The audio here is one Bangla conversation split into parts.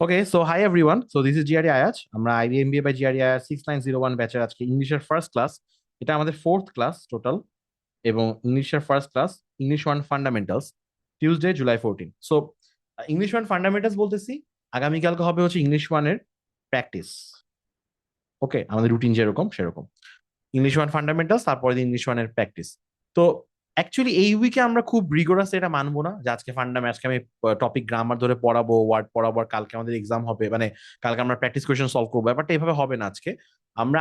Okay, so hi everyone. So this is GRE Ayaz. আমরা IBMBA by GRE আয়াজ 6901 ব্যাচের আজকে ইংলিশের ফার্স্ট ক্লাস। এটা আমাদের ফোর্থ ক্লাস টোটাল, এবং ইংলিশের first class English one fundamentals, Tuesday July 14। So English one fundamentals বলতেছি, আগামীকালকে হবে হচ্ছে ইংলিশ ওয়ানের প্র্যাকটিস। ওকে, আমাদের রুটিন যেরকম সেরকম ইংলিশ ওয়ান ফান্ডামেন্টালস, তারপরে ইংলিশ ওয়ানের প্র্যাকটিস। তো অ্যাকচুয়ালি এই উইকে আমরা খুব রিগোরাস এটা মানবো না যে আজকে আজকে আমি টপিক গ্রামার ধরে পড়াবো, ওয়ার্ড পড়াবো, আর কালকে আমাদের এক্সাম হবে, মানে কালকে আমরা প্র্যাকটিস কোয়েশ্চেন সলভ করবো। ব্যাপারটা এভাবে হবে না।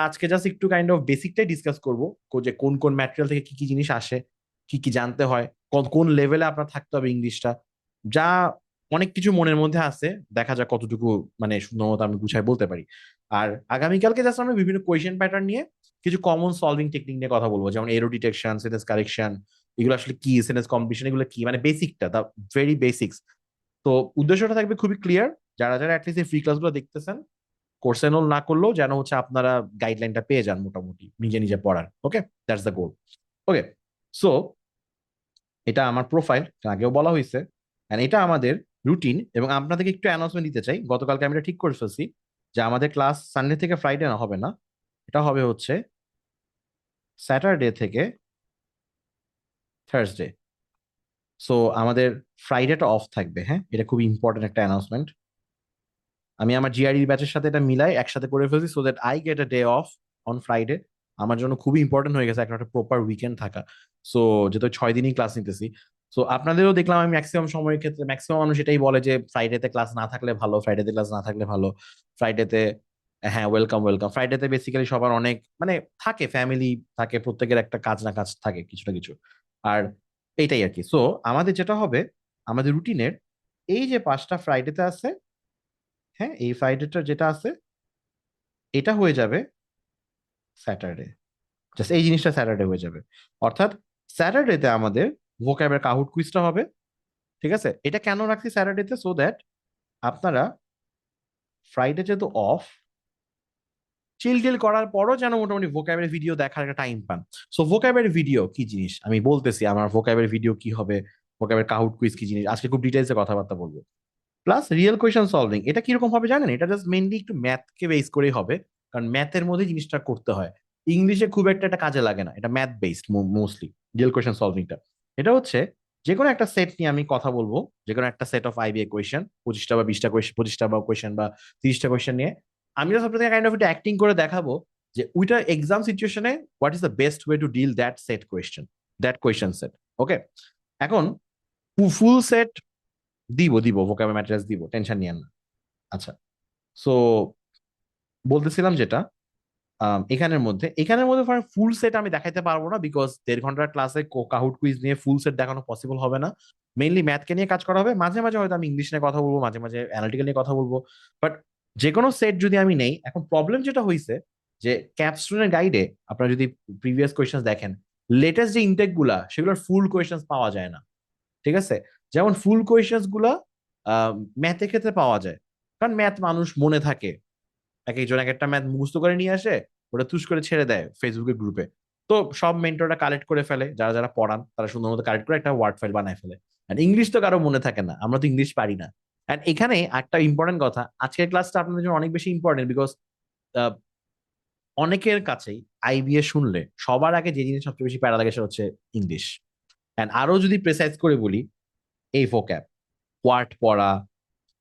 আজকে জাস্ট একটু কাইন্ড অফ বেসিকটাই ডিসকাস করবো, যে কোন কোন ম্যাটেরিয়াল থেকে কি কি জিনিস আসে, কি কি জানতে হয়, কোন কোন লেভেলে আপনার থাকতে হবে ইংলিশটা, যা অনেক কিছু মনের মধ্যে আছে। দেখা যাক কতটুকু মানে সুন্দর আমি গুছাই বলতে পারি। আর আগামীকালকে জাস্ট আমরা বিভিন্ন কোয়েশ্চেন প্যাটার্ন নিয়ে কিছু কমন সলভিং টেকনিক নিয়ে কথা বলবো, যেমন এরো ডিটেকশন, সেন্টেন্স কারেকশন, এগুলো আসলে কি, সেন্টেন্স কম্পিটিশন এগুলো কি, মানে বেসিকটা, দা ভেরি বেসিক্স। তো উদ্দেশ্যটা থাকবে খুবই ক্লিয়ার। যারা যারা অ্যাটলিস্ট এই ফ্রি ক্লাসগুলো দেখতেছেন, কোর্স এনরোল না করলেও যেন হচ্ছে আপনারা গাইডলাইনটা পেয়ে যান মোটামুটি নিজে নিজে পড়ার। Okay, that's the goal. Okay, so এটা আমার প্রোফাইল, আগেও বলা হয়েছে, এন্ড এটা আমাদের রুটিন। এবং আপনাদেরকে একটু অ্যানাউন্সমেন্ট দিতে চাই, গতকালকে আমি এটা ঠিক করে ফেলছি যে আমাদের ক্লাস সানডে থেকে ফ্রাইডে না হবে না, এটা হবে হচ্ছে স্যাটারডে থেকে থার্সডে। সো আমাদের ফ্রাইডেটা অফ থাকবে। হ্যাঁ, এটা খুব ইম্পর্টেন্ট একটা অ্যানাউন্সমেন্ট। আমি আমার জিআরই ব্যাচের সাথে এটা মিলাই একসাথে করে ফেলছি, so that I get a day of on Friday. আমার জন্য খুবই ইম্পর্টেন্ট হয়ে গেছে একটা প্রপার উইকেন্ড থাকা। সো যেহেতু 6 দিনই ক্লাস নিতেছি, সো আপনাদেরও দেখলাম আমি ম্যাক্সিমাম সময়ের ক্ষেত্রে ম্যাক্সিমাম মানুষ এটাই বলে যে ফ্রাইডেতে ক্লাস না থাকলে ভালো, ফ্রাইডেতে ক্লাস না থাকলে ভালো। ফ্রাইডেতে, হ্যাঁ, ওয়েলকাম ওয়েলকাম। ফ্রাইডেতে বেসিক্যালি সবার অনেক মানে থাকে, ফ্যামিলি থাকে, প্রত্যেকের একটা কাজ না কাজ থাকে কিছু না কিছু। আর এইটাই আর কি। সো আমাদের যেটা হবে, আমাদের রুটিনের এই যে 5টা ফ্রাইডেতে আছে, হ্যাঁ, এই ফ্রাইডেটা যেটা আছে এটা হয়ে যাবে স্যাটারডে। জাস্ট এই জিনিসটা স্যাটারডে হয়ে যাবে। অর্থাৎ স্যাটারডেতে আমাদের ভোক্যাবের কাহুট কুইজটা হবে। ঠিক আছে, এটা কেন রাখছি স্যাটারডেতে? সো দ্যাট আপনারা ফ্রাইডে যেহেতু অফ, চিল টিল করার পরও যেন মোটামুটি ভোক্যাবের ভিডিও দেখার একটা টাইম পান। সো ভোক্যাবের ভিডিও কি জিনিস আমি বলতেছি, আমার ভোক্যাবের ভিডিও কি হবে, ভোক্যাবের কাহুট কুইজ কি জিনিস, আজকে খুব ডিটেলসে কথাবার্তা বলবো। প্লাস রিয়েল কোয়েশন সলভিং, এটা কিরকম হবে জানেন? এটা জাস্ট মেনলি একটু ম্যাথকে বেস করেই হবে, কারণ ম্যাথের মধ্যে জিনিসটা করতে হয়। ইংলিশে খুব একটা এটা কাজে লাগে না, এটা math based mostly real question সলভিংটা। এটা হচ্ছে যে কোনো একটা সেট নিয়ে আমি কথা বলবো, যে কোনো একটা সেট অফ আইবিএ কোয়েশন, 25টা বা 20টা কোয়েশন, 25টা বা কোয়েশন বা 30টা কোয়েশন নিয়ে আমি জাস্ট আপনাদের কাইন্ড অফ এটা অ্যাক্টিং করে দেখাবো যে ওইটা এক্সাম সিচুয়েশনে what is the best way to deal that set question, that question set. Okay, এখন ফুল সেট দিব দিব ভোকাব ম্যাটেরিয়ালস দিব, টেনশন নিয়েন না। আচ্ছা, সো বলতেছিলাম যেটা, এখানের মধ্যে ফুল সেট আমি দেখাইতে পারবো না, বিকজ 1.5 ঘন্টার ক্লাসে কাহুট কুইজ নিয়ে ফুল সেট দেখানো পসিবল হবে না। মেইনলি ম্যাথকে নিয়ে কাজ করা হবে, মাঝে মাঝে হয়তো আমি ইংলিশ নিয়ে কথা বলবো, মাঝে মাঝে অ্যানালিটিক্যাল নিয়ে কথা বলবো। বাট যে কোনো সেট যদি আমি নেই, এখন প্রবলেম যেটা হয়েছে যে ক্যাপস্টোনের গাইডে আপনারা যদি প্রিভিয়াস কোয়েশ্চেন দেখেন, লেটেস্ট যে ইনটেক গুলা সেগুলোর ফুল কোয়েশ্চেন পাওয়া যায় না। ঠিক আছে, যেমন ফুল কোয়েশ্চেন গুলা ম্যাথের ক্ষেত্রে পাওয়া যায়, কারণ ম্যাথ মানুষ মনে থাকে, এক একজন এক একটা ম্যাথ মুখস্থ করে নিয়ে আসে, ওটা তুষ করে ছেড়ে দেয় ফেসবুকের গ্রুপে। তো সব মেন্টররা কালেক্ট করে ফেলে, যারা যারা পড়ান তারা সুন্দর মতো কালেক্ট করে একটা ওয়ার্ড ফাইল বানায় ফেলে। আর ইংলিশ তো কারো মনে থাকে না, আমরা তো ইংলিশ পারি না। অ্যান্ড এখানে একটা ইম্পর্টেন্ট কথা, আজকের ক্লাসটা আপনাদের জন্য অনেক বেশি ইম্পর্টেন্ট, বিকজ অনেকের কাছেই আইবিএ শুনলে সবার আগে যে জিনিস সবচেয়ে বেশি প্যারা লাগে সেটা হচ্ছে ইংলিশ। অ্যান্ড আরো যদি প্রেসাইজ করে বলি, এই ভোক্যাব, ওয়ার্ড পড়া,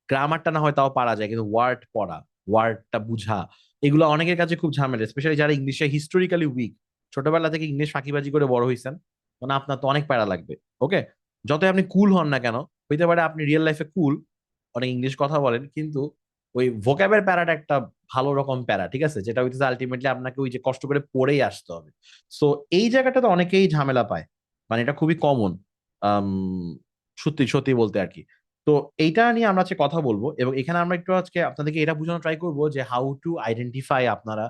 গ্রামারটা না হয় তাও পারা যায়, কিন্তু ওয়ার্ড পড়া, ওয়ার্ডটা বুঝা, এগুলো অনেকের কাছে খুব ঝামেলা, স্পেশালি যারা ইংলিশে হিস্টোরিক্যালি উইক, ছোটবেলা থেকে ইংলিশ ফাঁকিবাজি করে বড় হয়েছেন, মানে আপনার তো অনেক প্যারা লাগবে। ওকে, যতই আপনি কুল হন না কেন, হইতে পারে আপনি রিয়েল লাইফে কুল, অনেক ইংলিশ কথা বলেন, কিন্তু ওই ভোক্যাবের প্যারাটা একটা ভালো রকম প্যারা, ঠিক আছে, যেটা হইতেছে আলটিমেটলি আপনাকে ওই যে কষ্ট করে পড়েই আসতে হবে। সো এই জায়গাটাতে অনেকেই ঝামেলা পায়, মানে এটা খুবই কমন, সত্যি সত্যি বলতে আর কি। তো এইটা নিয়ে আমরা আজকে কথা বলবো, এবং এখানে আমরা একটু আজকে আপনাদেরকে এটা বোঝানো ট্রাই করবো যে হাউ টু আইডেন্টিফাই, আপনারা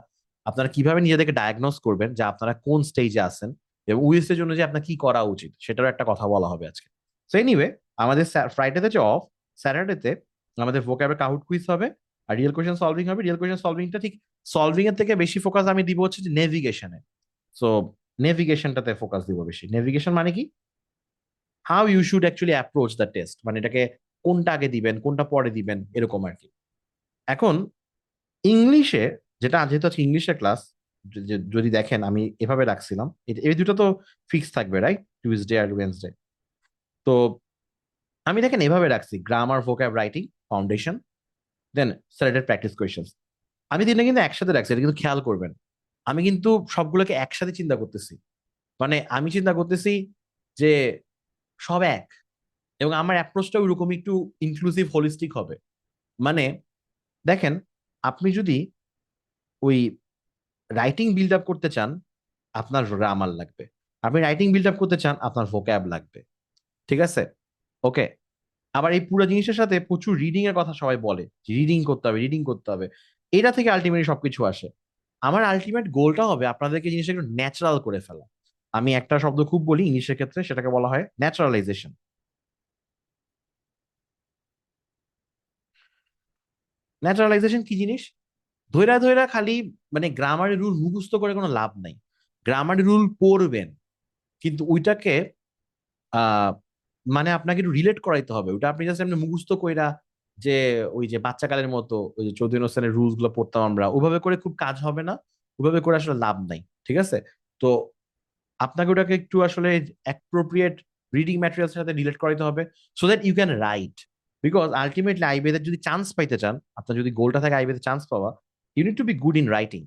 আপনারা কিভাবে নিজেদেরকে ডায়াগনোস করবেন যে আপনারা কোন স্টেজে আছেন, এবং ওই স্টেজের অনুযায়ী আপনার কি করা উচিত সেটারও একটা কথা বলা হবে আজকে। সো এনিওয়ে, আমাদের ফ্রাইডেতে যে অফ, স্যাটারডেতে আমাদের ভোকাবের কাহুট কুইজ হবে, আর রিয়েল কোয়েশ্চেন সলভিং হবে। রিয়েল কোয়েশ্চেন সলভিংটা ঠিক সলভিং এর থেকে বেশি ফোকাস আমি দিব হচ্ছে যে নেভিগেশনে। সো নেভিগেশনটাতে ফোকাস দিব বেশি। নেভিগেশন মানে কি, how you should actually approach the test, মানে এটাকে কোনটা আগে দিবেন কোনটা পরে দিবেন এরকম আর কি। এখন ইংলিশে, যেহেতু আজকে ইংলিশের ক্লাস, যদি দেখেন আমি এভাবে রাখছিলাম, এই দুটো তো ফিক্স থাকবে, রাইট? টিউসডে আর ওয়েন্সডে। তো আমি দেখেন এভাবে রাখছি: গ্রামার, ভোক্যাব, রাইটিং, ফাউন্ডেশন, দেন সিলেক্টেড প্র্যাকটিস কোয়েশ্চেন্স। আমি তিনটা কিন্তু একসাথে রাখছি, এটা কিন্তু খেয়াল করবেন। আমি কিন্তু সবগুলোকে একসাথে চিন্তা করতেছি। মানে আমি চিন্তা করতেছি যে সব এক, এবং আমার অ্যাপ্রোচটা ওইরকম একটু ইনক্লুসিভ, হোলিস্টিক হবে। মানে দেখেন, আপনি যদি ওই রাইটিং বিল্ড আপ করতে চান, আপনার গ্রামার লাগবে। আপনি রাইটিং বিল্ড আপ করতে চান, আপনার ভোক্যাব লাগবে। ঠিক আছে? ওকে। আবার এই পুরো জিনিসের সাথে প্রচুর রিডিং এর কথা সবাই বলে, রিডিং করতে হবে, রিডিং করতে হবে। এটা থেকে আলটিমেটলি সবকিছু আসে। আমার আলটিমেট গোলটা হবে আপনাদেরকে জিনিসটা একটু ন্যাচারাল করে ফেলা। আমি একটা শব্দ খুব বলি ইংলিশের ক্ষেত্রে, সেটাকে বলা হয় ন্যাচারালাইজেশন। ন্যাচারালাইজেশন কি জিনিস? ধৈরা ধৈরা খালি মানে গ্রামারের রুল মুখস্থ করে কোনো লাভ নাই। গ্রামারের রুল পড়বেন, কিন্তু ওইটাকে আহ মানে আপনাকে একটু রিলেট করাইতে হবে। ওটা আপনি জাস্ট এমনি মুখস্থ কইরা যে ওই যে বাচ্চাকালের মতো ওই যে চৌধুরী হোসেনের রুলস গুলো পড়তাম আমরা, ওভাবে করে খুব কাজ হবে না। ওভাবে করে আসলে লাভ নাই। ঠিক আছে? তো আপনাকে ওটাকে একটু আসলে অ্যাপ্রোপ্রিয়েট রিডিং ম্যাটেরিয়ালস সাথে রিলেট করাইতে হবে, so that you can write. Because ultimately আইবিএতে যদি চান্স পাইতে চান, আপনার যদি গোলটা থাকে আইবিএতে চান্স পাওয়া, you need to be good in writing.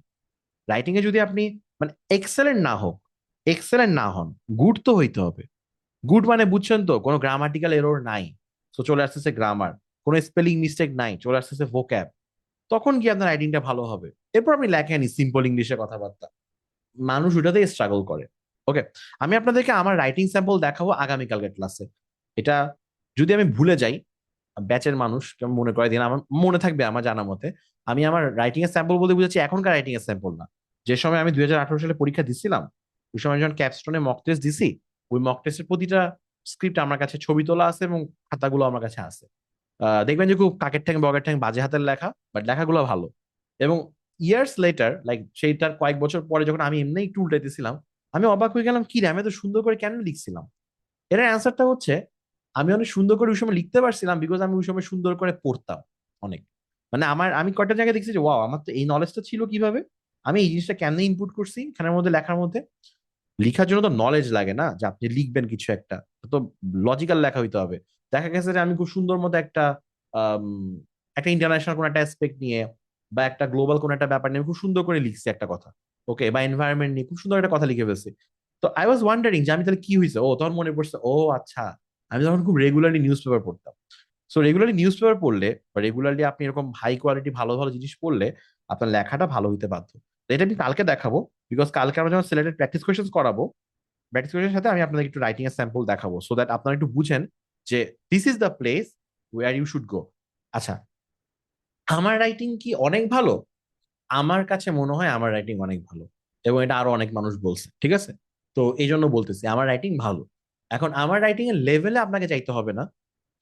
Writing এ যদি আপনি মানে এক্সেলেন্ট না হোক, এক্সেলেন্ট না হন, গুড তো হইতে হবে। গুড মানে বুঝছেন তো, কোনো গ্রামাটিক্যাল এরর নাই, তো চলে আসতেছে গ্রামার। কোনো স্পেলিং মিস্টেক নাই, চলে আসতেছে ভোক্যাব। তখন কি আপনার রাইটিংটা ভালো হবে। এরপর আপনি লেখেন সিম্পল ইংলিশে কথাবার্তা, মানুষ ওটাতেই স্ট্রাগল করে। ওকে। আমি আপনাদেরকে আমার রাইটিং স্যাম্পল দেখাবো আগামীকালকের ক্লাসে। এটা যদি আমি ভুলে যাই, ব্যাচের মানুষ কেমন মনে করে দিন, আমার মনে থাকবে আমার জানা মতে। আমি আমার রাইটিং এর স্যাম্পল বলতে বুঝেছি এখনকার রাইটিং এর স্যাম্পল না। যে সময় আমি 2018 সালে পরীক্ষা দিছিলাম, ওই সময় যখন ক্যাপস্টোনে মক টেস্ট দিছি, ওই মক টেস্টের প্রতিটা স্ক্রিপ্ট আমার কাছে ছবি তোলা আছে এবং খাতাগুলো আমার কাছে আছে। দেখবেন যে খুব কাকের ঠ্যাং বগের ঠ্যাং বাজে হাতের লেখা, বাট লেখাগুলো ভালো। এবং ইয়ার্স লেটার, লাইক সেইটার কয়েক বছর পরে যখন আমি এমনি একটু উল্টাইতেছিলাম, আমি অবাক হয়ে গেলাম, কি রে আমি এত সুন্দর করে কেন লিখছিলাম। এটার অ্যান্সারটা হচ্ছে, আমি অনেক সুন্দর করে ওই সময় লিখতে পারছিলাম বিকজ আমি ওই সময় সুন্দর করে পড়তাম অনেক। মানে আমি কয়টা জায়গায় দেখছি যে ওয়াও, আমার তো এই নলেজটা ছিল কিভাবে, আমি এই জিনিসটা কেমনে ইনপুট করছি এখানের মধ্যে, লেখার মধ্যে। লেখার জন্য তো নলেজ লাগে না, যে আপনি লিখবেন কিছু একটা, তো লজিক্যাল লেখা হইতে হবে। দেখা গেছে যে আমি খুব সুন্দর মতো একটা আম, একটা ইন্টারন্যাশনাল কোন একটা অ্যাসপেক্ট নিয়ে, বা একটা গ্লোবাল কোন একটা ব্যাপার নিয়ে আমি খুব সুন্দর করে লিখছি একটা কথা। ওকে, বা এনভায়রনমেন্ট নিয়ে খুব সুন্দর একটা কথা লিখে ফেলছি। তো আই ওয়াজ ওয়ান্ডারিং যে আমি তাহলে কি হয়েছে, ও তখন মনে পড়ছে, ও আচ্ছা, আমি তখন খুব রেগুলারলি নিউজ পেপার পড়তাম। সো রেগুলারলি নিউজ পেপার পড়লে, বা রেগুলারলি আপনি এরকম হাই কোয়ালিটি ভালো ভালো জিনিস পড়লে, আপনার লেখাটা ভালো হইতে বাধ্য। তো এটা আমি কালকে দেখাবো, বিকজ কালকে আমরা যখন সিলেক্টেড প্র্যাকটিস কোয়েশ্চেন করাবো, প্র্যাকটিস কোয়েশ্চেনের সাথে আমি আপনাদের একটু রাইটিং এর স্যাম্পল দেখাবো, সো দ্যাট আপনারা একটু বুঝেন যে this is the place where you should go. আচ্ছা, আমার রাইটিং কি অনেক ভালো? আমার কাছে মনে হয় আমার রাইটিং অনেক ভালো, এবং এটা আরো অনেক মানুষ বলছে। ঠিক আছে? তো এই জন্য বলতেছি আমার রাইটিং ভালো। এখন আমার রাইটিং এর লেভেলে আপনাকে যাইতে হবে না।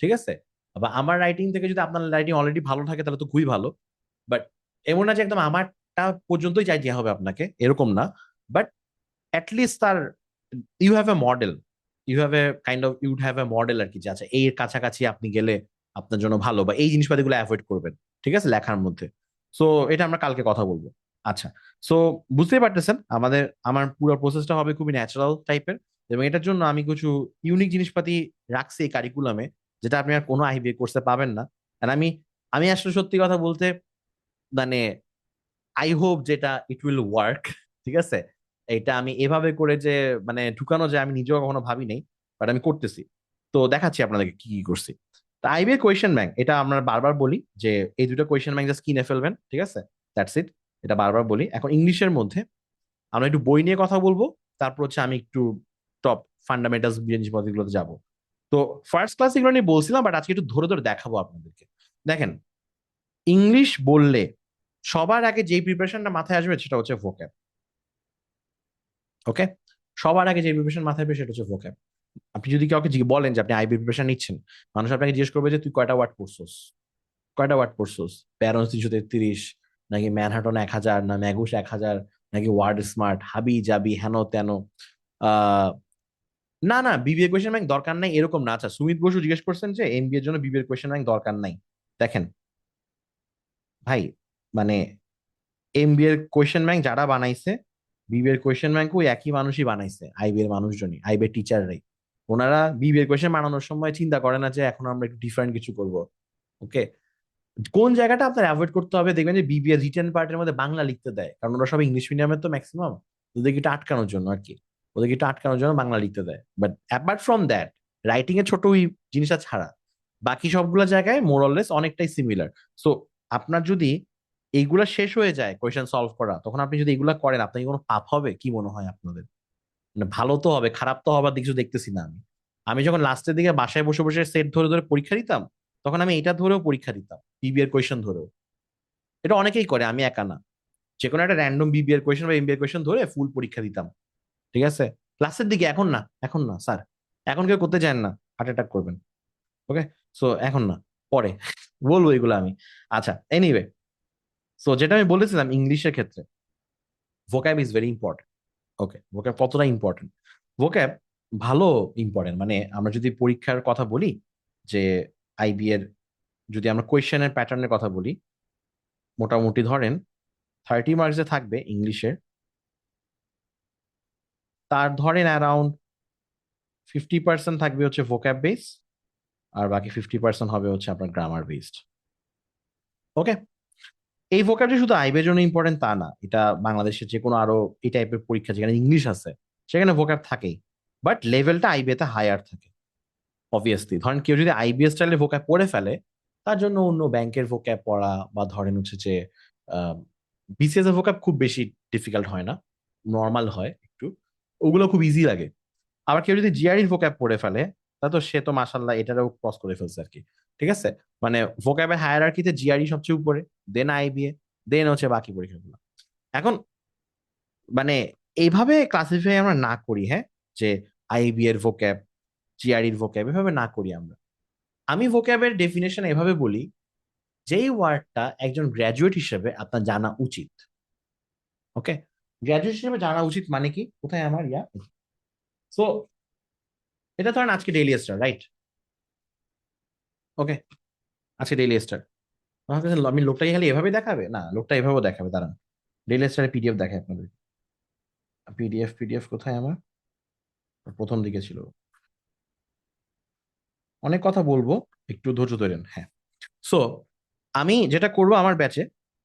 ঠিক আছে? বা আমার রাইটিং থেকে যদি আপনার রাইটিং অলরেডি ভালো থাকে তাহলে তো খুবই ভালো। বাট এমন না যে একদম আমারটা পর্যন্তই চাইতে হবে আপনাকে, এরকম না। বাট অ্যাটলিস্ট তার you have a model, you have a kind of you'd have a model আর কি, যে আচ্ছা এর কাছাকাছি আপনি গেলে আপনার জন্য ভালো, বা এই জিনিসপাতিগুলো অ্যাভয়েড করবেন। ঠিক আছে? লেখার মধ্যে। সো এটা আমরা কালকে কথা বলবো। আচ্ছা। সো বুঝতেই পারতেছেন আমার পুরো প্রসেসটা হবে খুবই ন্যাচারাল টাইপের, এবং এটার জন্য আমি কিছু ইউনিক জিনিসপাতি রাখছি এই কারিকুলামে, যেটা আপনি আর কোনো আইবিএ কোর্সে পাবেন না। আর আমি আমি আসলে সত্যি কথা বলতে, মানে আই হোপ যেটা ইট উইল ওয়ার্ক। ঠিক আছে? এটা আমি এভাবে করে যে মানে ঢুকানো যায় আমি নিজেও কখনো ভাবি নাই, বাট আমি করতেছি। তো দেখাচ্ছি আপনাদেরকে কি কি করছি। তো আইবিএ কোয়েশ্চেন ব্যাংক, এটা আমরা বারবার বলি যে এই দুটো কোয়েশ্চেন ব্যাংক জাস্ট কিনে ফেলবেন। ঠিক আছে? That's it. এটা বারবার বলি। এখন ইংলিশের মধ্যে আমরা একটু বই নিয়ে কথা বলবো, তারপর হচ্ছে আমি একটু টপ ফান্ডামেন্টালস জিনিসপত্রগুলোতে যাবো। তো ফার্স্ট ক্লাস এগুলো নিয়ে বলছিলাম, বাট আজকে একটু ধরে ধরে দেখাবো আপনাদেরকে। দেখেন, ইংলিশ বললে সবার আগে যেই প্রিপারেশনটা মাথায় আসবে সেটা হচ্ছে ভোক্যাব। ওকে? সবার আগে যে প্রিপারেশন মাথায় আসবে সেটা হচ্ছে ভোক্যাব। আপনি যদি কাউকে বলেন যে আপনি আইবি প্রিপারেশন নিচ্ছেন, মানুষ আপনাকে জিজ্ঞেস করবে যে তুই কয়টা ওয়ার্ড পড়ছস, কয়টা ওয়ার্ড পড়ছস, প্যারন্স 333, নাকি ম্যানহাটন 1000, না ম্যাগুস 1000, নাকি ওয়ার্ড স্মার্ট, হাবি জাবি হেন তেন। আহ না না, বিবিএ কোয়েশ্চেন ব্যাংক দরকার নাই এরকম না। আচ্ছা, সুমিত বসু জিজ্ঞেস করছেন যে এমবিএর জন্য বিবিএর কোয়েশ্চেন ব্যাংক দরকার নাই। দেখেন, ভাই মানে এমবিএ এর কোয়েশ্চেন ব্যাংক যারা বানাইছে, বিবিএ এর কোয়েশ্চেন ব্যাংক ওই একই মানুষই বানাইছে, আইবি এর মানুষজনই, আইবি এর টিচাররাই। ওনারা বিবিএ এর কোয়েশ্চেন বানানোর সময় চিন্তা করে না যে এখন আমরা একটু ডিফারেন্ট কিছু করব। ওকে, কোন জায়গাটা আপনার অ্যাভয়েড করতে হবে, দেখবেন যে বিবিএ রিটেন পার্টের মধ্যে বাংলা লিখতে দেয়, কারণ ওরা সব ইংলিশ মিডিয়ামের তো ম্যাক্সিমাম, ওদেরকে একটু আটকানোর জন্য আর কি, ওদেরকে একটু আটকানোর জন্য বাংলা লিখতে দেয়। But apart from that, writing এর ছোট ওই জিনিসটা ছাড়া বাকি সবগুলো জায়গায় মোরলেস অনেকটাই সিমিলার। সো আপনার যদি এইগুলা শেষ হয়ে যায় কোয়েশ্চেন সলভ করা, তখন আপনি যদি এগুলা করেন, আপনার কি কোনো পাপ হবে কি মনে হয় আপনাদের? মানে ভালো তো হবে, খারাপ তো হবার কিছু দেখতেছি না আমি। আমি যখন লাস্টের দিকে বাসায় বসে বসে সেট ধরে ধরে পরীক্ষা দিতাম, তখন আমি এটা ধরেও পরীক্ষা দিতাম, বিবিএর কোয়েশ্চেন ধরেও। এটা অনেকেই করে, আমি একা না। যে কোনো একটা র্যান্ডম বিবিএর কোয়েশ্চেন বা এমবিএর কোয়েশ্চেন ধরে ফুল পরীক্ষা দিতাম। ঠিক আছে, ক্লাসের দিকে, এখন না, এখন না স্যার, এখন কেউ করতে চান না, হার্ট অ্যাটাক করবেন। ওকে, সো এখন না, পরে বলবো এগুলো আমি। আচ্ছা, এনিওয়ে, সো যেটা আমি বলেছিলাম ইংলিশের ক্ষেত্রে vocab is very important. Okay, vocab কতটা ইম্পর্টেন্ট? ভোক্যাব ভালো ইম্পর্টেন্ট, মানে আমরা যদি পরীক্ষার কথা বলি, যে আইবি এর, যদি আমরা কোয়েশ্চেনের প্যাটার্নের কথা বলি, মোটামুটি ধরেন 30 মার্কসে থাকবে ইংলিশের, তার ধরেন অ্যারাউন্ড 50% থাকবে হচ্ছে ভোক্যাব বেস, আর বাকি 50% হবে হচ্ছে আপনার গ্রামার বেসড। ওকে, এই ভোক্যাবটা শুধু আইবের জন্য ইম্পর্টেন্ট তা না, এটা বাংলাদেশের যে কোনো আরো এই টাইপের পরীক্ষা যেখানে ইংলিশ আছে সেখানে ভোক্যাব থাকেই, বাট লেভেলটা আইবিএতে হায়ার থাকে। অবভিয়াসলি ধরেন কেউ যদি আইবিএস স্টাইলে ভোক্যাব পড়ে ফেলে, তার জন্য অন্য ব্যাংকের ভোক্যাব পড়া, বা ধরেন হচ্ছে যে বিসিএস এর ভোক্যাব খুব বেশি ডিফিকাল্ট হয় না, নর্মাল হয় একটু, ওগুলো খুব ইজি লাগে। আবার কেউ যদি জিআরইর ভোক্যাব পড়ে ফেলে, তা তো সে তো মাসাল্লাহ এটারও ক্রস করে ফেলছে আর কি। ঠিক আছে, মানে ভোক্যাবের হায়ারার্কিতে জিআরই সবচেয়ে উপরে, দেন আইবিএ, দেন হচ্ছে বাকি পরীক্ষাগুলো। এখন মানে এইভাবে ক্লাসিফাই আমরা না করি, হ্যাঁ, যে আইবি এর ভোক্যাব, জিআরইর ভোক্যাব, এভাবে না করি আমরা। আমি ভোক্যাবের ডেফিনেশন এভাবে বলি, যেই ওয়ার্ডটা একজন গ্র্যাজুয়েট হিসেবে আপনার জানা উচিত। ওকে, গ্র্যাজুয়েট হিসেবে জানা উচিত মানে কি, কোথায় আমার ইয়া, সো এটা ধরেন আজকে ডেইলি স্টার, রাইট? ওকে, আজকে ডেইলি স্টার, আমার কাছে আমি লোকটাকে খালি এভাবে দেখাবে না, লোকটা এভাবেও দেখাবে, দাঁড়ান ডেইলি স্টারের পিডিএফ দেখায় আপনাদের। পিডিএফ, পিডিএফ কোথায় আমার? প্রথম দিকে ছিল। অনেক কথা বলবো, একটু ধৈর্য ধরেন, হ্যাঁ। সো আমি যেটা করবো আমার ব্যাচে,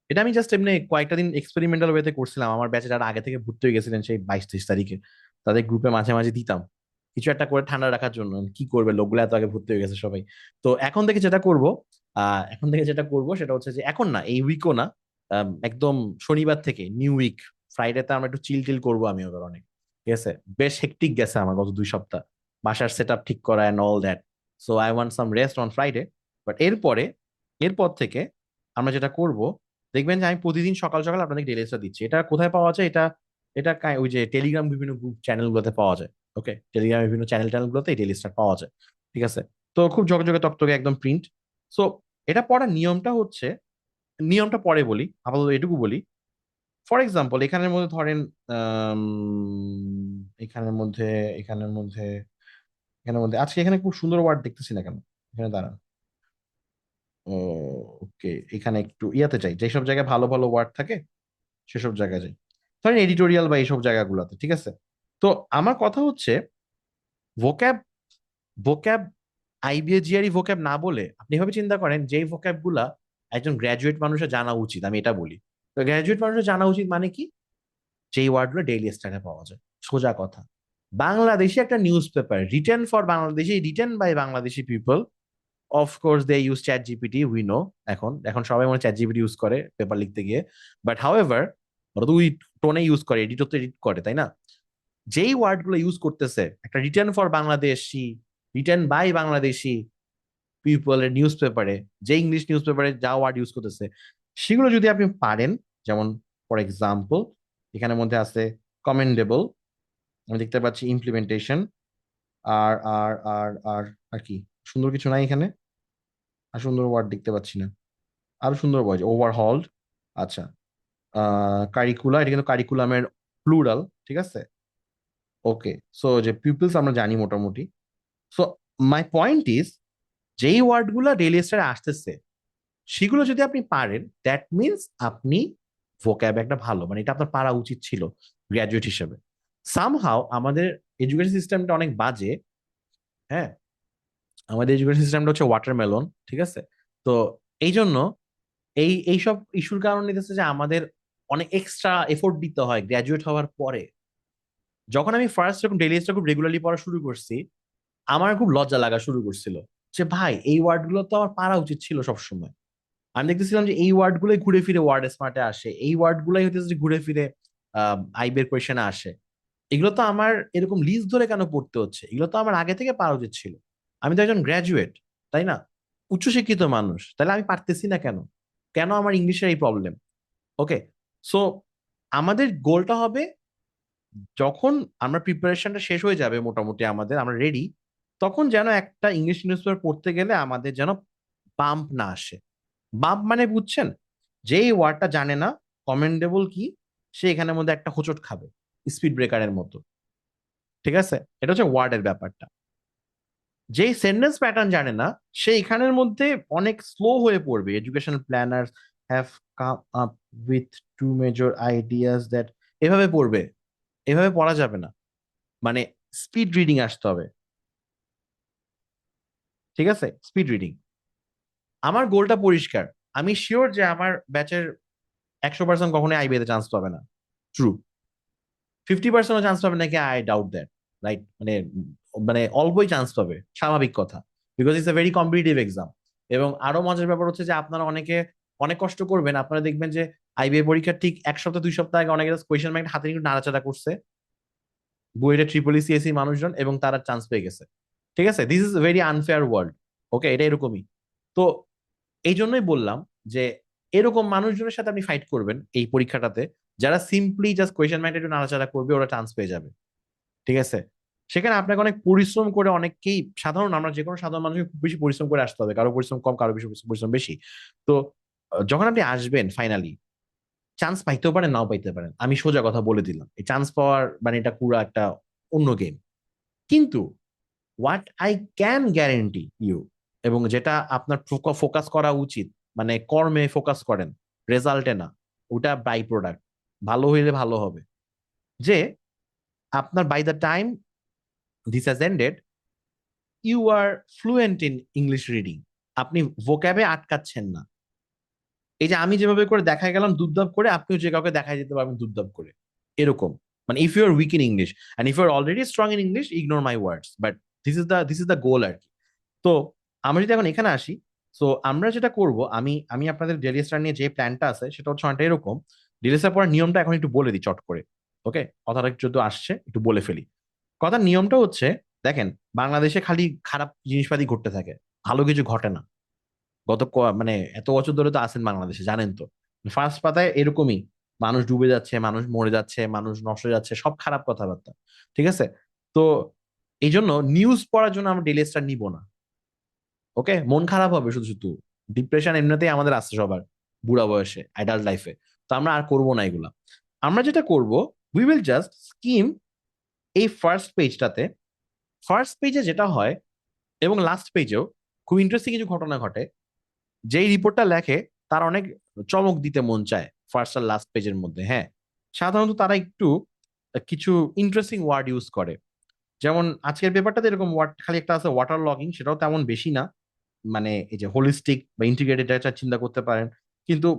এটা আমি জাস্ট এমনি কয়েকটা দিন এক্সপেরিমেন্টাল ওয়েতে করছিলাম, আমার ব্যাচে যারা আগে থেকে ভর্তি হয়ে গেছিলেন সেই 22-23 তারিখে, তাদের গ্রুপে মাঝে মাঝে দিতাম কিছু একটা করে ঠান্ডা রাখার জন্য। কি করবে, লোকগুলো এত আগে ভর্তি হয়ে গেছে সবাই। তো এখন থেকে যেটা করব, এখন থেকে যেটা করব সেটা হচ্ছে যে, এখন না এই উইকও না, একদম শনিবার থেকে নিউ উইক, ফ্রাইডেতে আমরা একটু চিল টিল করবো আমি ওদের অনেক। ঠিক আছে, বেশ হেক্টিক গেছে আমার গত 2 সপ্তাহ, বাসার সেট আপ ঠিক করা and all that. So I want some rest on Friday. But এরপরে, এরপর থেকে আমরা যেটা করব, দেখবেন যে আমি প্রতিদিন সকাল সকাল আপনাদের ডিটেলসটা দিচ্ছি। এটা কোথায় পাওয়া যায়? এটা এটা ওই যে টেলিগ্রাম বিভিন্ন গ্রুপ চ্যানেলগুলোতে পাওয়া যায়। ওকে, টেলিগ্রাম বিভিন্ন চ্যানেলগুলোতে এই ডেইলি স্টার পাওয়া যায়। ঠিক আছে, তো খুব জগজগে তকতকে একদম প্রিন্ট। সো এটা পড়ার নিয়মটা হচ্ছে, নিয়মটা পরে বলি, আপাতত এটুকু বলি। ফর এক্সাম্পল এখানের মধ্যে ধরেন, আম, এখানের মধ্যে, এখানের মধ্যে, এখানের মধ্যে আজকে এখানে খুব সুন্দর ওয়ার্ড দেখতেছি না কেন? এখানে দাঁড়ান, ওকে, এখানে একটু ইয়াতে যাই, যেসব জায়গায় ভালো ভালো ওয়ার্ড থাকে সেসব জায়গায় যাই, ধরেন এডিটোরিয়াল বা এইসব জায়গাগুলোতে। ঠিক আছে, তো আমার কথা হচ্ছে vocab, vocab IBA GRE vocab না বলে আপনি এভাবে চিন্তা করেন যেই ভোক্যাব গুলা একজন গ্র্যাজুয়েট মানুষের জানা উচিত, আমি এটা বলি। তো গ্র্যাজুয়েট মানুষের জানা উচিত মানে কি, যেই ওয়ার্ডগুলো ডেইলি স্টারে পাওয়া যায়। সোজা কথা, বাংলাদেশি একটা news paper written for Bangladeshi, written by Bangladeshi people, of course they use chat GPT, we know. এখন এখন সবাই মনে চ্যাট জিপিটি ইউজ করে পেপার লিখতে গিয়ে, বাট হাউএভার ওরা তো ওই টোনে ইউজ করে, এডিটর তো এডিট করে, তাই না? যেই ওয়ার্ড গুলো ইউজ করতেছে একটা written for Bangladeshi, written by Bangladeshi পিপলের নিউজ পেপারে, যে ইংলিশ নিউজ পেপারে যা ওয়ার্ড ইউজ করতেছে, সেগুলো যদি আপনি পারেন, যেমন ফর এক্সাম্পল এখানের মধ্যে আছে কমেন্ডেবল, আমি দেখতে পাচ্ছি ইমপ্লিমেন্টেশন, আর আর আর আর আর কি সুন্দর কিছু নাই এখানে, আর সুন্দর ওয়ার্ড দেখতে পাচ্ছি না। আরো সুন্দর ওয়ার্ড ওভারহল্ড, আচ্ছা, কারিকুলা, এটা কিন্তু কারিকুলামের প্লুরাল। ঠিক আছে, ওকে, সো যে পিপলস আমরা জানি মোটামুটি। সো মাই পয়েন্ট ইজ, যেই ওয়ার্ডগুলো ডেইলি স্টারে আসতেছে সেগুলো যদি আপনি পারেন দ্যাট মিনস আপনি ভোক্যাব একটা ভালো, মানে এটা আপনার পারা উচিত ছিল গ্র্যাজুয়েট হিসেবে। সামহাও আমাদের এডুকেশন সিস্টেমটা অনেক বাজে। হ্যাঁ, আমাদের এডুকেশন সিস্টেমটা হচ্ছে ওয়াটারমেলন, ঠিক আছে? তো এই জন্য এইসব ইস্যুর কারণে নিতেছে যে আমাদের অনেক এক্সট্রা এফোর্ট দিতে হয় গ্র্যাজুয়েট হওয়ার পরে। যখন আমি ফার্স্ট যখন ডেইলি খুব রেগুলারলি পড়া শুরু করছি, আমার খুব লজ্জা লাগা শুরু করছিল যে ভাই এই ওয়ার্ড গুলো তো আমার পারা উচিত ছিল সবসময়। আমি দেখতেছিলাম যে এই ওয়ার্ড গুলোই ঘুরে ফিরে ওয়ার্ড স্মার্টে আসে, এই ওয়ার্ড গুলাই হইতেছে যে ঘুরে ফিরে আইবের কোয়েশনে আসে। এগুলো তো আমার এরকম লিস্ট ধরে কেন পড়তে হচ্ছে? এগুলো তো আমার আগে থেকে পারা উচিত ছিল। আমি তো একজন গ্র্যাজুয়েট, তাই না? উচ্চশিক্ষিত মানুষ, তাহলে আমি পারতেছি না কেন? কেন আমার ইংলিশের এই প্রবলেম? ওকে, সো আমাদের গোলটা হবে যখন আমরা প্রিপারেশনটা শেষ হয়ে যাবে মোটামুটি আমাদের, আমরা রেডি, তখন যেন একটা ইংলিশ নিউজপেপার পড়তে গেলে আমাদের যেন বাম্প না আসে। বাম্প মানে বুঝছেন? যেই ওয়ার্ডটা জানে না কমেন্ডেবল কি, সে এখানের মধ্যে একটা হোঁচট খাবে স্পিড ব্রেকারের মতো। ঠিক আছে, এটা হচ্ছে ওয়ার্ডের ব্যাপারটা। যেই সেন্টেন্স প্যাটার্ন জানে না সে এখানের মধ্যে অনেক স্লো হয়ে পড়বে। Education planners have come up with two major ideas that, এভাবে পড়বে। এভাবে পড়া যাবে না, মানে স্পিড রিডিং আসতে হবে। ঠিক আছে, স্পিড রিডিং। আমার গোলটা পরিষ্কার। আমি শিওর যে আমার ব্যাচের 100% কখনোই আইবিএতে চান্স পাবে না। ট্রু। 50%ও চান্স পাবে নাকি, আই ডাউট দ্যাট। রাইট, মানে মানে অল্পই চান্স পাবে, স্বাভাবিক কথা। Because it's a very competitive exam. এবং আরো মজার ব্যাপার হচ্ছে যে আপনারা অনেকে অনেক কষ্ট করবেন, আপনারা দেখবেন যে আইবিএ পরীক্ষার ঠিক 1 সপ্তাহ 2 সপ্তাহ আগে অনেকে কোয়েশ্চেন ব্যাংক হাতে নিয়ে নাড়াচাড়া করছে বুয়েটে ট্রিপল সিএসসি মানুষজন, এবং তারা চান্স পেয়ে গেছে। ঠিক আছে, this is very unfair world. Okay, এটা এরকমই। তো এই জন্যই বললাম যে এরকম মানুষজনের সাথে আপনি ফাইট করবেন এই পরীক্ষাটাতে, যারা সিম্পলি জাস্ট কোয়েশ্চেন ব্যাংকটা একটু নাড়াচাড়া করবে, ওরা চান্স পেয়ে যাবে। ঠিক আছে, সেখানে আপনাকে অনেক পরিশ্রম করে, অনেককেই সাধারণ, আমরা যে কোনো সাধারণ মানুষকে খুব বেশি পরিশ্রম করে আসতে হবে, কারো পরিশ্রম কম, কারো বেশি পরিশ্রম বেশি। তো যখন আপনি আসবেন ফাইনালি, চান্স পাইতেও পারেন, নাও পাইতে পারেন। আমি সোজা কথা বলে দিলাম, এই চান্স পাওয়ার মানে এটা পুরো একটা অন্য গেম। কিন্তু what I can guarantee you, এবং যেটা আপনার ফোকাস করা উচিত, মানে কর্মে ফোকাস করেন, রেজাল্টে না, ওটা বাই প্রোডাক্ট। ভালো হইলে ভালো হবে যে আপনার by the time this has ended you are fluent in English reading. আপনি ভোক্যাবে আটকাচ্ছেন না। এই যে আমি যেভাবে করে দেখাই গেলাম দুবদাব করে, আপনিও যে কাউকে দেখাই দিতে পারবেন দুবদাব করে, এরকম। মানে if you are weak in English and if you are already strong in English, ignore my words, but this is the goal আর কি। তো আমরা যদি এখন এখানে আসি, তো আমরা যেটা করব, আমি আমি আপনাদের ডেলি স্টার নিয়ে যে প্ল্যানটা আছে সেটা হচ্ছে অনেকটা এরকম। ডেলি স্টার পড়ার নিয়মটা এখন একটু বলে দিই চট করে। ওকে, কথাটা যদি আসছে একটু বলে ফেলি। কথার নিয়মটা হচ্ছে, দেখেন, বাংলাদেশে খালি খারাপ জিনিসপাতি ঘটতে থাকে, ভালো কিছু ঘটে না। মানে এত বছর ধরে তো আছেন বাংলাদেশে, জানেন তো। ফার্স্ট পাতায় এরকমই, মানুষ ডুবে যাচ্ছে, মানুষ মরে যাচ্ছে, মানুষ নষ্ট হয়ে যাচ্ছে, সব খারাপ কথাবার্তা। ঠিক আছে, তো এই জন্য নিউজ পড়ার জন্য আমরা ডেলি স্টার নিব না। ওকে, মন খারাপ হবে শুধু শুধু। ডিপ্রেশন এমনিতেই আমাদের আসছে সবার বুড়া বয়সে, অ্যাডাল্ট লাইফে। তো আমরা আর করবো না এগুলা। আমরা যেটা করব, উই উইল জাস্ট স্কিম এই ফার্স্ট পেজটাতে। ফার্স্ট পেজে যেটা হয় এবং লাস্ট পেজেও খুব ইন্টারেস্টিং কিছু ঘটনা ঘটে। যেই রিপোর্টটা লেখে তার অনেক চমক দিতে মন চায় ফার্স্ট আর লাস্ট পেজের মধ্যে। হ্যাঁ, সাধারণত তারা একটু কিছু ইন্টারেস্টিং ওয়ার্ড ইউজ করে। যেমন আজকের পেপারটাতে এরকম ওয়ার্ড খালি একটা আছে, ওয়াটার লগিং, সেটাও তেমন বেশি না। মানে এই যে হোলিস্টিক বা ইন্টিগ্রেটেড এটা চিন্তা করতে পারেন। কিন্তু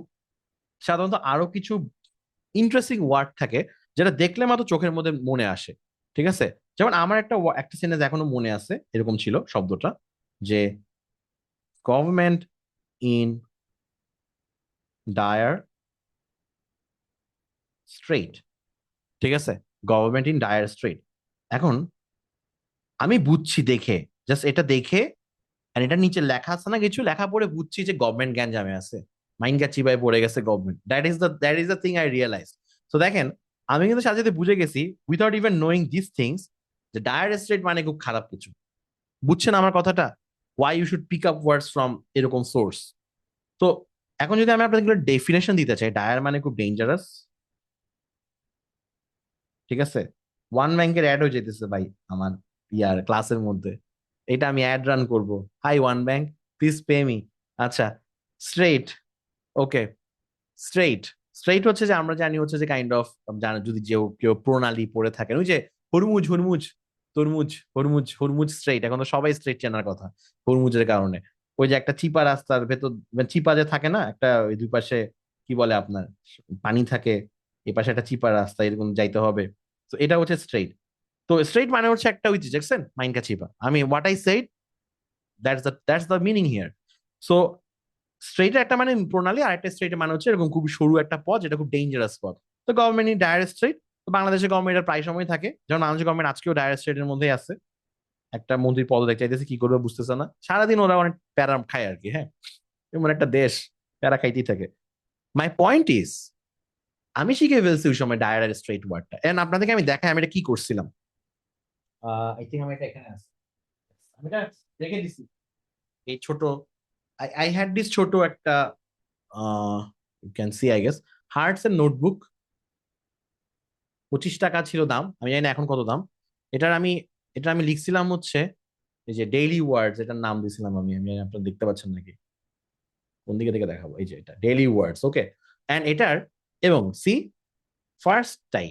সাধারণত আরো কিছু ইন্টারেস্টিং ওয়ার্ড থাকে যেটা দেখলে মাত্র চোখের মধ্যে মনে আসে। ঠিক আছে, যেমন আমার একটা সেন্টেন্স এখনো মনে আছে, এরকম ছিল শব্দটা, যে গভর্নমেন্ট ইন ডায়ার স্ট্রেট। ঠিক আছে, গভর্নমেন্ট ইন ডায়ার স্ট্রেট। এখন আমি বুঝছি দেখে, জাস্ট এটা দেখে, আর এটার নিচে লেখা আছে না, কিছু লেখা পড়ে বুঝছি যে গভর্নমেন্ট গ্যাঞ্জামে আছে, মাইন্ডটা চিপায় পড়ে গেছে government. That is the thing I realise. তো দেখেন, আমি কিন্তু সাথে সাথে বুঝে গেছি without even knowing this things, যে ডায়ার স্ট্রেট মানে খুব খারাপ কিছু। বুঝছেন আমার কথাটা? Why you should pick up words from এরকম সোর্স। তো এখন যদি আমি আপনাদের ডেফিনেশন দিতে চাই, ডায়ার মানে খুব ডেঞ্জারাস। ঠিক আছে, ওয়ান ব্যাংকের অ্যাড হয়ে যেতেছে ভাই আমার ক্লাসের মধ্যে। এটা আমি অ্যাড রান করব, hi one bank, please pay me. আচ্ছা, স্ট্রেইট, ওকে। স্ট্রেইট, স্ট্রেইট হচ্ছে যে আমরা জানি হচ্ছে যে কাইন্ড অফ, জানো যদি কেউ কেউ প্রণালী পড়ে থাকেন, ওই যে হুরমুজ হুরমুজ, তরমুজ, হুরমুজ হুরমুজ স্ট্রেইট, এখন তো সবাই স্ট্রেইট চেনার কথা হুরমুজের কারণে। ওই যে একটা চিপা রাস্তার ভেতর, মানে চিপা যে থাকে না একটা, ওই দুই পাশে কি বলে আপনার, পানি থাকে, এই পাশে একটা চিপা রাস্তা, এরকম যাইতে হবে। তো এটা হচ্ছে স্ট্রেইট। তো স্ট্রেইট মানে হচ্ছে একটা, ওই যে দেখছেন মাইনকা চিপা, আমি what I said, that's the meaning here. So স্ট্রেইটের একটা মানে প্রণালী, আর একটা স্ট্রেইটের মানে হচ্ছে এরকম খুব সরু একটা পথ, যেটা খুব ডেঞ্জারাস পথ। তো গভর্নমেন্ট ডায়ার স্ট্রেইট, তো বাংলাদেশের গভর্নমেন্ট প্রায় সময় থাকে, যেমন বাংলাদেশের গভর্নমেন্ট আজকেও ডায়ার স্ট্রেইটের মধ্যেই আছে। একটা মন্ত্রীর পদত্যাগ চাইতেছে, কি করবে বুঝতেছে না, সারাদিন ওরা অনেক প্যারা খায় আর কি, হ্যাঁ, এমন একটা দেশ, প্যারা খাইতেই থাকে। মাই পয়েন্ট ইজ, আমি শিখে ফেলছি ওই সময় ডায়ার স্ট্রেইট ওয়ার্ডটা, এন্ড আপনাদেরকে আমি দেখাই আমি এটা কি করছিলাম। আই থিঙ্ক আমি এটা এখানে আছে, আমি এটা রেখে দিছি, এই ছোট, আই হ্যাড দিস ছোট একটা, you can see I guess, hearts এর নোটবুক, 25 টাকা ছিল দাম, আমি জানি না এখন কত দাম। এটার আমি এটা আমি লিখছিলাম হচ্ছে এই যে ডেইলি ওয়ার্ডস, এটার নাম দিয়েছিলাম আমি, আমি জানি আপনারা দেখতে পাচ্ছেন নাকি, কোন দিকে থেকে দেখাবো, এই যে এটা ডেইলি ওয়ার্ডস, ওকে। এন্ড এটার, এবং সি, ফার্স্টটাই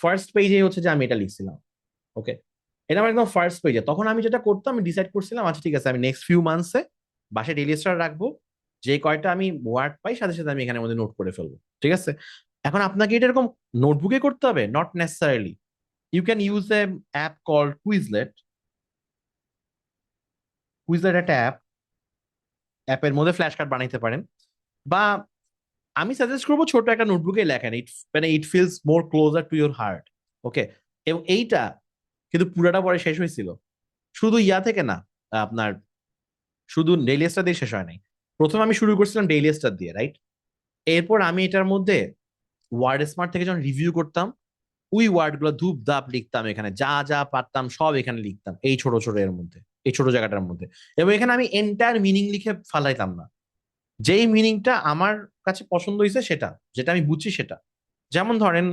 ফার্স্ট পেজে হচ্ছে যে আমি এটা লিখছিলাম, ওকে। এটা আমার একদম ফার্স্ট পেজে। তখন আমি যেটা করতাম, আমি ডিসাইড করছিলাম, আচ্ছা ঠিক আছে, আমি নেক্সট ফিউ মান্থসে বাসায় ডেইলি স্টার রাখবো, যে কয়টা আমি ওয়ার্ড পাই সাথে সাথে আমি এখানের মধ্যে নোট করে ফেলবো, ঠিক আছে। এখন আপনাকে এটা এরকম নোটবুকে করতে হবে, not necessarily. You can use a app call Quizlet. Quizlet একটা অ্যাপ, অ্যাপের মধ্যে ফ্ল্যাশ কার্ড বানাইতে পারেন, বা আমি সাজেস্ট করবো ছোট একটা নোটবুকে লেখেন, ইট মানে it feels more closer to your heart, okay. এবং এইটা কিন্তু পুরাটা পরে শেষ হয়েছিল, শুধু ইয়া থেকে না, আপনার শুধু ডেইলি স্টার দিয়ে শেষ হয় নাই। প্রথমে আমি শুরু করছিলাম ডেইলি স্টার দিয়ে, রাইট। এরপর আমি এটার মধ্যে ওয়ার্ড স্মার্ট থেকে যখন রিভিউ করতাম, ওই ওয়ার্ড গুলো ধূপ ধাপ লিখতাম, এখানে যা যা পারতাম সব এখানে লিখতাম, এই ছোট ছোট এর মধ্যে, এই ছোট জায়গাটার মধ্যে। এবং এখানে আমি এন্টায়ার মিনিং লিখে ফালাইতাম না, যেই মিনিংটা আমার কাছে পছন্দ হয়েছে সেটা, যেটা আমি বুঝছি সেটা। যেমন ধরেন,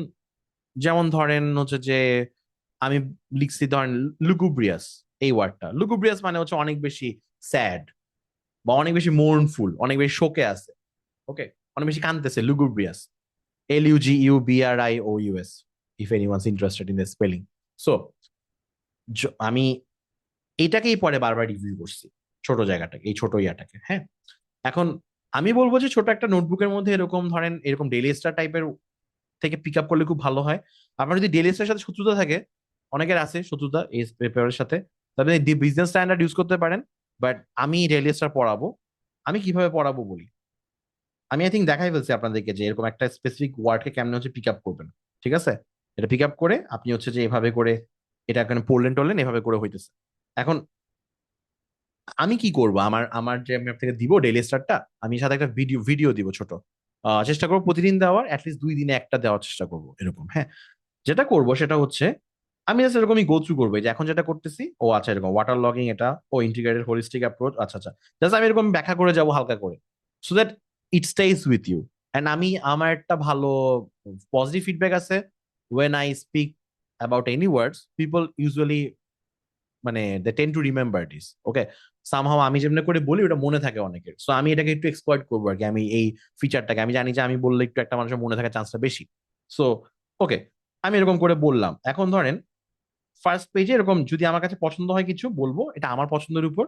হচ্ছে যে আমি লিখছি ধরেন লুগুব্রিয়াস, এই ওয়ার্ডটা লুগুব্রিয়াস মানে হচ্ছে অনেক বেশি স্যাড, বা অনেক বেশি মোর্নফুল, অনেক বেশি শোকে আছে, ওকে, অনেক বেশি কাঁদতেছে, lugubrious, LUGUBRIOUS, if any one's interested in the spelling. So আমি এটাকেই পরে বারবার রিভিউ করছি, ছোট জায়গাটাকে, এই ছোট ইয়াটাকে, হ্যাঁ। এখন আমি বলবো যে ছোট একটা নোটবুকের মধ্যে এরকম ধরেন এরকম ডেইলি স্টার টাইপের থেকে পিক আপ করলে খুব ভালো হয়। আপনার যদি ডেইলি স্টারের সাথে শত্রুতা থাকে, অনেকের আছে শত্রুতা এই পেপারের সাথে, তবে বিজনেস স্ট্যান্ডার্ড ইউজ করতে পারেন। বাট আমি ডেইলি স্টার পড়াবো, আমি কিভাবে পড়াবো বলি, আমি আই থিঙ্ক দেখাই ফেলছি আপনাদেরকে যে এরকম একটা স্পেসিফিক ওয়ার্ডকে কেমনে হচ্ছে পিক আপ করবেন, ঠিক আছে। এটা পিক আপ করে আপনি হচ্ছে যে এভাবে করে এটা এখানে পড়লেন টরলেন, এভাবে করে হইতেছে। এখন আমি কি করব, আমার আমার যে আমি আপনাকে দিব ডেইলি স্টারটা, আমি সাথে একটা ভিডিও ভিডিও দিব ছোট, চেষ্টা করবো প্রতিদিন দেওয়ার, অ্যাটলিস্ট 2 দিনে একটা দেওয়ার চেষ্টা করবো এরকম, হ্যাঁ। যেটা করব সেটা হচ্ছে, আমি জাস্ট এরকমই গো থ্রু করবো, যে এখন যেটা করতেছি, ও আচ্ছা এরকম ওয়াটার লগিং, এটা ও ইন্টিগ্রেটেড হোলিস্টিক অ্যাপ্রোচ, আচ্ছা আচ্ছা, জাস্ট আমি এরকম ব্যাখ্যা করে যাবো হালকা করে, so that it stays with you. And আমি আমার একটা ভালো পজিটিভ ফিডব্যাক আছে, when I speak about any words, people usually মানে they tend to remember this, okay. Somehow আমি যেমনি করে বলি ওটা মনে থাকে অনেকের, সো আমি এটাকে একটু এক্সপ্লয়েট করবো আর কি, আমি এই ফিচারটাকে আমি জানি যে আমি বললে একটু একটা মানুষের মনে থাকার চান্সটা বেশি। সো ওকে, আমি এরকম করে বললাম। এখন ধরেন ফার্স্ট পেজে এরকম যদি আমার কাছে পছন্দ হয় কিছু, বলবো এটা আমার পছন্দের উপর,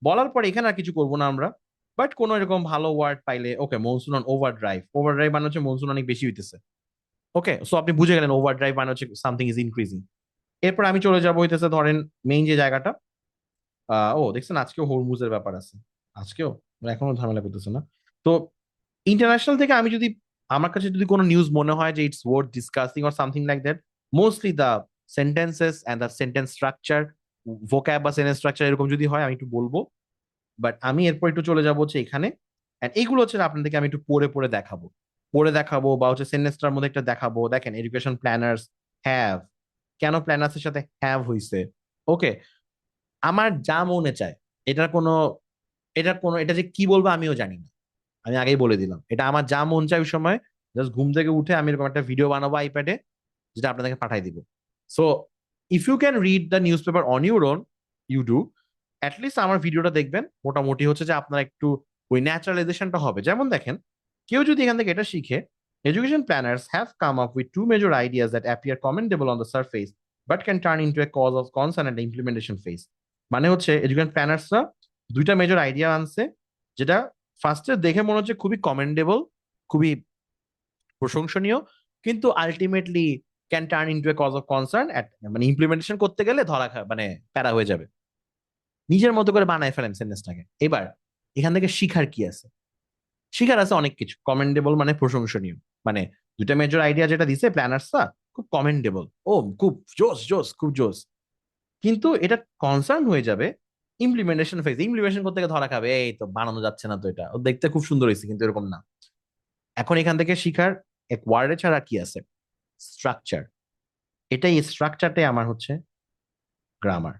বলার পর এখানে আর কিছু করবো না আমরা। বাট কোন এরকম ভালো ওয়ার্ড পাইলে, okay, monsoon on overdrive, overdrive মানে হচ্ছে মনসুন অনেক বেশি হইতেছে, ওকে, সো আপনি বুঝে গেলেন ওভার ড্রাইভ মানে হচ্ছে সামথিং ইজ ইনক্রিজিং। এরপর আমি চলে যাবো হইতেছে ধরেন মেইন যে জায়গাটা, ও দেখছেন আজকেও হরমুজের ব্যাপার আছে, আজকেও, এখনো ঝামেলা করতেছে না। তো ইন্টারন্যাশনাল থেকে আমি যদি, আমার কাছে যদি কোনো নিউজ মনে হয় যে it's worth discussing or something like that, mostly the sentences and the sentence structure, vocab বা সেন্টেন্স স্ট্রাকচার এরকম যদি হয় আমি একটু বলবো। বাট আমি এরপর একটু চলে যাবো হচ্ছে এখানে, এন্ড এইগুলো হচ্ছে আপনাদেরকে আমি একটু পড়ে পড়ে দেখাবো, বা হচ্ছে সেন্টেন্সটার মধ্যে একটা দেখাবো, দেখেন এডুকেশন প্ল্যানার্স হ্যাভ, কেন প্ল্যানার্স এর সাথে হ্যাভ হইছে, ওকে। আমার যা মনে চায়, এটার কোনো এটা যে কি বলবো আমিও জানি না, আমি আগেই বলে দিলাম, এটা আমার যা মন চায় ওই সময়, জাস্ট ঘুম থেকে উঠে আমি এরকম একটা ভিডিও বানাবো আইপ্যাডে, যেটা আপনাদেরকে পাঠাই দিব। So if you can read the newspaper on your own, you do. At least আমার ভিডিওটা দেখবেন, মোটামুটি হচ্ছে যে আপনার একটু ওই ন্যাচারালাইজেশনটা হবে। যেমন দেখেন, কেউ যদি এখান থেকে এটা শিখে, education planners have come up with two major ideas that appear commendable on the surface but can turn into a cause of concern and implementation phase. মানে হচ্ছে এডুকেশন প্ল্যানার্সরা দুইটা মেজর আইডিয়া আনছে, যেটা ফার্স্টে দেখে মনে হচ্ছে খুবই কমেন্ডেবল, খুবই প্রশংসনীয়, কিন্তু ultimately can turn into a cause of concern, মানে ইমপ্লিমেন্টেশন করতে গেলে মানে প্যারা হয়ে যাবে। নিজের মতো করে বানায় ফেলেন সেন্টেন্সটাকে। এবার এখান থেকে শিখার কি আছে? শিখার আছে অনেক কিছু। কমেন্ডেবল মানে প্রশংসনীয়, মানে দুইটা মেজর আইডিয়া যেটা দিছে প্ল্যানার্সরা, খুব কমেন্ডেবল, ও খুব জোস জোস, খুব জোস। কিন্তু এটা কনসার্ন হয়ে যাবে ইমপ্লিমেন্টেশন ফেজ। ইমপ্লিমেন্টেশন করতে গিয়ে ধরা খাবে, এই তো বানানো যাচ্ছে না, তো এটা ও দেখতে খুব সুন্দর হয়েছে কিন্তু এরকম না। এখন এখান থেকে শিখার এক ওয়ার্ডে ছাড়া কি আছে? স্ট্রাকচার। এটাই, স্ট্রাকচারটাই আমার হচ্ছে গ্রামার।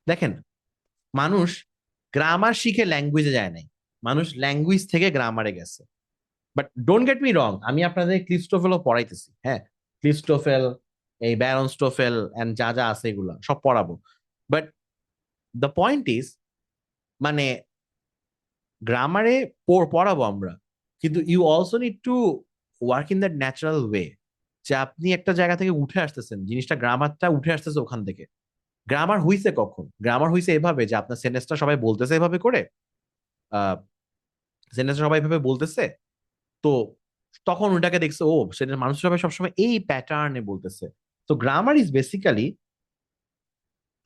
দেখেন, মানুষ গ্রামার শিখে ল্যাঙ্গুয়েজে যায় নাই, মানুষ ল্যাঙ্গুয়েজ থেকে গ্রামারে গেছে। বাট ডোন্ট গেট মি রং, আমি আপনাদের ক্লিস্টোফেলও পড়াইতেছি, হ্যাঁ, ক্লিস্টোফেল, এই ব্যারনস্টোফেল এন্ড যা যা আছে এগুলা সব পড়াবো। বাট দ্য পয়েন্ট ইজ, মানে গ্রামারে পড়াবো আমরা, কিন্তু you also need to work in that natural way, যে আপনি একটা জায়গা থেকে উঠে আসতেছেন, জিনিসটা গ্রামারটা উঠে আসতেছে ওখান থেকে। গ্রামার হইছে কখন? গ্রামার হইছে এভাবে যে আপনার সেন্টেন্সটা সবাই বলতেছে এভাবে করে, আহ সেন্টেন্সটা সবাই এভাবে বলতেছে, তো তখন ওটাকে দেখছে, ও সেটা মানুষ সবাই সবসময় এই প্যাটার্নে বলতেছে। তো grammar is basically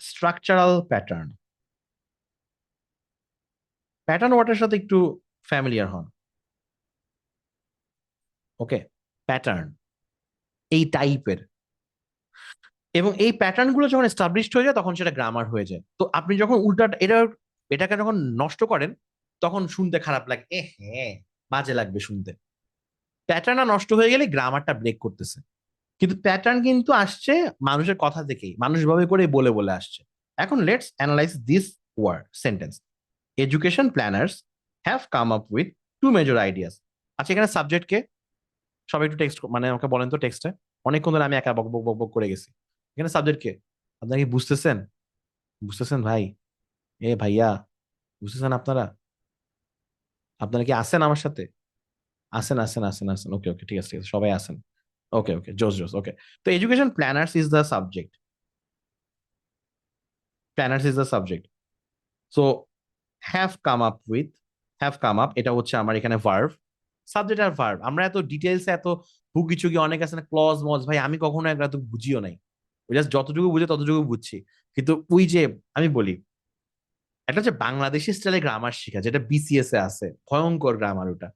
structural pattern. Pattern ওয়ার্ডের সাথে একটু ফ্যামিলিয়ার হন, ওকে? প্যাটার্ন এই টাইপের, এবং এই প্যাটার্ন গুলো যখন এস্টাবলিশড হয়ে যায় তখন সেটা গ্রামার হয়ে যায়। তো আপনি যখন উল্টা এটাকে যখন নষ্ট করেন, তখন শুনতে খারাপ লাগে, হ্যাঁ, বাজে লাগবে শুনতে। প্যাটার্নটা নষ্ট হয়ে গেলে গ্রামারটা ব্রেক করতেছে। কিন্তু প্যাটার্ন কিন্তু আসছে মানুষের কথা থেকেই, মানুষ ভাবে করে বলে বলে আসছে। এখন let's analyse this word sentence, education planners have come up with two major ideas. আচ্ছা, এখানে সাবজেক্ট কে? সবাই একটু টেক্সট মানে আমাকে বলেন তো টেক্সটে। অনেকক্ষণ ধরে আমি একা বক বক বক বক করে গেছি। এখানে সাবজেক্ট কে? আপনারা কি বুঝতেছেন? বুঝতেছেন ভাই? এ ভাইয়া, বুঝতেছেন আপনারা? আপনারা কি আছেন আমার সাথে? আসেন আসেন আসেন আসেন, ওকে ওকে, ঠিক আছে ঠিক আছে, সবাই আসেন। ওকে ওকে, জোস জোস, ওকে। তো education planners is the subject, planners is the subject. So have come up with, have come up এটা হচ্ছে আমার এখানে ভার্ব, সাবজেক্ট আর ভার্ব। আমরা এত ডিটেলস, এত হুকি চুকি অনেক আছে না, ক্লজ মজ, ভাই আমি কখনো একটা তো বুঝিও নাই। ওই জাস্ট যতটুকু বুঝে ততটুকু বুঝছি। কিন্তু ওই যে আমি বলি, একটা হচ্ছে বাংলাদেশি স্টাইলে গ্রামার শেখা, যেটা বিসিএস এ আছে, ভয়ঙ্কর গ্রামার ওটা।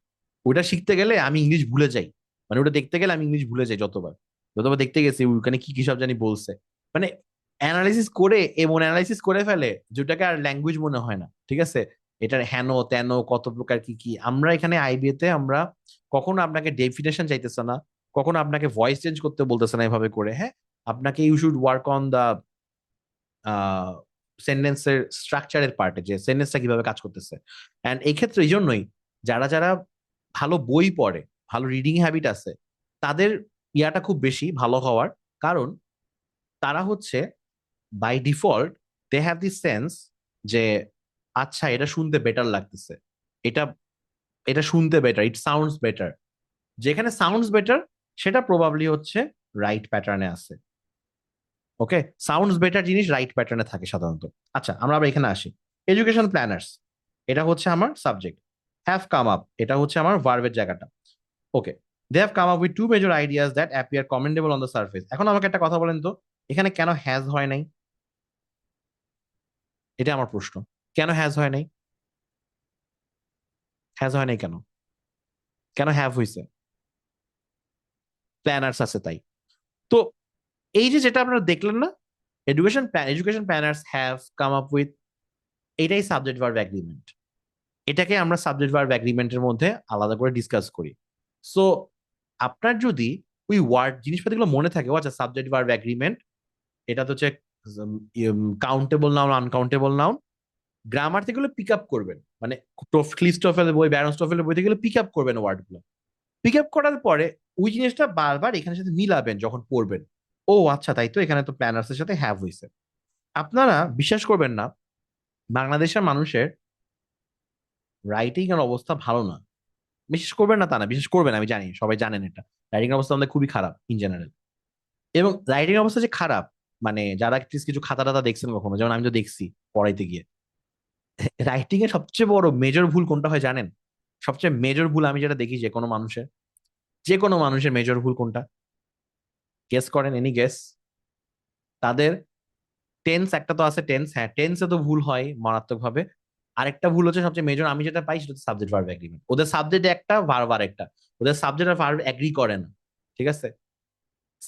ওটা শিখতে গেলে আমি ইংলিশ ভুলে যাই, মানে ওটা দেখতে গেলে আমি ইংলিশ ভুলে যাই। যতবার যতবার দেখতে গেছি ওখানে কি কি সব জানি বলছে, মানে অ্যানালাইসিস করে, এমন অ্যানালাইসিস করে ফেলে যেটাকে আর ল্যাঙ্গুয়েজ মনে হয় না, ঠিক আছে? এটার হেন তেন কত প্রকার কি কি। আমরা এখানে আইবিএ তে আমরা কখনো আপনাকে ডেফিনেশন চাইতেছে না, কখনো আপনাকে ভয়েস চেঞ্জ করতে বলতেছে না এভাবে করে, হ্যাঁ। আপনাকে you should work on the সেন্টেন্সের স্ট্রাকচারের পার্টে, যে সেন্টেন্সটা কিভাবে কাজ করতেছে। অ্যান্ড এই ক্ষেত্রে এই জন্যই যারা যারা ভালো বই পড়ে, ভালো রিডিং হ্যাবিট আছে, তাদের ইয়াটা খুব বেশি ভালো হওয়ার কারণ, তারা হচ্ছে by default they have this sense যে আচ্ছা এটা শুনতে বেটার লাগতেছে, এটা এটা শুনতে বেটার, ইট সাউন্ডস বেটার। যেখানে সাউন্ডস বেটার সেটা প্রবাবলি হচ্ছে রাইট প্যাটার্নে আছে, ওকে? সাউন্ডস বেটার জিনিস রাইট প্যাটার্নে থাকে সাধারণত। আচ্ছা, আমরা আবার এখানে আসি। এডুকেশন প্ল্যানার্স, এটা হচ্ছে আমার সাবজেক্ট। হ্যাভ কাম আপ এটা হচ্ছে আমার ভার্বের জায়গাটা, okay. They have come up with two major ideas that appear commendable on the surface. এখন আমাকে একটা কথা বলেন তো, এখানে কেন হ্যাজ হয় নাই? এটা আমার প্রশ্ন। কেন হ্যাজ হয় নাই? হ্যাজ হয় নাই কেন? কেন হ্যাভ হয়েছে? প্ল্যানার্স আছে তাই। তো এই যে যেটা আপনারা দেখলেন না, education planners have come up with, এটাই সাবজেক্ট ভার্ব অ্যাগ্রিমেন্ট। এটাকে আমরা সাবজেক্ট ভার্ব অ্যাগ্রিমেন্টের মধ্যে আলাদা করে ডিসকাস করি। সো আপনার যদি ওই ওয়ার্ড জিনিসপাতিগুলো মনে থাকে, ও আচ্ছা সাবজেক্ট ভার্ব অ্যাগ্রিমেন্ট, এটা তো হচ্ছে countable noun, uncountable noun. Grammar থেকে পিক আপ করবেন, মানে ক্লিস্টোফেল বই, ব্যারনস্টোফেলের বই থেকে পিক আপ করবেন ওয়ার্ডগুলো। পিক আপ করার পরে ওই জিনিসটা বারবার এখানের সাথে মিলাবেন যখন পড়বেন। ও আচ্ছা, তাই তো এখানে তো প্ল্যানার্স এর সাথে হ্যাভ হইছে। আপনারা বিশ্বাস করবেন না, বাংলাদেশের মানুষের রাইটিং এর অবস্থা ভালো না। বিশ্বাস করবেন না তা না, বিশ্বাস করবেন, আমি জানি সবাই জানেন এটা। রাইটিং অবস্থা আমাদের খুবই খারাপ ইন জেনারেল। এবং রাইটিং অবস্থা যে খারাপ, মানে যারা কিছু খাতা টাতা দেখছেন কখনো, যেমন আমি তো দেখছি পড়াইতে গিয়ে, রাইটিং এর সবচেয়ে বড় মেজর ভুল কোনটা হয় জানেন? সবচেয়ে মেজর ভুল আমি যেটা দেখি যে কোনো মানুষের মেজর ভুল কোনটা? গেস করেন, এনি গেস? তাদের টেন্স একটা তো আছে, টেন্স, হ্যাঁ টেন্সে তো ভুল হয় মারাত্মক ভাবে। আরেকটা ভুল হচ্ছে সবচেয়ে মেজর, আমি যেটা পাই সেটা হচ্ছে সাবজেক্ট ভার্ব এগ্রিমেন্ট। ওদের সাবজেক্ট একটা, ভার্ব আরেকটা। ওদের সাবজেক্ট আর ভার্ব এগ্রি করে না। ঠিক আছে?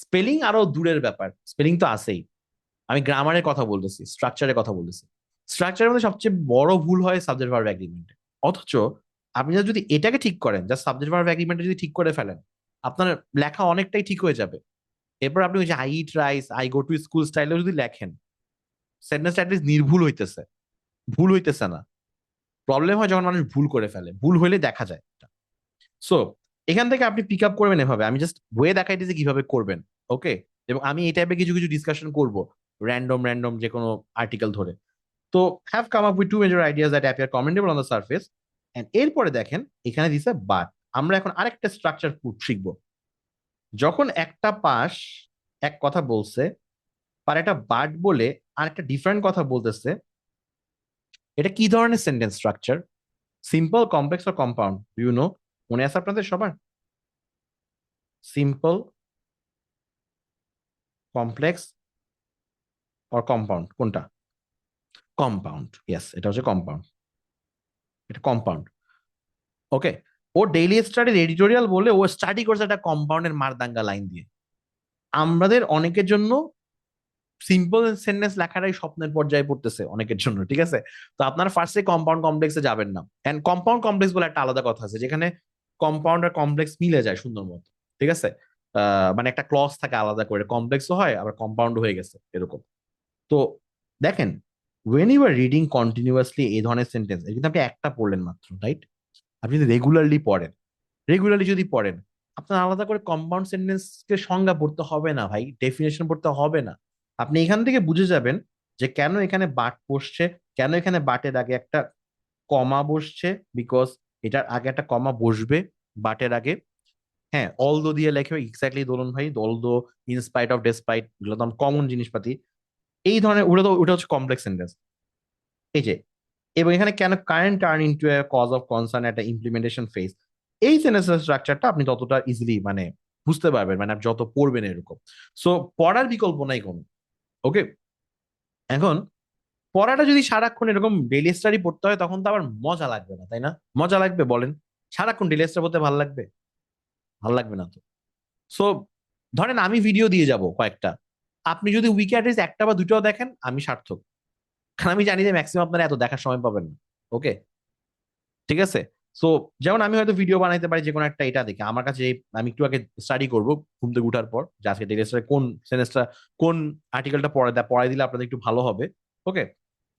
স্পেলিং আরো দূরের ব্যাপার, স্পেলিং তো আছেই। আমি গ্রামারের কথা বলতেছি, স্ট্রাকচারের কথা বলতেছি। স্ট্রাকচারের মধ্যে সবচেয়ে বড় ভুল হয় সাবজেক্ট ভার্ব এগ্রিমেন্টে। অথচ আপনি যদি এটাকে ঠিক করেন, জাস্ট সাবজেক্ট ভার্ব এগ্রিমেন্টে যদি ঠিক করে ফেলেন, আপনার লেখা অনেকটাই ঠিক হয়ে যাবে। এরপর আপনি ওই যে I eat rice, I go to school স্টাইলেও যদি লেখেন, সেন্টেন্সটা অ্যাটলিস্ট নির্ভুল হইতেছে, ভুল হইতেছে না। প্রবলেম হয় যখন মানুষ ভুল করে ফেলে, ভুল হইলে দেখা যায়। সো এখান থেকে আপনি পিক আপ করবেন এভাবে, আমি জাস্ট ওয়ে দেখাইতেছি কিভাবে করবেন। ওকে? এবং আমি এই টাইপের কিছু কিছু ডিসকাশন করব, র্যান্ডম র্যান্ডম যে কোনো আর্টিকেল ধরে। তো have come up with two major ideas that appear commendable on the surface. And এরপরে দেখেন এখানে দিছে বাট। আমরা এখন আরেকটা স্ট্রাকচার শিখবো। যখন একটা পাশ এক কথা বলছে, আর একটা বাট বলে আর একটা ডিফারেন্ট কথা বলতেছে, এটা কি ধরনের সেন্টেন্স স্ট্রাকচার? সিম্পল, কমপ্লেক্স আর কম্পাউন্ড? You know? মনে আছে আপনাদের সবার? সিম্পল, কমপ্লেক্স অর কম্পাউন্ড কোনটা? কম্পাউন্ড, ইয়েস, এটা হচ্ছে কম্পাউন্ড। এটা কম্পাউন্ড। ওকে? ও ডেইলি স্টাডির এডিটোরিয়াল বলে ও স্টাডি করছে একটা কম্পাউন্ডের মারদাঙ্গা লাইন দিয়ে। আমাদের অনেকের জন্য সিম্পল সেন্টেন্স লেখাটাই স্বপ্নের পর্যায়ে পড়তেছে অনেকের জন্য, ঠিক আছে? তো আপনার ফার্স্টে কম্পাউন্ড কমপ্লেক্সে যাবেন না। এন্ড কম্পাউন্ড কমপ্লেক্স বলে একটা আলাদা কথা আছে, যেখানে কম্পাউন্ড আর কমপ্লেক্স মিলে যায় সুন্দর মতো। ঠিক আছে? মানে একটা ক্লজ থাকে আলাদা করে, কমপ্লেক্সও হয় আবার কম্পাউন্ড হয়ে গেছে এরকম। তো দেখেন, when you are reading continuously এই ধরনের সেন্টেন্স, কিন্তু আপনি একটা পড়লেন মাত্র, রাইট? আপনি যদি রেগুলারলি পড়েন, রেগুলারলি যদি পড়েন, আপনার আলাদা করে কম্পাউন্ড সেন্টেন্সকে সংজ্ঞা পড়তে হবে না ভাই, ডেফিনেশন পড়তে হবে না। আপনি এখান থেকে বুঝে যাবেন যে কেন এখানে বাট বসছে, কেন এখানে বাটের আগে একটা কমা বসছে, বিকজ এটার আগে একটা কমা বসবে বাটের আগে। হ্যাঁ, অলদো দিয়ে লেখে এক্স্যাক্টলি দোলন ভাই, অলদো, ইনস্পাইট অফ, ডেসপাইট, এগুলো তো কমন জিনিসপাতি। এই ধরনের ওটা হচ্ছে কমপ্লেক্স সেন্টেন্স। এই যে, এবং এখানে কেন current turn into a cause of concern একটা ইমপ্লিমেন্টেশন ফেজ, এই সেন্টেন্সের স্ট্রাকচারটা আপনি ততটা ইজিলি মানে বুঝতে পারবেন, মানে আপনি যত পড়বেন এরকম। সো পড়ার বিকল্প নাই কোনো। ওকে? এখন পড়াটা যদি সারাক্ষণ এরকম ডেইলি স্টাডি পড়তে হয়, তখন তো আবার মজা লাগবে না, তাই না? মজা লাগবে বলেন? সারাক্ষণ ডেইলি স্টাডি পড়তে ভালো লাগবে? ভালো লাগবে না তো। সো ধরেন আমি ভিডিও দিয়ে যাব কয়েকটা, আপনি যদি উইকে অ্যাটলিস্ট একটা বা দুটোও দেখেন, আমি সার্থক। কারণ আমি জানি যে ম্যাক্সিমাম আপনারা এত দেখার সময় পাবেন না। ওকে? ঠিক আছে? সো যেমন আমি হয়তো ভিডিও বানাইতে পারি যে কোনো একটা, এটা দেখে আমার কাছে আমি একটু আগে স্টাডি করবো ঘুম থেকে উঠার পর, যে আজকে টেলিস্টারে কোন সেন্টেন্সটা, কোন আর্টিকেলটা পড়াই দিলে আপনাদের একটু ভালো হবে। ওকে?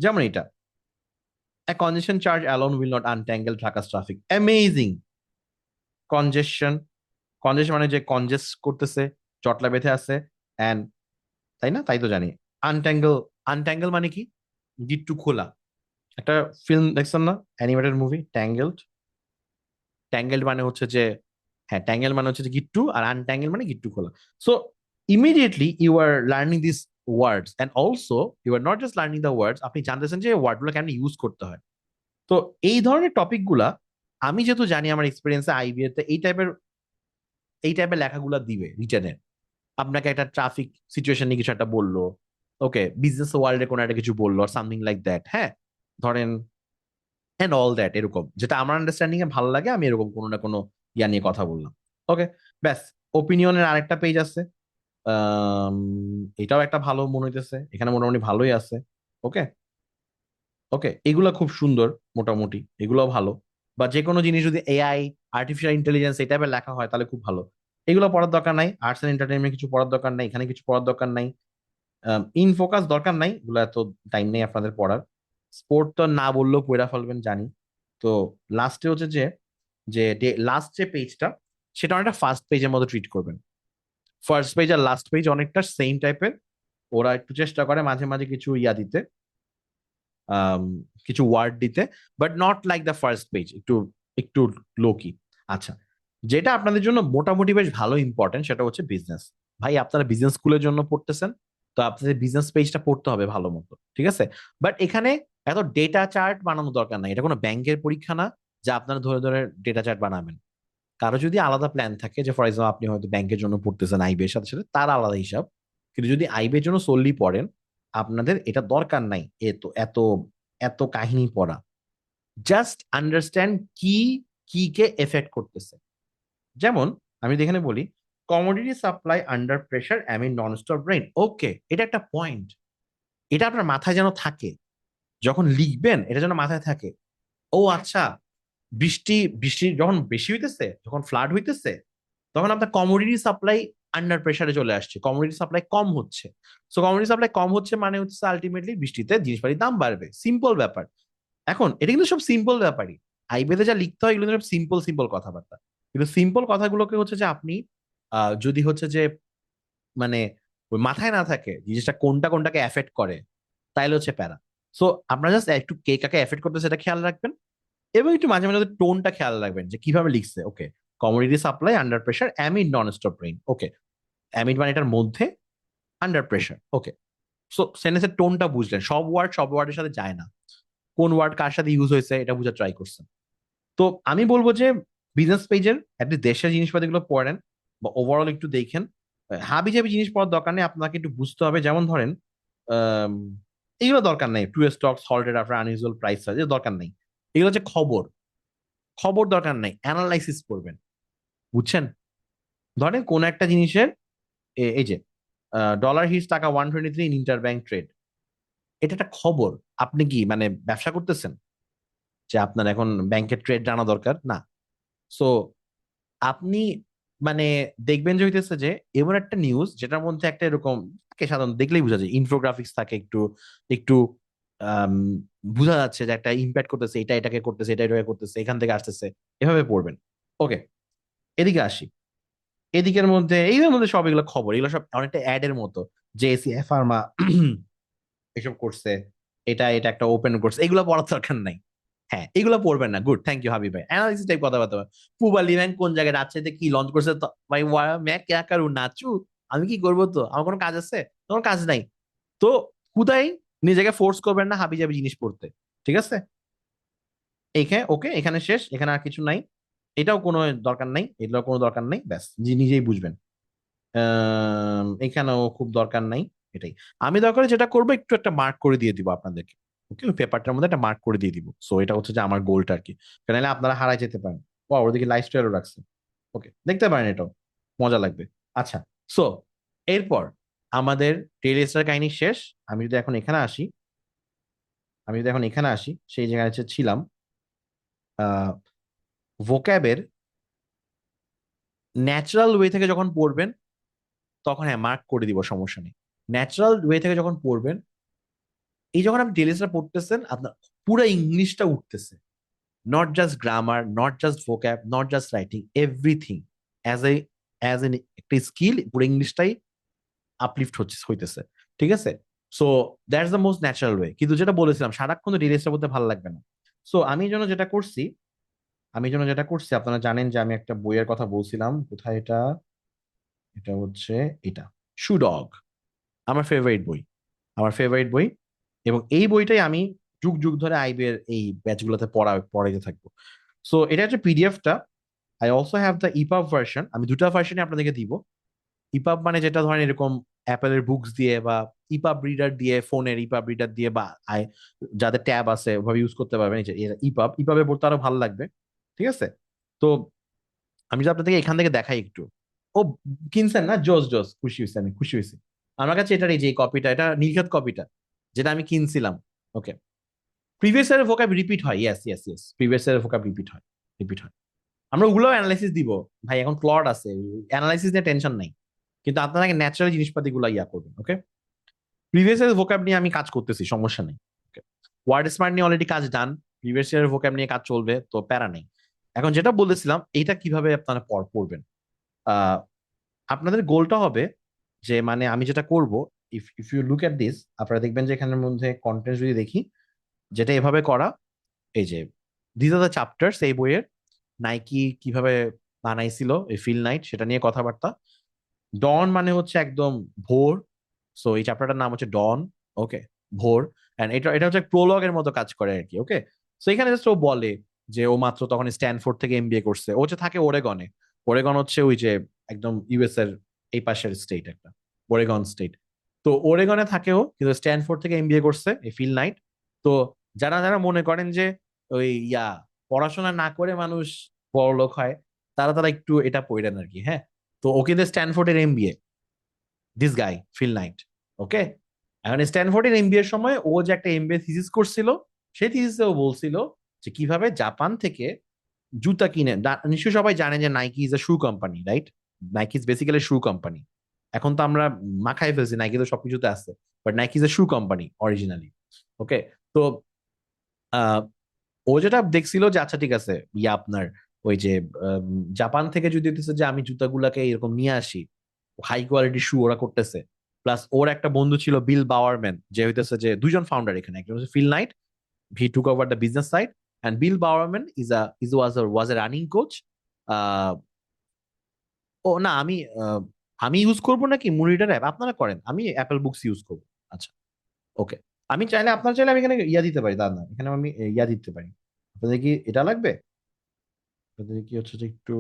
যেমন এটা, a congestion charge alone will not untangle Dhaka's traffic. Amazing. Congestion, কনজেশন মানে যে কনজেস্ট করতেছে, জটলা বেঁধে আছে। এন্ড, তাই না? তাই তো জানি। আনট্যাঙ্গল, আনট্যাঙ্গল মানে কি? গিট্টু খোলা। একটা ফিল্ম দেখছেন না, অ্যানিমেটেড মুভি ট্যাঙ্গেলড? ট্যাঙ্গেলড মানে হচ্ছে যে, হ্যাঁ ট্যাঙ্গেল মানে হচ্ছে যে গিট্টু, আর আনট্যাঙ্গেল মানে গিট্টু খোলা। So immediately you are learning this words, and also you are not just learning the words, আপনি জানতেছেন যে ওয়ার্ডগুলো কেমন ইউজ করতে হয়। তো এই ধরনের টপিক গুলা আমি যেহেতু জানি, আমার এক্সপিরিয়েন্সে আইবিএ তে এই টাইপের লেখাগুলা দিবে রিটেনে। আপনাকে একটা ট্রাফিক সিচুয়েশন নিয়ে কিছু একটা বললো, ওকে, বিজনেস ওয়ার্ল্ডে কোনো একটা কিছু বললো, আর সামথিং লাইক দ্যাট, হ্যাঁ, ধরেন, এন্ড অল দ্যাট, এরকম যেটা আমার আন্ডারস্ট্যান্ডিং এ ভালো লাগে, আমি এরকম কোনো না কোনো ইয়া নিয়ে কথা বললাম। ওকে? ব্যাস। ওপিনিয়নের আরেকটা পেজ আছে, আম, এটাও একটা ভালো মনে হইতেছে, এখানে মোটামুটি ভালোই আছে। ওকে? ওকে, এগুলা খুব সুন্দর, মোটামুটি এগুলো ভালো। বা যে কোনো জিনিস যদি এআই, আর্টিফিশিয়াল ইন্টেলিজেন্স এই টাইপের লেখা হয় তাহলে খুব ভালো। এগুলো পড়ার দরকার নাই, আর্টস এন্ড এন্টারটেনমেন্ট কিছু পড়ার দরকার নাই, এখানে কিছু পড়ার দরকার নাই। ইন ফোকাস দরকার নাই, এগুলো এত টাইম নেই আপনাদের পড়ার। স্পোর্ট তো না বললেও পড়া ফেলবেন জানি। তো লাস্টে হচ্ছে যে, লাস্ট যে পেজটা, সেটা অনেকটা ফার্স্ট পেজের মতো ট্রিট করবেন। ফার্স্ট পেজ আর লাস্ট পেজ অনেকটা সেম টাইপের, ওরা একটু চেষ্টা করে মাঝে মাঝে কিছু ইয়া দিতে, আম, কিছু ওয়ার্ড দিতে, but not like the first page, একটু একটু লো কি। আচ্ছা, যেটা আপনাদের জন্য মোটামুটি বেশ ভালো ইম্পর্টেন্ট সেটা হচ্ছে বিজনেস। ভাই আপনারা বিজনেস স্কুলের জন্য পড়তেছেন, তো আপনাদের বিজনেস পেজটা পড়তে হবে ভালো মতো, ঠিক আছে? বাট এখানে এত ডেটা চার্ট বানানো দরকার নাই, এটা কোনো ব্যাংকের পরীক্ষা না যা আপনারা ধরে ধরে ডেটা চার্ট বানাবেন। কারো যদি আলাদা প্ল্যান থাকে, যে ফর এক্সাম্পল আপনি হয়তো ব্যাংকের জন্য পড়তেছেন আইবি এর সাথে সাথে, তার আলাদা হিসাব। কিন্তু যদি আইবি এর জন্য solely পড়েন, আপনাদের এটা দরকার নাই এত এত এত কাহিনী পড়া। জাস্ট আন্ডারস্ট্যান্ড কি কি কে এফেক্ট করতেছে। যেমন আমি যদি এখানে বলি commodity supply under pressure amid non stop rain, okay, এটা একটা পয়েন্ট, এটা আপনার মাথায় যেন থাকে, যখন লিখবেন এটা যেন মাথায় থাকে। ও আচ্ছা, বৃষ্টি বৃষ্টি যখন বেশি হইতেছে, যখন ফ্লাড হইতেছে, তখন আপনার কমোডিটি সাপ্লাই আন্ডার প্রেসারে চলে আসছে, কমোডিটি সাপ্লাই কম হচ্ছে। সো কমোডিটি সাপ্লাই কম হচ্ছে মানে হচ্ছে আলটিমেটলি বৃষ্টিতে জিনিসপাতির দাম বাড়বে, সিম্পল ব্যাপার। এখন এটা কিন্তু সব সিম্পল ব্যাপারই, আইবেদে যা লিখতে হয় এগুলো কিন্তু সব সিম্পল সিম্পল কথাবার্তা। কিন্তু সিম্পল কথাগুলোকে হচ্ছে যে আপনি যদি হচ্ছে যে মানে ওই মাথায় না থাকে জিনিসটা কোনটা কোনটাকে এফেক্ট করে, তাইলে হচ্ছে প্যারা। সো আপনারা জাস্ট একটু কে কাকে এফেক্ট করতে সেটা খেয়াল রাখবেন, এবং একটু মাঝে মাঝে টোনটা খেয়াল রাখবেন যে কিভাবে লিখছে। Okay, commodity supply under pressure amid non stop rain, okay, amid মানে এটার মধ্যে, আন্ডার প্রেসার, ওকে। সো সেন্টেন্সের টোনটা বুঝলেন, সব ওয়ার্ড সব ওয়ার্ডের সাথে যায় না, কোন ওয়ার্ড কার সাথে ইউজ হয়েছে এটা বুঝার ট্রাই করছেন। তো আমি বলবো যে বিজনেস পেজের অ্যাটলিস্ট দেশের জিনিসপাতিগুলো পড়েন বা ওভারঅল একটু দেখেন। হাবি জাবি জিনিস পড়ার দরকার নেই, আপনাকে একটু বুঝতে হবে। যেমন ধরেন আম, এগুলো দরকার নেই, two stocks halted after unusual price, দরকার নেই। এগুলো হচ্ছে খবর, খবর দরকার নেই, অ্যানালাইসিস করবেন, বুঝছেন? ধরেন কোন একটা জিনিসের এই যে ডলার হিটস টাকা 123 ইন ইন্টার ব্যাংক ট্রেড, এটা একটা খবর। আপনি কি মানে ব্যবসা করতেছেন যে আপনার এখন ব্যাংকের ট্রেড জানা দরকার না? সো আপনি মানে দেখবেন যে হইতেছে যে এমন একটা নিউজ যেটার মধ্যে একটা এরকম কে সাধারণত দেখলেই বোঝা যায়, ইনফোগ্রাফিক্স থাকে একটু একটু আম, বোঝা যাচ্ছে যে একটা ইম্প্যাক্ট করতেছে, এটা এটাকে করতেছে, এটা এটাকে করতেছে, এখান থেকে আসতেছে, এভাবে পড়বেন। ওকে, এদিকে আসি। এদিকের মধ্যে এইগুলোর মধ্যে সব এগুলো খবর, এগুলো সব অনেকটা অ্যাড এর মতো, যে এসি ফার্মা এসব করছে, এটা এটা একটা ওপেন করছে, এগুলো পড়ার দরকার নাই। হ্যাঁ, এগুলো পড়বেন না, গুড, থ্যাংক ইউ হাবিব ভাই, অ্যানালিসিস টাইপ কথাবার্তা। পুবালি ব্যাংক কোন জায়গায় রাজশাহীতে কি লঞ্চ করছে তো ভাই, मैं क्या करूं নাচু, আমি কি করবো, তো আমার কোনো কাজ আছে? তোমার কাজ নাই তো, হুদাই নিজেকে ফোর্স করবেন না হাবি জাবি জিনিস পড়তে, ঠিক আছে? এইখানে ওকে, এখানে শেষ, এখানে আর কিছু নাই, এটাও কোনো দরকার নাই, এগুলো কোনো দরকার নাই, ব্যাস নিজেই বুঝবেন। এখানেও খুব দরকার নাই, এটাই। আমি দরকার হলে যেটা করবো, একটু একটা মার্ক করে দিয়ে দিব আপনাদেরকে, ওকে, ওই পেপারটার মধ্যে একটা মার্ক করে দিয়ে দিব। সো এটা হচ্ছে যে আমার গোলটা আর কি, নাহলে আপনারা হারাই যেতে পারেন। ও ওদিকে লাইফ স্টাইলও রাখছে, ওকে, দেখতে পারেন, এটাও মজা লাগবে। আচ্ছা, সো এরপর আমাদের ডেইলি স্টার কাহিনী শেষ। আমি যদি এখন এখানে আসি, আমি যদি এখন এখানে আসি সেই জায়গায় হচ্ছে ছিলাম, আহ ভোক্যাবের ন্যাচারাল ওয়ে থেকে যখন পড়বেন, তখন হ্যাঁ মার্ক করে দিব, সমস্যা নেই। ন্যাচারাল ওয়ে থেকে যখন পড়বেন, এই যখন আপনি ডেলিসটা পড়তেছেন, আপনার পুরো ইংলিশটা উঠতেছে, not just grammar, not just vocab, not just writing, everything as a as an একটা স্কিল, পুরো ইংলিশটাই আপলিফট হইতেছে, ঠিক আছে? So that's the most natural way. কিন্তু যেটা বলেছিলাম, সারাক্ষণ তো ডেলিসটা বলতে ভালো লাগবে না। সো আমি এই জন্য যেটা করছি, আপনারা জানেন যে আমি একটা বইয়ের কথা বলছিলাম, কোথায় এটা, এটা হচ্ছে এটা, শুডগ, আমার ফেভারিট বই, আমার ফেভারিট বই। এবং এই বইটাই আমি যুগ যুগ ধরে আইবি এর এই ব্যাচগুলোতে পড়াইতে থাকবো। সো এটা হচ্ছে পিডিএফটা। I also have the EPUB version, আমি দুটা ভার্সনে আপনাদেরকে দিব। ইপাব মানে যেটা ধরেন এরকম অ্যাপেলের বুকস দিয়ে বা ইপাব রিডার দিয়ে, ফোনের ইপাব রিডার দিয়ে, বা আই যাদের ট্যাব আছে ওভাবে ইউজ করতে পারবেন। এই যে ইপাব, ইপাবে পড়তে আরো ভালো লাগবে, ঠিক আছে? তো আমি যদি আপনাদেরকে এখান থেকে দেখাই একটু। ও, কিনছেন না? জোস জোস, খুশি হয়েছে, আমি খুশি হয়েছি। আমার কাছে এটার এই যে কপিটা, এটা নির্ঘাত কপিটা, যেটা আমি কিনছিলাম। ওকে, প্রিভিয়াস ইয়ারের ভোকাব রিপিট হয়, ইয়েস ইয়েস ইয়েস, প্রিভিয়াস ইয়ারের ভোকাব রিপিট হয়, রিপিট হয়। আমরা ওগুলোও অ্যানালাইসিস দিব ভাই, এখন ক্লড আছে, অ্যানালাইসিস নিয়ে টেনশন নাই। কিন্তু আপনাকে ন্যাচারাল জিনিসপাতি গুলো ইয়া করবেন, ওকে? প্রিভিয়াস ইয়ারের ভোকাব নিয়ে আমি কাজ করতেছি, সমস্যা নেই। ওকে, ওয়ার্ড স্মার্ট নিয়ে অলরেডি কাজ ডান, প্রিভিয়াস ইয়ারের ভোকাব নিয়ে কাজ চলবে, তো প্যারা নেই। এখন যেটা বলেছিলাম, এইটা কিভাবে আপনারা পড়বেন, আহ আপনাদের গোলটা হবে যে মানে আমি যেটা করব, if you look at this, আপনারা দেখবেন যে এখানের মধ্যে কন্টেন্ট যদি দেখি, যেটা এভাবে করা, এই যে দিস আর দ্য চ্যাপ্টার্স এই বইয়ের, নাইকি কিভাবে বানাইছিল এই ফিল নাইট সেটা নিয়ে কথাবার্তা। ডন মানে হচ্ছে একদম ভোর, সো এই চ্যাপ্টারটার নাম হচ্ছে ডন। ওকে, ভোর। এন্ড এটা এটা হচ্ছে প্রোলগের মতো কাজ করে আর কি। ওকে, সো এখানে জাস্ট ও বলে যে ও মাত্র তখন স্ট্যানফোর্ড থেকে এমবিএ করছে। ও যে থাকে ওরেগনে, ওরেগন হচ্ছে ওই যে একদম ইউএস এর এই পাশের স্টেট একটা, ওরেগন স্টেট। তো ওরেগনে থাকেও, কিন্তু স্ট্যানফোর্ড থেকে এমবিএ করছে এই ফিল নাইট। তো যারা যারা মনে করেন যে ওই পড়াশোনা না করে মানুষ বড়লোক হয়, তারা তারা একটু এটা পড়েন আর কি। হ্যাঁ, তো ও কিন্তু স্ট্যানফোর্ডের MBA, this guy Phil Knight. Okay, এখন স্ট্যানফোর্ডের এমবিএ এর সময় ও যে একটা এমবিএ থিসিস করছিল, সেই থিসিসে ও বলছিল যে কিভাবে জাপান থেকে জুতা কিনে, নিশ্চয়ই সবাই জানে যে Nike is a shoe company, right? Nike is basically shoe company. এখন তো আমরা মাখাই ফেলছি, নাইকি তো সবকিছুতে আছে, but Nike is a shoe company originally. Okay, তো আহ, ও যেটা দেখছিল যে আচ্ছা ঠিক আছে, আপনার ওই যে আম, জাপান থেকে যদি হইতেছে যে আমি জুতাগুলাকে এরকম নিয়ে আসি, হাই কোয়ালিটি শু ওরা করতেছে। প্লাস ওর একটা বন্ধু ছিল বিল বাওয়ারম্যান, যে হইতেছে যে দুইজন ফাউন্ডার এখানে, একজন হচ্ছে Phil Knight, he took over the business side, and Bill Bowerman was a running coach. Uh ও না, আমি ইউজ করবো নাকি মুনিটার অ্যাপ? আপনারা করেন, আমি অ্যাপেল বুকস ইউজ করবো। আচ্ছা, ওকে। আমি চাইলে, আপনার চাইলে আমি এখানে ইয়া দিতে পারি, দাদা এখানে আমি ইয়া দিতে পারি। আপনাদের কি এটা লাগবে? আপনাদের কি হচ্ছে যে একটু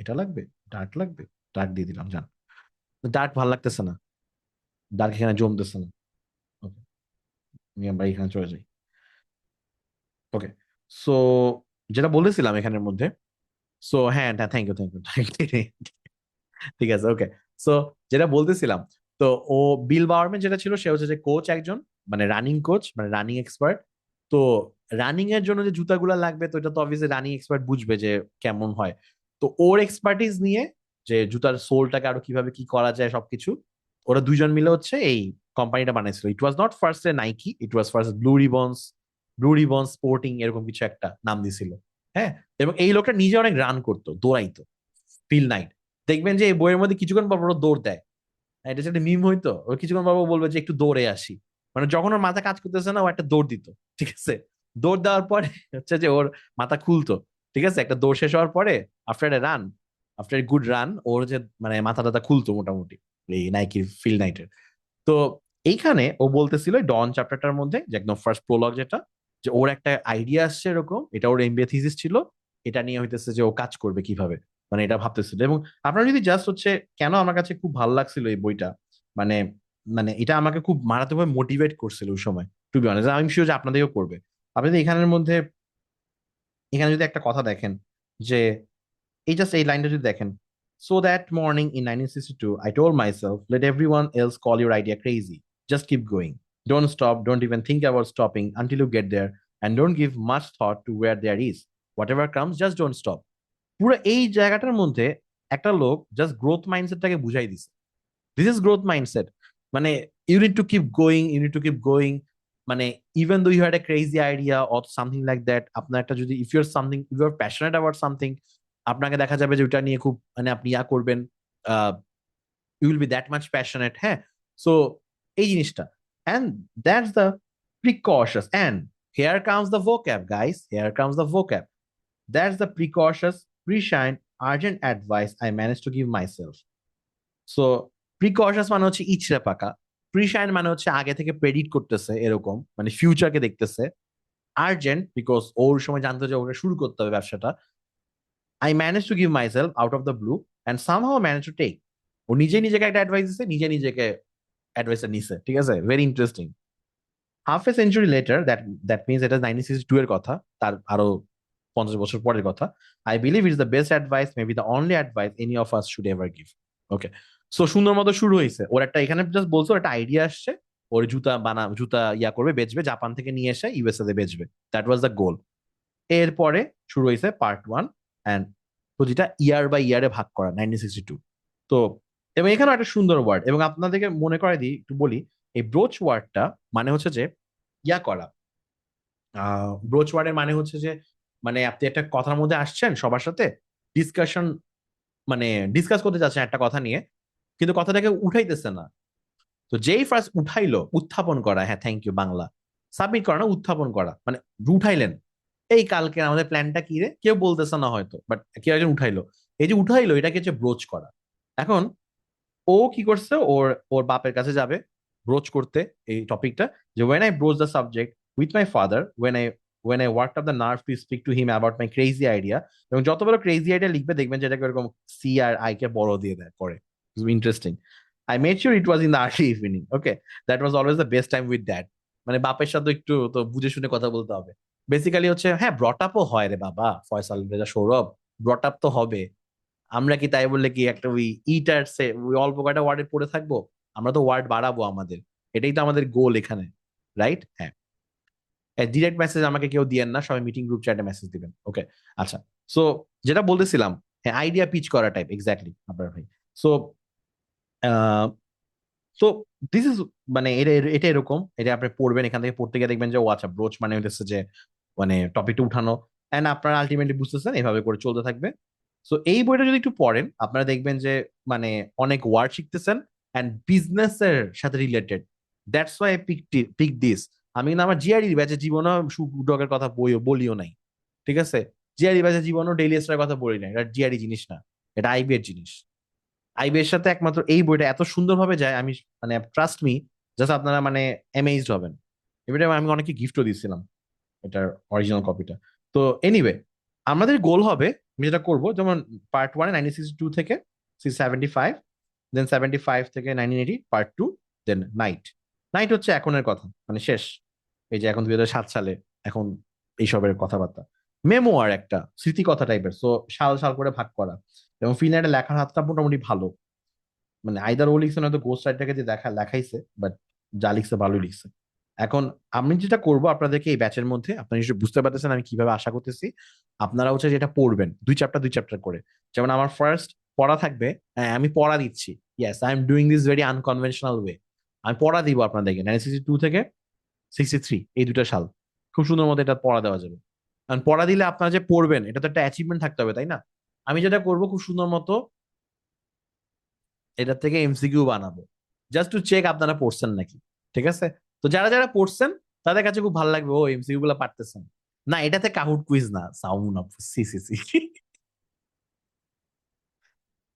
এটা লাগবে, ডার্ক লাগবে? ডার্ক দিয়ে দিলাম, জান। ডার্ক ভাল লাগতেছে না, ডার্ক এখানে জমতেছে না। ওকে, আমি আমরা এখানে চলে যাই। ওকে, সো যেটা বলেছিলাম এখানের মধ্যে, সো হ্যাঁ হ্যাঁ, থ্যাংক ইউ থ্যাংক ইউ। ঠিক আছে, ওকে। সো যেটা বলতেছিলাম, তো ও বিল বাওয়ারম্যান যেটা ছিল, সে হচ্ছে যে কোচ একজন, মানে রানিং কোচ, মানে রানিং এক্সপার্ট। তো রানিং এর জন্য যে জুতাগুলো লাগবে, তো এটা তো অবভিয়াসলি রানিং এক্সপার্ট বুঝবে যে কেমন হয়। তো ওর এক্সপার্টিস নিয়ে যে জুতার সোলটাকে আরো কিভাবে কি করা যায় সবকিছু, ওরা দুইজন মিলে হচ্ছে এই কোম্পানিটা বানাইছিল। It was not first a Nike, it was first Blue Ribbons Sporting, এরকম কিছু একটা নাম দিছিল। হ্যাঁ, এবং এই লোকটা নিজে অনেক রান করতো, দৌড়াইতো, ফিল নাইট। দেখবেন যে এই বইয়ের মধ্যে কিছুক্ষণ পর পর ও দৌড় দেয়। এটা হচ্ছে একটা মিম হইতো, ও কিছুক্ষণ পর পর বলবে যে একটু দৌড়ে আসি, মানে যখন ওর মাথা কাজ করতেছে না, ও একটা দৌড় দিত। ঠিক আছে, দৌড় দেওয়ার পরে হচ্ছে যে ওর মাথা খুলতো। ঠিক আছে, একটা দৌড় শেষ হওয়ার পরে, after a run, after a good run, ওর যে মানে মাথা টাথা খুলতো মোটামুটি, এই নাইকির ফিল নাইটের। তো এইখানে ও বলতেছিল ডন চ্যাপ্টারটার মধ্যে, যে একদম ফার্স্ট প্রোলগ যেটা, যে ওর একটা আইডিয়া আসছে এরকম, এটা ওর এমবিএ থিসিস ছিল, এটা নিয়ে হইতেছে যে ও কাজ করবে কিভাবে, মানে এটা ভাবতেছিল। এবং আপনার যদি জাস্ট হচ্ছে, কেন আমার কাছে খুব ভালো লাগছিল এই বইটা, মানে মানে এটা আমাকে খুব মারাত্মকভাবে মোটিভেট করছিল ওই সময়, টু বি অনেস্ট। আমি শিওর যে আপনাদেরও করবে। আপনি যদি এখানের মধ্যে, এখানে যদি একটা কথা দেখেন, যে এই জাস্ট এই লাইনটা যদি দেখেন, so that morning in 1962 I told myself, let everyone else call your idea crazy, just keep going, don't stop, don't even think about stopping until you get there, and don't give much thought to where there is, whatever comes, just don't stop। পুরো এই জায়গাটার মধ্যে একটা লোক জাস্ট গ্রোথ মাইন্ডসেটটাকে বুঝাই দিছে। দিস ইজ গ্রোথ মাইন্ডসেট, মানে you need to keep going, you need to keep going. মানে even though you had a crazy idea or something like that, আপনার একটা যদি, if your something, if your passionate about something, আপনাকে দেখা যাবে যে ওটা নিয়ে খুব, মানে আপনি করবেন, you will be that much passionate. হ্যাঁ, সো এই জিনিসটা, and that's the precocious, and here comes the vocab guys, here comes the vocab, that's the precocious, প্রিশাইন, urgent advice I manage to give myself. So precocious মানে হচ্ছে ইচড়ে পাকা, প্রিশাইন মানে হচ্ছে আগে থেকে প্রেডিক্ট করতেছে এরকম, মানে ফিউচারকে দেখতেছে। আর্জেন্ট বিকজ ওর সময় জানতো যে ওকে শুরু করতে হবে ব্যবসাটা। I manage to give myself out of the blue, and somehow manage to take. ও নিজেই নিজেকে একটা অ্যাডভাইস দিচ্ছে, নিজে নিজেকে অ্যাডভাইসটা নিছে। ঠিক আছে, very interesting. Half a century letter, that means এটা 1962 এর কথা, তার আরো 50 বছর পরের কথা। I believe it's the best advice, maybe the only advice any of us should ever give. Okay, so সুন্দর মতো শুরু হয়েছে। ওর একটা এখানে জাস্ট বলছো, ওর একটা আইডিয়া আসছে, ওর জুতা করবে, বেচবে, জাপান থেকে নিয়ে এসে ইউএসএ তে বেচবে। দ্যাট ওয়াজ দ্য গোল। এরপরে শুরু হয়েছে পার্ট 1, অ্যান্ড প্রতিটা ইয়ার বাই ইয়ারে ভাগ করা, 1962। তো এবং এখানে একটা সুন্দর ওয়ার্ড, এবং আপনাদেরকে মনে করে দিই, একটু বলি, এই ব্রোচ ওয়ার্ডটা মানে হচ্ছে যে করা। ব্রোচ ওয়ার্ডের মানে হচ্ছে যে, মানে আপনি একটা কথার মধ্যে আসছেন সবার সাথে ডিসকাশন, মানে ডিসকাস করতে চাচ্ছেন একটা কথা নিয়ে, কিন্তু কথাটাকে উঠাইতেছে না, তো যেই ফার্স্ট উঠাইলো, উত্থাপন করা, হ্যাঁ থ্যাংক ইউ বাংলা, সাবমিট করা না উত্থাপন করা, মানে উঠাইলেন, এই কালকে আমাদের প্ল্যানটা কি রে, কেউ বলতেছে না হয়তো, বাট কেউ একজন উঠাইলো, এই যে উঠাইলো এটাকে হচ্ছে ব্রোচ করা। এখন ও কি করছে, ওর ওর বাপের কাছে যাবে ব্রোচ করতে এই টপিকটা, যে when I broach the subject with my father, when I work up the nerve to speak to him about my crazy idea, এবং যত বড় ক্রেজি আইডিয়া লিখবে দেখবেন যেটাকে এরকম সি আর আই কে বড় দিয়ে দেয় পরে, interesting. I made sure it was in the early evening, okay, that was always the best time with that. মানে বাপের সাথে একটু তো বুঝে শুনে কথা বলতে হবে। বেসিক্যালি হচ্ছে হ্যাঁ ব্রট আপও হয় রে বাবা, ফয়সাল রেজা সৌরভ, ব্রট আপ তো হবে। আমরা কি তাই বললে কি একটা ওই ইটার সে ওই অল্প কয়টা ওয়ার্ডে পড়ে থাকবো? আমরা তো ওয়ার্ড বাড়াবো আমাদের, এটাই তো আমাদের গোল এখানে, রাইট? হ্যাঁ, ডিরেক্ট মেসেজ আমাকে কেউ দিয়েন না, সবাই মিটিং গ্রুপ চ্যাটে মেসেজ দিবেন, ওকে। আচ্ছা, সো যেটা বলতেছিলাম, হ্যাঁ আইডিয়া পিচ করা টাইপ, এক্স্যাক্টলি আপনার ভাই। সো তো দিস ইজ, মানে এটা এটা এরকম, এটা আপনি পড়বেন, এখান থেকে পড়তে গিয়ে দেখবেন যে ও আচ্ছা ব্রোচ মানে হচ্ছে যে মানে টপিকটা উঠানো, এন্ড আপনারা আলটিমেটলি বুঝতেছেন এভাবে করে চলতে থাকবে। সো এই বইটা যদি একটু পড়েন আপনারা দেখবেন যে মানে অনেক ওয়ার্ড শিখতেছেন এন্ড বিজনেস এর সাথে রিলেটেড। That's why pick this. আমি কিন্তু আমার জিআরই ব্যাচে জীবনও ডগের কথা বলিও নাই, ঠিক আছে? জিআরই ব্যাচে জীবনও ডেইলি স্টারের কথা বলি নাই, এটা জিআরই জিনিস না, এটা আইবি এর জিনিস। আইবি এর সাথে একমাত্র এই বইটা এত সুন্দরভাবে যায়, আমি মানে ট্রাস্ট মি, জাস্ট আপনারা মানে অ্যামেজড হবেন। এবারে আমি অনেকে গিফটও দিয়েছিলাম এটার অরিজিনাল কপিটা। তো এনিওয়ে, আমাদের গোল হবে, আমি যেটা করবো, যেমন পার্ট ওয়ানে 1962 থেকে 675, দেন 75 থেকে 1980 পার্ট টু, দেন নাইট। নাইট হচ্ছে এখনের কথা, মানে শেষ, এই যে এখন 2007 সালে, এখন এইসবের কথাবার্তা, মেমোয়ার একটা স্মৃতিকথা টাইপের, সো সাল সাল করে ভাগ করা। এবং ফিনল্যান্ডে লেখার হাতটা মোটামুটি ভালো, মানে আইদার ও লিখছে নয়তো গোস্ট রাইটারকে যে লেখাইছে, বাট যা লিখছে ভালোই লিখছে। এখন আমি যেটা করব আপনাদেরকে এই ব্যাচের মধ্যে, আপনারা নিশ্চয়ই বুঝতে পারতেছেন আমি কিভাবে আশা করতেছি, আপনারা হচ্ছে যেটা পড়বেন দুই চ্যাপ্টার করে। যেমন আমার ফার্স্ট পড়া থাকবে, হ্যাঁ আমি পড়া দিচ্ছি, yes I am doing this very unconventional way. আমি পড়া দিব আপনাদেরকে 1962 থেকে 63, এই দুটো সাল, খুব সুন্দর মতো এটা পড়া দেওয়া যাবে। কারণ পড়া দিলে আপনারা যে পড়বেন এটা তো একটা অ্যাচিভমেন্ট থাকতে হবে, তাই না? আমি যেটা করব খুব সুন্দর মতো এটা থেকে এমসিকিউ বানাবো, জাস্ট টু চেক আপনারা পড়ছেন নাকি, ঠিক আছে? তো যারা যারা পড়ছেন তাদের কাছে খুব ভালো লাগবে, ও এমসিকিউ গুলো পারতেছেন। না, এটাতে কাহুট কুইজ না, sound of C C C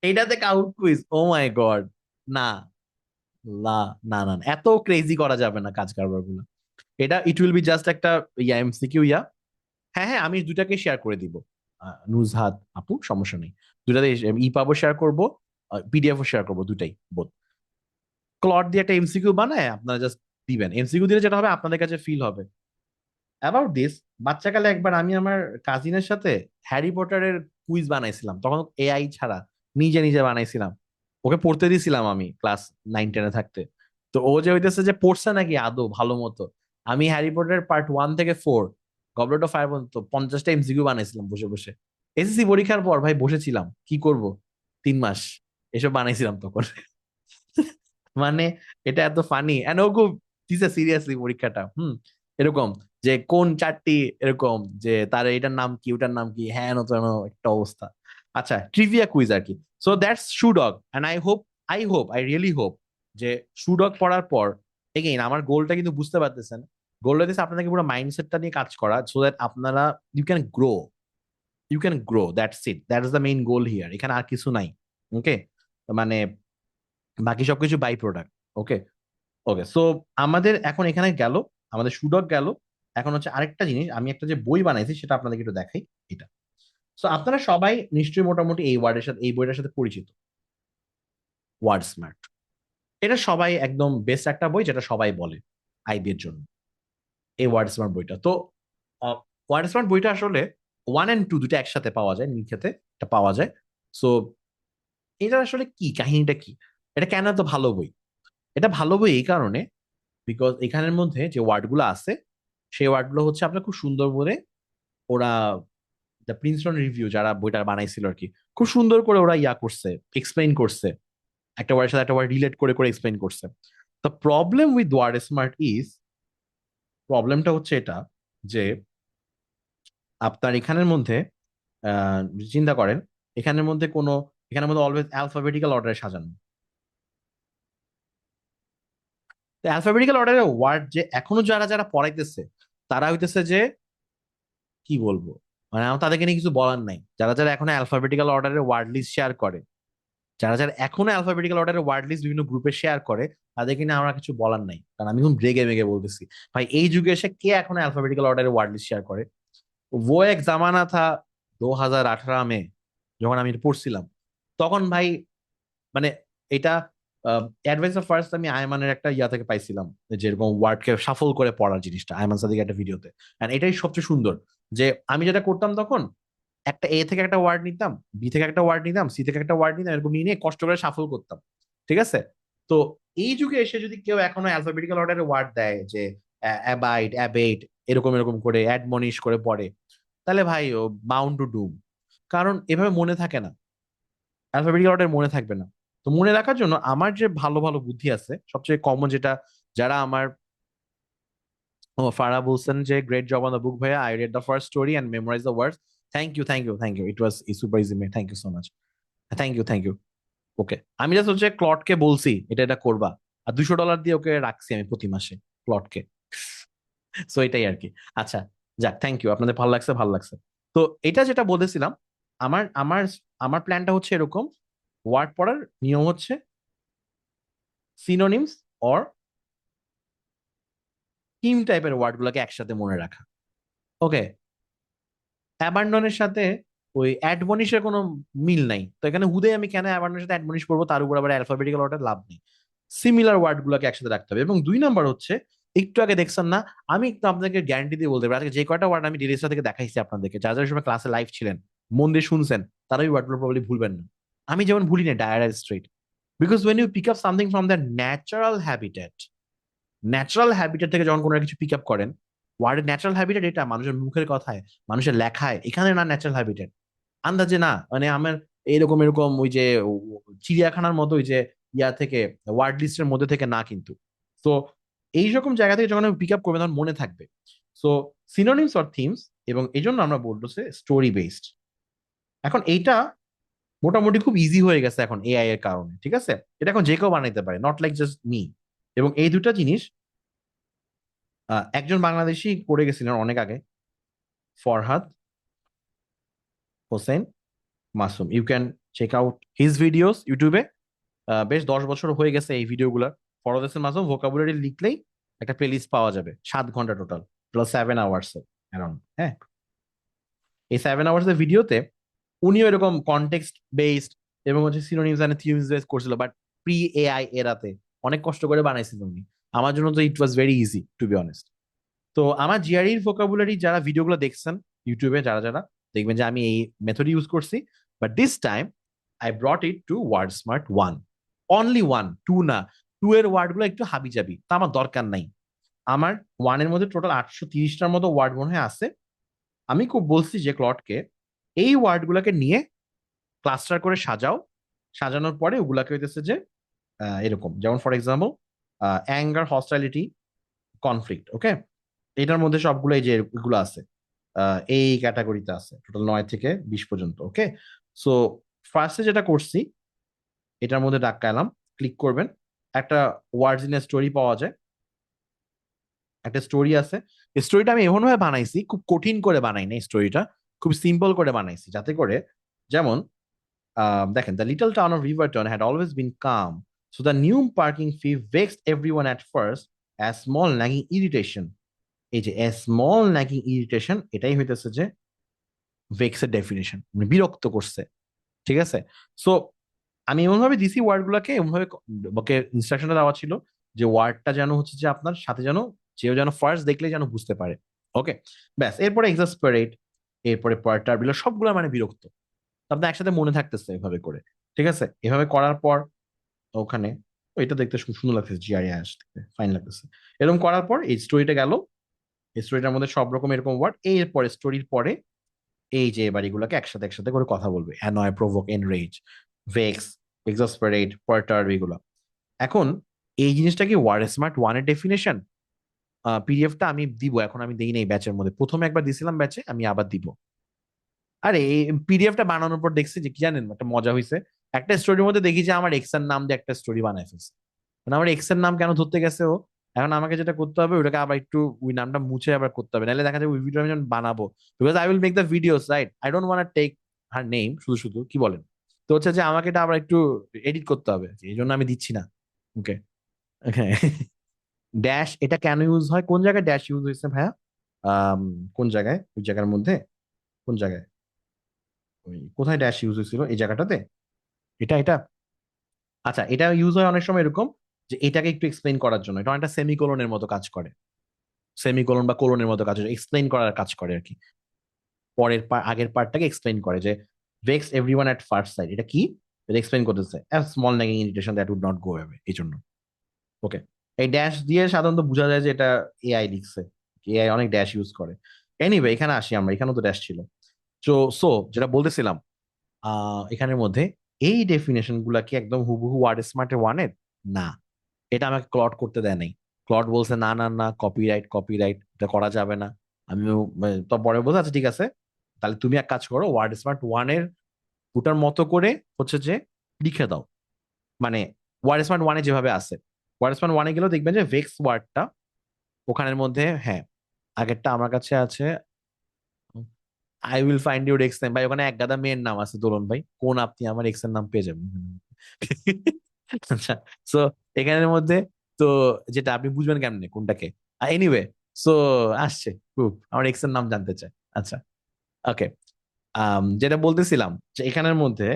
এটাতে কাহুট কুইজ, ও মাই গড, না, না, না, না, না, এত ক্রেজি করা যাবে না কাজ কারবার গুলো। এটা ইট উইল বি জাস্ট একটা ইয়া এমসিকিউ ইয়া। হ্যাঁ হ্যাঁ, আমি দুটাকে শেয়ার করে দিব, নুজহাত আপু সমস্যা নেই, দুটাতে ই পাবো শেয়ার করবো, পিডিএফ ও শেয়ার করবো, দুটাই বোধ। ক্লড দিয়ে একটা এমসিকিউ বানায় আপনারা জাস্ট দিবেন, এমসিকিউ দিলে যেটা হবে আপনাদের কাছে ফিল হবে অ্যাবাউট দিস। বাচ্চাকালে একবার আমি আমার কাজিনের সাথে হ্যারি পটারের কুইজ বানাইছিলাম, তখন এআই ছাড়া, নিজে নিজে বানাইছিলাম, ওকে পড়তে দিয়েছিলাম আমি ক্লাস 9-10-এ থাকতে। তো ও যে হইতেছে যে পড়ছে নাকি আদৌ ভালো মতো, আমি হ্যারি পটারের পার্ট 1 থেকে 4, গবলেট অফ ফায়ার পর্যন্ত 50টা এমসিকিউ বানাইছিলাম বসে বসে। এসএসসি পরীক্ষার পর ভাই বসেছিলাম, কি করব, 3 মাস এসব বানাইছিলাম তখন। মানে এটা এত ফানি, এন্ড ও খুব দিছে সিরিয়াসলি পরীক্ষাটা, এরকম যে কোন চারটি, এরকম যে তার এটার নাম কি ওটার নাম কি, হ্যাঁ তেন একটা অবস্থা। আচ্ছা, ট্রিভিয়া কুইজ আর কি। সো দ্যাটস শুডগ, এন্ড আই রিয়েলি হোপ যে শুডগ পড়ার পর, এগেইন আমার গোলটা কিন্তু বুঝতে পারতেছেন, গোলটা হচ্ছে আপনাদেরকে পুরো মাইন্ডসেটটা নিয়ে কাজ করা, সো দ্যাট আপনারা you can grow, that's it, that's the main goal here, এখানে আর কিছু নাই, ওকে? মানে বাকি সবকিছু byproduct, okay. Okay, so আমাদের এখন এখানে গেল, আমাদের সুডক গেল। এখন হচ্ছে আরেকটা জিনিস, আমি একটা যে বই বানাইছি সেটা আপনাদেরকে একটু দেখাই, এটা। সো আপনারা সবাই নিশ্চয়ই মোটামুটি এই ওয়ার্ডের সাথে, এই বইটার সাথে পরিচিত, ওয়ার্ড স্মার্ট। এটা সবাই একদম বেস্ট একটা বই যেটা সবাই বলে আইবি এর জন্য, এই ওয়ার্ড স্মার্ট বইটা। তো ওয়ার্ড স্মার্ট বইটা আসলে 1 and 2 দুটো একসাথে পাওয়া যায়, নিখেতে এটা পাওয়া যায়। সো এটা আসলে কি, কাহিনীটা কি, এটা কেন এত ভালো বই? এটা ভালো বই এই কারণে, বিকজ এখানের মধ্যে যে ওয়ার্ডগুলো আছে সেই ওয়ার্ডগুলো হচ্ছে আপনার খুব সুন্দর করে ওরা, দ্য প্রিন্সটন রিভিউ যারা বইটা বানাইছিল আর কি, খুব সুন্দর করে ওরা ইয়া করছে, এক্সপ্লেইন করছে, একটা ওয়ার্ডের সাথে একটা ওয়ার্ড রিলেট করে করে এক্সপ্লেইন করছে। The problem with Word Smart is, প্রবলেমটা হচ্ছে এটা যে আপনার এখানের মধ্যে চিন্তা করেন, এখানের মধ্যে কোনো, এখানের মধ্যে অলওয়েজ অ্যালফাবেটিক্যাল অর্ডারে সাজানো, তো অ্যালফাবেটিক্যাল অর্ডারের ওয়ার্ড যে এখনো যারা যারা পড়াইতেছে তারা হইতেছে যে কি বলবো, মানে আমার তাদেরকে নিয়ে কিছু বলার নাই। যারা যারা এখন অ্যালফাবেটিক্যাল অর্ডারের ওয়ার্ড লিস্ট শেয়ার করে, যারা যারা এখনো অ্যালফাবেটিক্যাল অর্ডারের ওয়ার্ড লিস্ট বিভিন্ন গ্রুপে শেয়ার করে, তাদেরকে নিয়ে আমরা কিছু বলার নাই। কারণ আমি এখন রেগে মেগে বলতেছি, ভাই এই যুগে এসে কে এখন অ্যালফাবেটিক্যাল অর্ডারের ওয়ার্ড লিস্ট শেয়ার করে? वो एक जमाना था 2018 में, যখন আমি এটা পড়ছিলাম তখন ভাই, মানে এটা অ্যাডভাইস অফ ফার্স্ট আমি আয়মানের একটা ইয়া থেকে পাইছিলাম, যেরকম ওয়ার্ডকে সাফল করে পড়ার জিনিসটা আয়মান সাদিক একটা ভিডিওতে। এন্ড এটাই সবচেয়ে সুন্দর, যে আমি যেটা করতাম তখন একটা এ থেকে একটা ওয়ার্ড নিতাম, বি থেকে একটা ওয়ার্ড নিতাম, সি থেকে একটা ওয়ার্ড নিতাম, এরকম নিয়ে নিয়ে কষ্ট করে সাফল করতাম। ঠিক আছে? তো এই যুগে এসে যদি কেউ এখনো অ্যালফাবেটিক্যাল অর্ডারে ওয়ার্ড দেয়, যে অ্যাবাইড অ্যাবেট এরকম এরকম করে অ্যাডমনিশ করে পড়ে, তাহলে ভাই ও বাউন্ড টু ডুম। কারণ এভাবে মনে থাকে না, অ্যালফাবেটিক্যাল অর্ডার মনে থাকবে না। তো মনে রাখার জন্য আমার যে ভালো ভালো বুদ্ধি আছে, সবচেয়ে কমন যেটা, যারা আমার, ও ফারা বলছেন যে great job on the book ভাইয়া, I read the first story and memorize the words. Thank you, thank you, thank you, it was super easy me, thank you so much. Thank you, thank you. Okay, আমি জাস্ট হচ্ছে ক্লটকে বলছি এটা এটা করবা, আর $200 দিয়ে ওকে রাখছি আমি প্রতি মাসে ক্লটকে। সো এটাই আর কি। আচ্ছা, যাক, থ্যাংক ইউ, আপনাদের ভালো লাগছে, ভালো লাগছে। তো এটা যেটা বলেছিলাম, আমার আমার আমার প্ল্যানটা হচ্ছে এরকম, ওয়ার্ড পড়ার নিয়ম হচ্ছে সিনোনিমস অর থিম টাইপের ওয়ার্ড গুলোকে একসাথে মনে রাখা। ওকে, অ্যাবান্ডনের সাথে ওই অ্যাডমনিশের কোনো মিল নাই, তো এখানে হুদে আমি কেন অ্যাবান্ডনের সাথে অ্যাডমনিশ করবো, তার উপর আবার অ্যালফাবেটিক্যাল অর্ডার লাভ নেই। সিমিলার ওয়ার্ড গুলোকে একসাথে রাখতে হবে। এবং 2 নাম্বার হচ্ছে, একটু আগে দেখছেন না, আমি একটু আপনাদেরকে গ্যারান্টি দিয়ে বলতে পারি, আজকে যে কয়টা ওয়ার্ড আমি ডিরেক্টর থেকে দেখাইছি আপনাদেরকে, যারা যারা সময় ক্লাসে লাইভ ছিলেন, মন দিয়ে শুনছেন, তারা ওই ওয়ার্ডগুলো প্রবলি ভুলবেন না। আমি যেমন ভুলি না dire strait, because when you pick up something from the natural habitat, natural habitat থেকে যখন কোনো কিছু পিক আপ করেন, ওয়ার্ডের ন্যাচারাল হ্যাবিটেট এটা মানুষের মুখের কথায়, মানুষের লেখায়, এখানে না ন্যাচারাল হ্যাবিটেট আন্দাজে না, মানে আমার এরকম এরকম ওই যে চিড়িয়াখানার মতো ওই যে ইয়া থেকে, ওয়ার্ড লিস্টের মধ্যে থেকে না কিন্তু। তো এইরকম জায়গা থেকে যখন আমি পিক আপ করবো তখন মনে থাকবে। সো সিনোনিমস অর থিমস, এবং এই জন্য আমরা বলবো স্টোরি বেসড। এখন এইটা মোটামুটি খুব ইজি হয়ে গেছে এখন এআই এর কারণে, ঠিক আছে? এটা এখন যে কেউ বানাইতে পারে, নট লাইক জাস্ট মি। এবং এই দুটা জিনিস একজন বাংলাদেশি করে গেছিলেন অনেক আগে, Farhad Hossain Masum. You can check out his videos ইউটিউবে। বেশ 10 বছর হয়ে গেছে এই ভিডিওগুলোর। ফরহাদ হোসেন মাসুম ভোকাবুলারি লিখলেই একটা প্লেলিস্ট পাওয়া যাবে, 7 ঘন্টা টোটাল, প্লাস 7 আওয়ার্স অ্যারাউন্ড। হ্যাঁ, এই 7 আওয়ার্স এর ভিডিওতে উনিও এরকম কনটেক্সট বেসড এবং হচ্ছে সিনোনিমস এন্ড থিমস বেসড করছিল, বাট প্রি এআই এরাতে অনেক কষ্ট করে বানাইছিল উনি। আমার জন্য তো it was very easy to be honest. তো আমার জিআরইর ভোকাবুলারি যারা ভিডিওগুলো দেখছেন ইউটিউবে, যারা যারা দেখবেন যে আমি এই মেথড ইউজ করছি, but this time I brought it to Word smart one, only one, two না। টু এর ওয়ার্ড গুলো একটু হাবি যাবি, তা আমার দরকার নাই। আমার ওয়ানের মধ্যে টোটাল 830টার মতো ওয়ার্ড মনে হয় আছে। আমি খুব বলছি যে ক্লটকে এই ওয়ার্ড গুলাকে নিয়ে ক্লাস্টার করে সাজাও, সাজানোর পরে ওগুলাকে হইতেছে যে এরকম, যেমন ফর এক্সাম্পল অ্যাঙ্গার, হস্টাইলিটি, কনফ্লিক্ট। ওকে, এটার মধ্যে সবগুলো এই যে এগুলো আছে, এই ক্যাটাগরিতে আছে টোটাল 9 থেকে 20 পর্যন্ত। ওকে, সো ফার্স্টে যেটা করছি, এটার মধ্যে ডাক্কাইলাম, ক্লিক করবেন, একটা ওয়ার্ডস ইন স্টোরি পাওয়া যায়, একটা স্টোরি আছে। স্টোরিটা আমি এমন ভাবে বানাইছি, খুব কঠিন করে বানাই না স্টোরিটা, খুব সিম্পল করে বানাইছি, যাতে করে, যেমন দেখেন, the little town of Riverton had always been calm, so the new parking fee vexed everyone at first, as small nagging irritation. এই যে এ স্মল ন্যাগিং ইরিটেশন, এটাই হইতেছে যে ভেক্সের ডেফিনেশন, মানে বিরক্ত করছে। ঠিক আছে? সো আমি এমন ভাবে দিছি ওয়ার্ড গুলাকে, এমন ভাবে ওকে ইনস্ট্রাকশনটা দেওয়া ছিল যে ওয়ার্ডটা যেন হচ্ছে যে আপনার সাথে যেন, যেও যেন ফার্স্ট দেখলে যেন বুঝতে পারে। ওকে, ব্যাস, এরপরে এক্সাসপারেট, এরপরে পার্টার সবগুলো মানে বিরক্ত। তো আপনার একসাথে মনে থাকতেছে এভাবে করে। ঠিক আছে? এভাবে করার পর ওখানে, এটা দেখতে সুন্দর লাগতেছে, জিআরই আসতে ফাইন লাগতেছে। এরকম করার পর এই স্টোরিটা গেল, এই স্টোরিটার মধ্যে সব রকম এরকম ওয়ার্ড, এরপরে স্টোরির পরে এই যে এবার এগুলোকে একসাথে একসাথে করে কথা বলবে, অ্যানয়, প্রভোক, এনরেজ, ভেক্স, এক্সাসপারেট, পারটার্ব, এগুলো। এখন এই জিনিসটা কি ওয়ার্ড স্মার্ট ওয়ানের ডেফিনেশন? পিডিএফটা আমি দিব, এখন আমি দিই নাই ব্যাচের মধ্যে, প্রথমে একবার দিছিলাম ব্যাচে, আমি আবার দিব। আরে এই পিডিএফটা বানানোর পর দেখছি যে কি জানেন একটা মজা হয়েছে, একটা স্টোরির মধ্যে দেখি যে আমার এক্স এর নাম দিয়ে একটা স্টোরি বানায় ফেলছে। মানে আমার এক্স এর নাম কেন ধরতে গেছে ও, এখন আমাকে যেটা করতে হবে ওটাকে আবার একটু ওই নামটা মুছে আবার করতে হবে, নাহলে দেখা যাবে ওই ভিডিও আমি যখন বানাবো, because I will make the videos right, I don't want take her name শুধু শুধু, কি বলেন? তো হচ্ছে যে আমাকে এটা আবার একটু এডিট করতে হবে, এই জন্য আমি দিচ্ছি না। ওকে। হ্যাঁ। ড্যাশ এটা কেন ইউজ হয়, কোন জায়গায় ড্যাশ ইউজ হয়েছে ভাইয়া? আম, কোন জায়গায়, ওই জায়গার মধ্যে কোন জায়গায়, ওই কোথায় ড্যাশ ইউজ হয়েছিল এই জায়গাটাতে? এটা আচ্ছা, এটা ইউজ হয় অনেক সময় এরকম যে এটাকে একটু এক্সপ্লেইন করার জন্য, এটা অনেকটা সেমিকোলনের মতো কাজ করে, সেমিকোলন বা কোলনের মতো কাজ করে, এক্সপ্লেইন করার কাজ করে আর কি। আগের পার্টটাকে এক্সপ্লেইন করে যে vex everyone at first sight, এটা কি, এটা এক্সপ্লেইন করতেছে small nagging irritation that would not go away, এই জন্য। ওকে। এই ড্যাশ দিয়ে সাধারণত বোঝা যায় যে এটা এআই লিখছে, এআই অনেক ড্যাশ ইউজ করে। এনিওয়ে এখানে আসি আমরা, এখানেও তো ড্যাশ ছিল। তো সো যেটা বলতেছিলাম, এখানের মধ্যে এই ডেফিনেশন গুলা কি একদম হুবহু ওয়ার্ড স্মার্টে ওয়ানের? না, এটা আমাকে ক্লড করতে দেয় নাই। ক্লড বলছে না না না, কপিরাইট কপিরাইট, এটা করা যাবে না। আমিও তো পরে বলতে আচ্ছা ঠিক আছে, তাহলে তুমি এক কাজ করো, ওয়ার্ড স্মার্ট ওয়ানের ওটার মতো করে হচ্ছে যে লিখে দাও, মানে ওয়ার্ড স্মার্ট ওয়ানে যেভাবে আছে, ওয়ার্ড স্মার্ট ওয়ানে গেলেও দেখবেন যে ভেক্স ওয়ার্ডটা ওখানের মধ্যে, হ্যাঁ আগেরটা আমার কাছে আছে, I will find your x name ভাই, ওখানে এক গাদা মেয়ের নাম আছে দোলন ভাই, কোন আপনি আমার এক্স এর নাম পেয়ে যাবেন। আচ্ছা। সো এখানের মধ্যে তো যেটা আপনি বুঝবেন কেমনে কোনটাকে, এনিওয়ে, সো আসছে খুব আমার এক্স এর নাম জানতে চায়। আচ্ছা। ওকে। যেটা বলতেছিলাম যে এখানের মধ্যে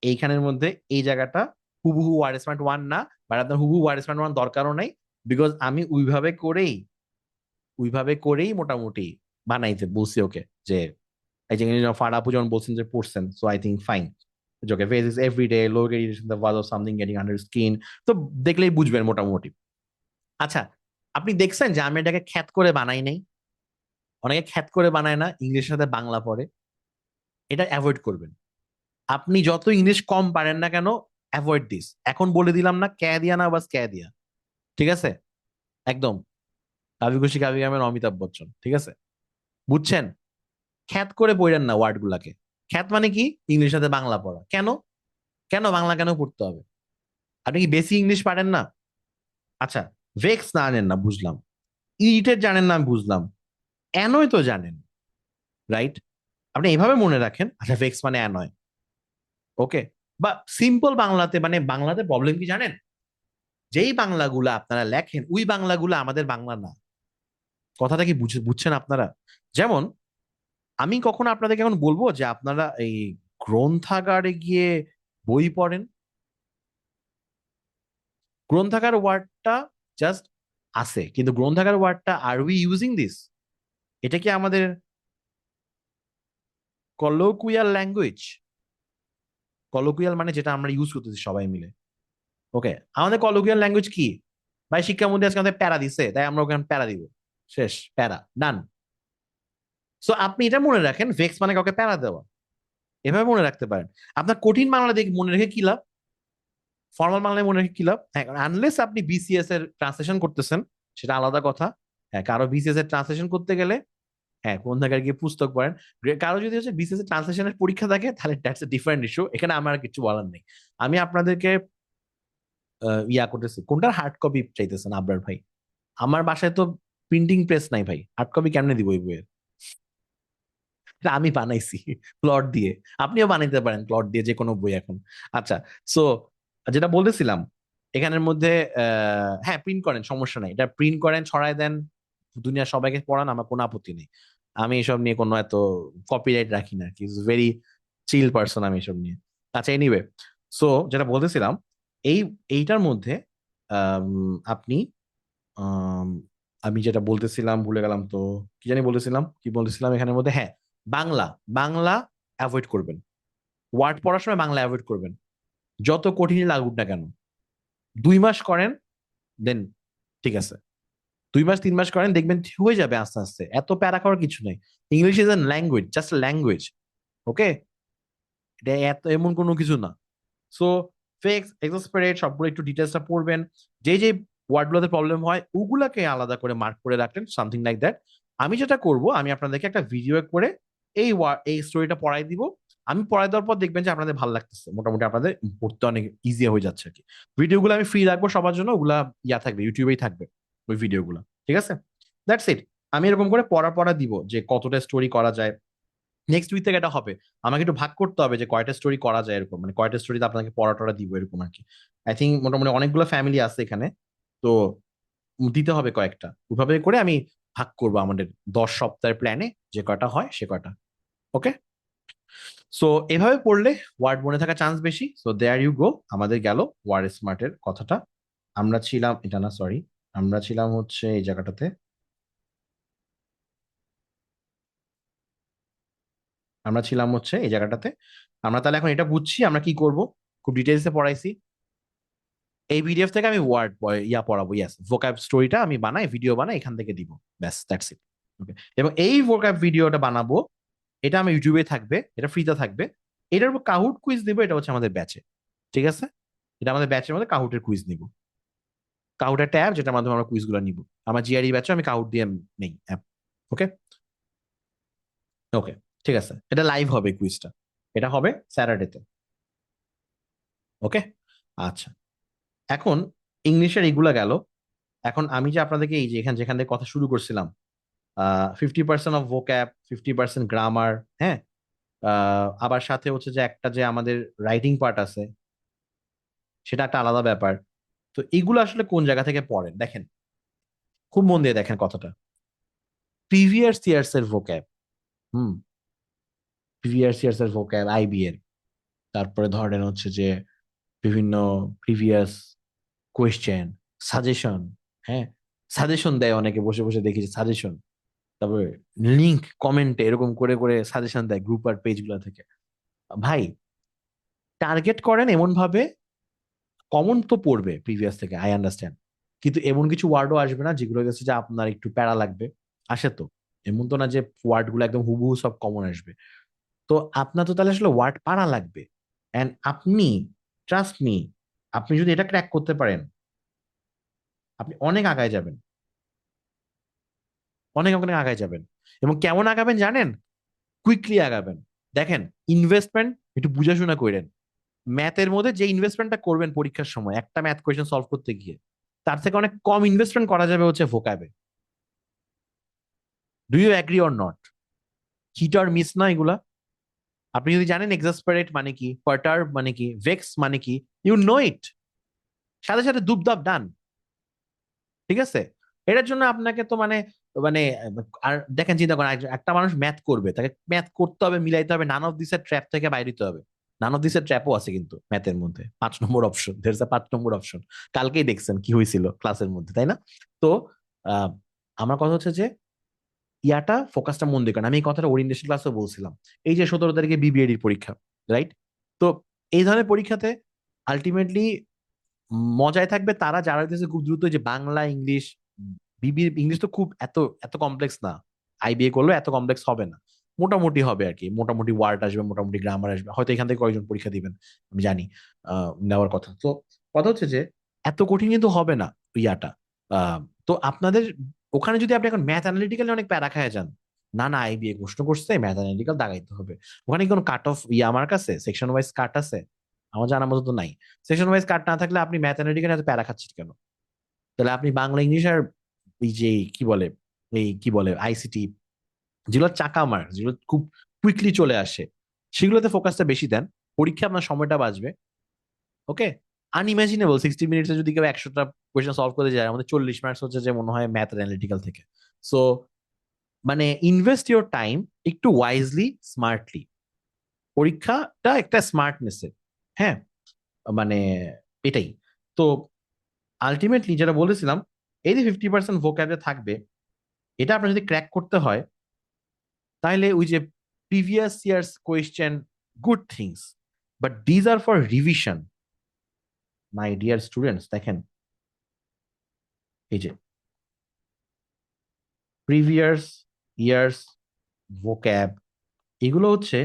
এইখানের মধ্যে এই জায়গাটা হুবহু ওয়ার্ড স্মার্ট ওয়ান না, বাট আপনার হুবহু ওয়ার্ড স্মার্ট ওয়ান দরকারও নাই, বিকজ আমি ওইভাবে করেই মোটামুটি বানাইতে বলছি ওকে, যে এই যে ফাড়া আপু যখন বলছেন যে পড়ছেন, so I think fine. Okay, face is everyday low irritation the was of something getting under skin, তো দেখলেই বুঝবেন মোটামুটি। আচ্ছা, আপনি দেখছেন যে আমি এটাকে খ্যাত করে বানাই নাই? অনেকে খ্যাত করে বানায় না, ইংলিশের সাথে বাংলা পড়ে, এটা অ্যাভয়েড করবেন। আপনি যত ইংলিশ কম পারেন না কেন, অ্যাভয়েড দিস, এখন বলে দিলাম না, ক্যা দিয়া না বাস ক্যা দিয়া, ঠিক আছে? একদম কাভি খুশি কাভি গামের অমিতাভ বচ্চন, ঠিক আছে? বুঝছেন? খ্যাত করে পড়েন না ওয়ার্ড গুলাকে। খ্যাত মানে কি? ইংলিশের সাথে বাংলা পড়া। কেন? কেন বাংলা কেন পড়তে হবে? আপনি কি বেশি ইংলিশ পারেন না? আচ্ছা, ভেক্স না জানেন না বুঝলাম, ইরিটেট জানেন না আমি বুঝলাম, অ্যানয় তো জানেন, রাইট? আপনি এভাবে মনে রাখেন, আচ্ছা ভেক্স মানে অ্যানয়, ওকে। বা সিম্পল বাংলাতে, মানে বাংলাতে প্রবলেম কি জানেন? যেই বাংলাগুলো আপনারা লেখেন ওই বাংলাগুলো আমাদের বাংলা না। কথাটা কি বুঝছেন আপনারা? যেমন আমি কখনো আপনাদেরকে এখন বলবো যে আপনারা এই গ্রন্থাগারে গিয়ে বই পড়েন? গ্রন্থাগার ওয়ার্ডটা জাস্ট আছে, কিন্তু গ্রন্থাগার ওয়ার্ডটা আর উই ইউজিং দিস, এটা কি আমাদের কলোকুয়াল ল্যাঙ্গুয়েজ? কলোকুয়াল মানে যেটা আমরা ইউজ করতেছি সবাই মিলে, ওকে। আমাদের কলোকিয়াল ল্যাঙ্গুয়েজ কি ভাই? শিক্ষামন্ত্রী আজকে আমাদের প্যারা দিছে, তাই আমরা ওখানে প্যারা দিব, শেষ, প্যারা ডান। সো আপনি এটা মনে রাখেন, ভেক্স মানে কাউকে প্যারা দেওয়া, এভাবে মনে রাখতে পারেন। আপনার কঠিন বাংলা দেখে মনে রেখে কি লাভ? ফর্মাল বাংলায় মনে রেখে কি লাভ? হ্যাঁ, আনলেস আপনি বিসিএস এর ট্রান্সলেশন করতেছেন, সেটা আলাদা কথা। হ্যাঁ, কারো বিসিএস এর ট্রান্সলেশন করতে গেলে হ্যাঁ কোন জায়গায় গিয়ে পুস্তক পড়েন। কারো যদি হচ্ছে বিসিএস এর ট্রান্সলেশনের পরীক্ষা থাকে, তাহলে দ্যাটস এ ডিফারেন্ট ইস্যু, এখানে আমার কিছু বলার নেই। আমি আপনাদেরকে ইয়া করতেছি, কোনটার হার্ড কপি চাইতেছেন আবরার ভাই? আমার বাসায় তো প্রিন্টিং প্রেস নাই ভাই, হার্ড কপি কেমনে দিব এই বইয়ের? এটা আমি বানাইছি প্লট দিয়ে, আপনিও বানাইতে পারেন প্লট দিয়ে যে কোনো বই এখন। আচ্ছা। সো যেটা বলতেছিলাম, এখানের মধ্যে হ্যাঁ প্রিন্ট করেন, সমস্যা নাই, এটা প্রিন্ট করেন, ছড়াই দেন, দুনিয়া সবাইকে পড়ান, আমার কোনো আপত্তি নেই। আমি এসব নিয়ে কোনো এত কপিরাইট রাখি না, কি ভেরি চিল পার্সন আমি এসব নিয়ে। আচ্ছা, এনিওয়ে, সো যেটা বলতেছিলাম, এই এইটার মধ্যে আপনি আম, আমি যেটা বলতেছিলাম ভুলে গেলাম তো, কি জানি বলতেছিলাম, কি বলতেছিলাম এখানের মধ্যে, হ্যাঁ বাংলা, বাংলা অ্যাভয়েড করবেন, ওয়ার্ড পড়ার সময় বাংলা অ্যাভয়েড করবেন, যত কঠিনই লাগুক না কেন। 2 মাস করেন, দেন ঠিক আছে, 2 মাস 3 মাস করেন, দেখবেন ঠিক হয়ে যাবে আস্তে আস্তে, এত প্যারা করার কিছু নেই। English is a language, just language, okay. এটা এত এমন কোনো কিছু না। সো ফেক্স এক্সপেরেট সবগুলো একটু ডিটেলসটা পড়বেন, যে যে ওয়ার্ডগুলোতে প্রবলেম হয় ওগুলাকে আলাদা করে মার্ক করে রাখলেন, সামথিং লাইক দ্যাট। আমি যেটা করব, আমি আপনাদেরকে একটা ভিডিও করে এই স্টোরিটা পড়াই দিব, আমি পড়ায় দেওয়ার পর দেখবেন যে আপনাদের ভালো লাগতেছে, মোটামুটি আপনাদের পড়তে অনেক ইজি হয়ে যাচ্ছে আর কি। ভিডিওগুলো আমি ফ্রি রাখবো সবার জন্য, ওগুলা থাকবে, ইউটিউবেই থাকবে ওই ভিডিওগুলো। ঠিক আছে, দ্যাটস ইট। আমি এরকম করে পড়া পড়া দিব যে কতটা স্টোরি করা যায়। নেক্সট উইক থেকে এটা হবে, আমাকে একটু ভাগ করতে হবে যে কয়টা স্টোরি করা যায়, এরকম মানে কয়টা স্টোরিতে আপনাকে পড়া টড়া দিব এরকম আর কি। আই থিঙ্ক মোটামুটি অনেকগুলো ফ্যামিলি আছে এখানে, তো দিতে হবে কয়েকটা। ওইভাবে করে আমি ভাগ করবো আমাদের 10 সপ্তাহের প্ল্যানে, যে কয়টা হয় সে কয়টা। ওকে, সো এভাবে পড়লে ওয়ার্ড মনে থাকার চান্স বেশি। সো দেয়ার ইউ গো, আমাদের গেল ওয়ার্ড স্মার্টের কথাটা। আমরা ছিলাম, এটা না সরি, আমরা ছিলাম হচ্ছে এই জায়গাটাতে, আমরা ছিলাম হচ্ছে এই জায়গাটাতে। আমরা তাহলে এখন এটা বুঝছি আমরা কি করব, খুব ডিটেলসে পড়াইছি। এই পিডিএফ থেকে আমি ওয়ার্ড পড়াবো, ইয়াস, ভোকাব স্টোরিটা আমি বানাই, ভিডিও বানাই, এখান থেকে দিব, ব্যাস দ্যাটস ইট। ওকে, এবং এই ভোকাব ভিডিওটা বানাবো, এটা আমি ইউটিউবে থাকবে, এটা ফ্রিতে থাকবে। এটার উপর কাহুট কুইজ দিব, এটা হচ্ছে আমাদের ব্যাচে। ঠিক আছে, এটা আমাদের ব্যাচের মধ্যে কাহুটের কুইজ নিব। কাহুট একটা অ্যাপ যেটার মাধ্যমে আমরা কুইজ গুলো নিব। আমার জিআরই ব্যাচে আমি কাহুট দিয়ে নেই অ্যাপ। ওকে, ওকে, ঠিক আছে, এটা লাইভ হবে কুইজটা, এটা হবে স্যাটারডেতে। ওকে, আচ্ছা, এখন ইংলিশের এগুলা গেল। এখন আমি যে আপনাদেরকে এই যে এখান যেখান থেকে কথা শুরু করছিলাম, 50% অফ ভোক্যাব, 50% গ্রামার, হ্যাঁ, আবার সাথে হচ্ছে যে একটা যে আমাদের রাইটিং পার্ট আছে, সেটা একটা আলাদা ব্যাপার। তো এগুলো আসলে কোন জায়গা থেকে পড়েন দেখেন, খুব মন দিয়ে দেখেন কথাটা। প্রিভিয়াস ইয়ার্স এর ভোক্যাব, হুম, প্রিভিয়াস ইয়ার্স এর ভোক্যাব আইবি এর, তারপরে ধরেন হচ্ছে যে বিভিন্ন প্রিভিয়াস কোয়েশ্চেন, সাজেশন, হ্যাঁ, সাজেশন দেয় অনেকে, বসে বসে দেখি সাজেশন, তারপরে লিঙ্ক কমেন্টে এরকম করে করে সাজেশন দেয় গ্রুপ আর পেজ গুলা থেকে। ভাই, টার্গেট করেন এমন ভাবে, কমন তো পড়বে প্রিভিয়াস থেকে, আই আন্ডারস্ট্যান্ড, কিন্তু এমন কিছু ওয়ার্ডও আসবে না যেগুলো গেছে যে আপনার একটু প্যারা লাগবে। আসে তো, এমন তো না যে ওয়ার্ড গুলো একদম হুবহু সব কমন আসবে। তো আপনার তো তাহলে আসলে ওয়ার্ড পারা লাগবে। এন্ড আপনি, ট্রাস্ট মি, আপনি যদি এটা ক্র্যাক করতে পারেন, আপনি অনেক আগায় যাবেন, অনেক অনেক আগায় যাবেন। এবং কেমন আগাবেন জানেন? কুইকলি আগাবেন। দেখেন, ইনভেস্টমেন্ট একটু বুঝাশোনা করেন। ম্যাথের মধ্যে যে ইনভেস্টমেন্টটা করবেন পরীক্ষার সময় একটা ম্যাথ কোয়েশ্চেন সলভ করতে গিয়ে, তার থেকে অনেক কম ইনভেস্টমেন্ট করা যাবে হচ্ছে ভোকাবে। Do you agree or not? Hit আর মিস না এগুলা? আপনি যদি জানেন এক্সাসপারেট মানে কি, পারটার্ব মানে কি, ভেক্স মানে কি, ইউ নো ইট, সাথে সাথে দুবদাব ডান। ঠিক আছে, এটার জন্য আপনাকে তো মানে, মানে আর দেখেন, চিন্তা করেন, একটা মানুষ ম্যাথ করবে, তাকে ম্যাথ করতে হবে, মিলাইতে হবে, নান অফ দিসের ট্র্যাপ থেকে বাইরে হতে হবে। নান অফ দিসের ট্র্যাপও আছে কিন্তু ম্যাথের মধ্যে, 5 নম্বর অপশন, দের 5 নম্বর অপশন। কালকেই দেখছেন কি হয়েছিল ক্লাসের মধ্যে, তাই না? তো আহ আমার কথা হচ্ছে যে ফোকাসটা মন দিয়ে করেন। আমি এই কথাটা ওরিয়েন্টেশন ক্লাসেও বলছিলাম। এই যে 17 তারিখে বিবিএডির পরীক্ষা, রাইট? তো এই ধরনের পরীক্ষাতে আলটিমেটলি মজায় থাকবে তারা যারা হইতেছে খুব দ্রুত, যে বাংলা ইংলিশ, বিবির ইংলিশ তো খুব এত এত কমপ্লেক্স না, আইবিএ করলেও এত কমপ্লেক্স হবে না, মোটামুটি হবে আর কি, মোটামুটি ওয়ার্ড আসবে, মোটামুটি গ্রামার আসবে, হয়তো এখান থেকে কয়েকজন পরীক্ষা দিবেন আমি জানি, নেওয়ার কথা। তো কথা হচ্ছে যে এত কঠিন কিন্তু হবে না ইয়াটা। আহ, তো আপনাদের ওখানে যদি আপনি এখন ম্যাথ অ্যানালিটিক্যালি অনেক প্যারা খায় যান, না না আইবিএ প্রশ্ন করছে, ম্যাথ অ্যানালিটিক্যাল দাগাইতে হবে, ওখানে কি কোনো কাট অফ আমার কাছে সেকশন ওয়াইজ কাট আছে? আমার জানার মতো তো নাই। সেকশন ওয়াইজ কাট না থাকলে আপনি ম্যাথমেটিক্যাল এত প্যারা খাচ্ছেন কেন? তাহলে আপনি বাংলা ইংলিশ আর এই যে কি বলে, এই কি বলে আইসিটি, যেগুলো চাকা মার, যেগুলো খুব কুইকলি চলে আসে, সেগুলোতে ফোকাসটা বেশি দেন, পরীক্ষা আপনার সময়টা বাঁচবে। ওকে, আনইমাজিনেবল 60 মিনিটসে যদি কেউ 100টা কোয়েশ্চেন সলভ করতে যায়, আমাদের 40 মার্কস হচ্ছে যে মনে হয় ম্যাথ অ্যানালিটিক্যাল থেকে। সো মানে ইনভেস্ট ইউর টাইম একটু ওয়াইজলি, স্মার্টলি। পরীক্ষাটা একটা স্মার্টনেসের, হ্যাঁ, মানে এটাই। তো আলটিমেটলি যেটা বলেছিলাম, এই যে 50% ভোক্যাবে থাকবে, এটা আপনার যদি ক্র্যাক করতে হয়, তাহলে ওই যে previous years question, good things, but these are for revision. My dear students, দেখেন, এই যে প্রিভিয়াস ইয়ার্স ভোক্যাব, এগুলো হচ্ছে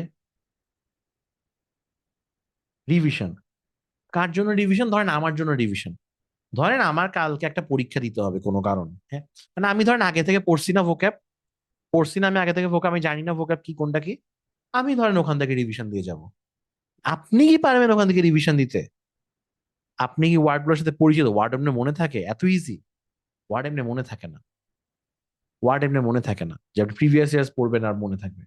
রিভিশন। কার জন্য রিভিশন? ধরেন আমার জন্য রিভিশন। ধরেন আমার কালকে একটা পরীক্ষা দিতে হবে কোনো কারণে, হ্যাঁ, মানে আমি ধরেন আগে থেকে পড়ছি না ভোক্যাব, পড়ছি না আমি আগে থেকে ভোক্যাব, আমি জানি না ভোক্যাব কি কোনটা কি, আমি ধরেন ওখান থেকে রিভিশন দিয়ে যাব। আপনি কি পারবেন ওখান থেকে রিভিশন দিতে? আপনি কি ওয়ার্ডগুলোর সাথে পরিচিত? ওয়ার্ড এমনি মনে থাকে এত ইজি? ওয়ার্ড এমনি মনে থাকে না। ওয়ার্ড এমনি মনে থাকে না যে আপনি প্রিভিয়াস ইয়ার্স পড়বেন আর মনে থাকবে।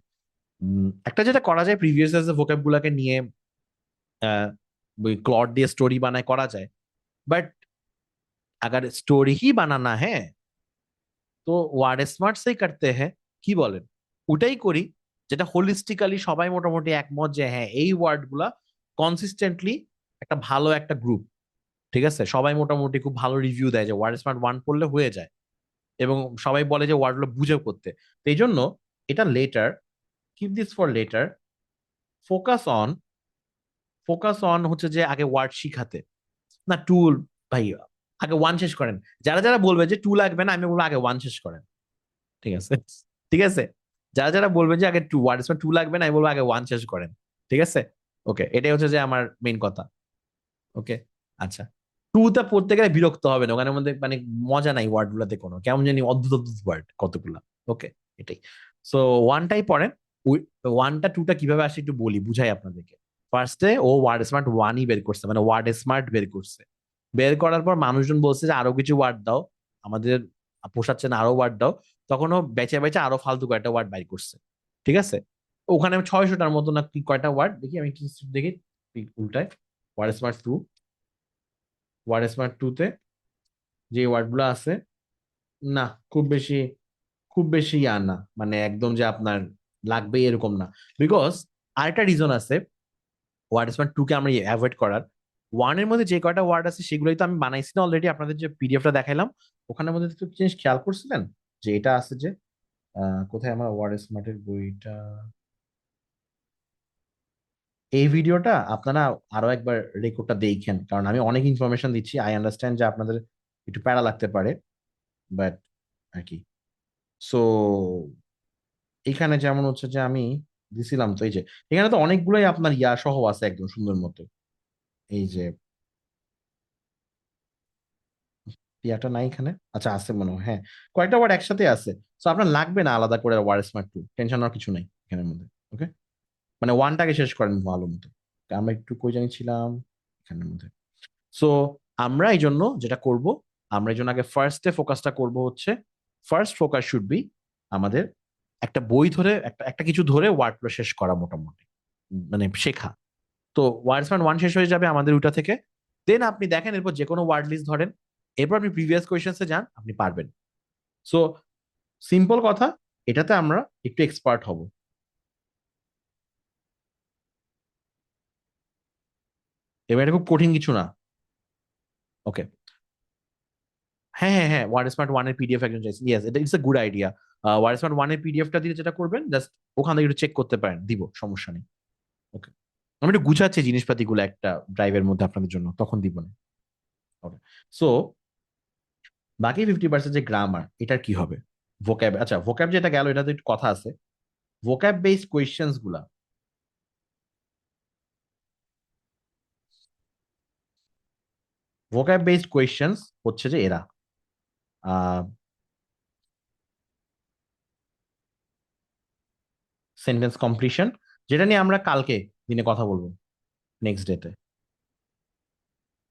একটা যেটা করা যায়, প্রিভিয়াস ইয়ার্স ভোকাব গুলাকে নিয়ে ক্লড দিয়ে স্টোরি বানায় করা যায়, बट अगर स्टोरी ही बनाना है তো ওয়ার্ড স্মার্ট সেই করতে হ্যাঁ, কি বলেন? ওটাই করি, যেটা হোলিস্টিক্যালি সবাই মোটামুটি একমত যে হ্যাঁ এই ওয়ার্ড গুলা কনসিস্টেন্টলি একটা ভালো একটা গ্রুপ। ঠিক আছে, সবাই মোটামুটি খুব ভালো রিভিউ দেয় যে ওয়ার্ড স্মার্ট ওয়ান পড়লে হয়ে যায়, এবং সবাই বলে যে ওয়ার্ডগুলো বুঝে করতে। তো এই জন্য এটা letter, keep this for letter, focus on, focus on হচ্ছে যে আগে ওয়ার্ড শিখাতে, না টুল। ভাই আগে ওয়ান শেষ করেন। যারা যারা বলবে যে টু লাগবে না, আমি বলবো আগে ওয়ান শেষ করেন। ঠিক আছে, ঠিক আছে। যারা যারা বলবেন যে আগে টু ওয়ার্ড টু লাগবে না, আমি বলবো আগে ওয়ান শেষ করেন। ঠিক আছে, ওকে, এটাই হচ্ছে যে আমার মেইন কথা। ওকে, আচ্ছা। টুটা পড়তে গেলে বিরক্ত হবে না, ওখানের মধ্যে মানে মজা নাই ওয়ার্ড গুলাতে, কোনো কেমন জানি অদ্ভুত অদ্ভুত ওয়ার্ড কতগুলা। ওকে, এটাই। সো ওয়ানটাই পড়েন। ওয়ানটা টুটা কিভাবে আসে একটু বলি, বুঝাই আপনাদেরকে। ফার্স্টে ও ওয়ার্ড স্মার্ট ওয়ানই বের করছে, মানে ওয়ার্ড স্মার্ট বের করছে। বের করার পর মানুষজন বলছে যে আরো কিছু ওয়ার্ড দাও, আমাদের পোষাচ্ছে না, আরো ওয়ার্ড দাও। তখন ও বেচে বেচে আরো ফালতু কয়েকটা ওয়ার্ড বাই করছে। ঠিক আছে, ওখানে 600টার মতো না কি কয়টা ওয়ার্ড দেখি, আমি একটু দেখি উল্টায়। Word Smart two, Word Smart two তে যে ওয়ার্ড গুলো আছে, না খুব বেশি, খুব বেশি ইয়া না, মানে একদম যে আপনার লাগবে এরকম না। বিকজ আরেকটা রিজন আছে ওয়ার্ড স্মার্ট টু কে আমরা অ্যাভয়েড করার। ওয়ানের মধ্যে যে কয়টা ওয়ার্ড আছে সেগুলোই তো আমি বানাইছি না অলরেডি, আপনাদের যে পিডিএফটা দেখাইলাম ওখানের মধ্যে তো জিনিস খেয়াল করছিলেন যে এটা আছে যে কোথায় আমার ওয়ার্ড স্মার্টের বইটা। এই ভিডিওটা আপনারা আরো একবার রেকর্ডটা দেখেন, কারণ আমি অনেক ইনফরমেশন দিচ্ছি, আই আন্ডারস্ট্যান্ড যে আপনাদের একটু প্যারা লাগতে পারে, বাট আর কি। সো এখানে যেমন হচ্ছে যে আমি দিছিলাম তো, এই যে এখানে তো অনেকগুলোই আপনার ইয়া সহ আছে একদম সুন্দর মতো। এই যে ইয়াটা নাই এখানে, আচ্ছা আছে মনে হয়, হ্যাঁ কয়েকটা ওয়ার্ড একসাথে আছে। তো আপনার লাগবে না আলাদা করে ওয়ার্ড স্মার্ট টু, টেনশন নেওয়ার কিছু নাই এখানের মধ্যে। ওকে, মানে ওয়ানটাকে শেষ করেন ভালো মতো। আমরা একটু কই জানিছিলাম এখানের মধ্যে। সো আমরা এই জন্য যেটা করব, আমরা এই জন্য আগে ফার্স্টে ফোকাসটা করব হচ্ছে, ফার্স্ট ফোকাস শুড বি আমাদের একটা বই ধরে একটা একটা কিছু ধরে ওয়ার্ডগুলো শেষ করা মোটামুটি, মানে শেখা। তো ওয়ার্ডসম্যান ওয়ান শেষ হয়ে যাবে আমাদের ওইটা থেকে। দেন আপনি দেখেন এরপর যে কোনো ওয়ার্ড লিস্ট ধরেন, এরপর আপনি প্রিভিয়াস কোয়েশ্চেন্সে যান, আপনি পারবেন। সো সিম্পল কথা, এটাতে আমরা একটু এক্সপার্ট হব। এবার এটা খুব কঠিন কিছু না। ওকে, হ্যাঁ হ্যাঁ হ্যাঁ, ওয়ার্ড স্মার্ট ওয়ান এর পিডিএফ একজন চাইছে, ইয়েস এটা it's a good idea. Word smart one এর পিডিএফটা দিয়ে যেটা করবেন, জাস্ট ওখান থেকে একটু চেক করতে পারেন, দিব, সমস্যা নেই। ওকে, আমি একটু গুছাচ্ছি জিনিসপাতিগুলো একটা ড্রাইভের মধ্যে আপনাদের জন্য, তখন দিব না। ওকে, সো বাকি 50% যে গ্রামার, এটার কি হবে? ভোক্যাব, আচ্ছা ভোক্যাব যেটা গেল, এটাতে একটু কথা আছে। ভোক্যাব বেসড কোয়েশ্চেন্স গুলা, ভোক্যাব বেসড কোয়েশ্চেন্স হচ্ছে যে এরা সেন্টেন্স কমপ্লিশন, যেটা নিয়ে আমরা কালকে দিনে কথা বলবো, নেক্সট ডেতে।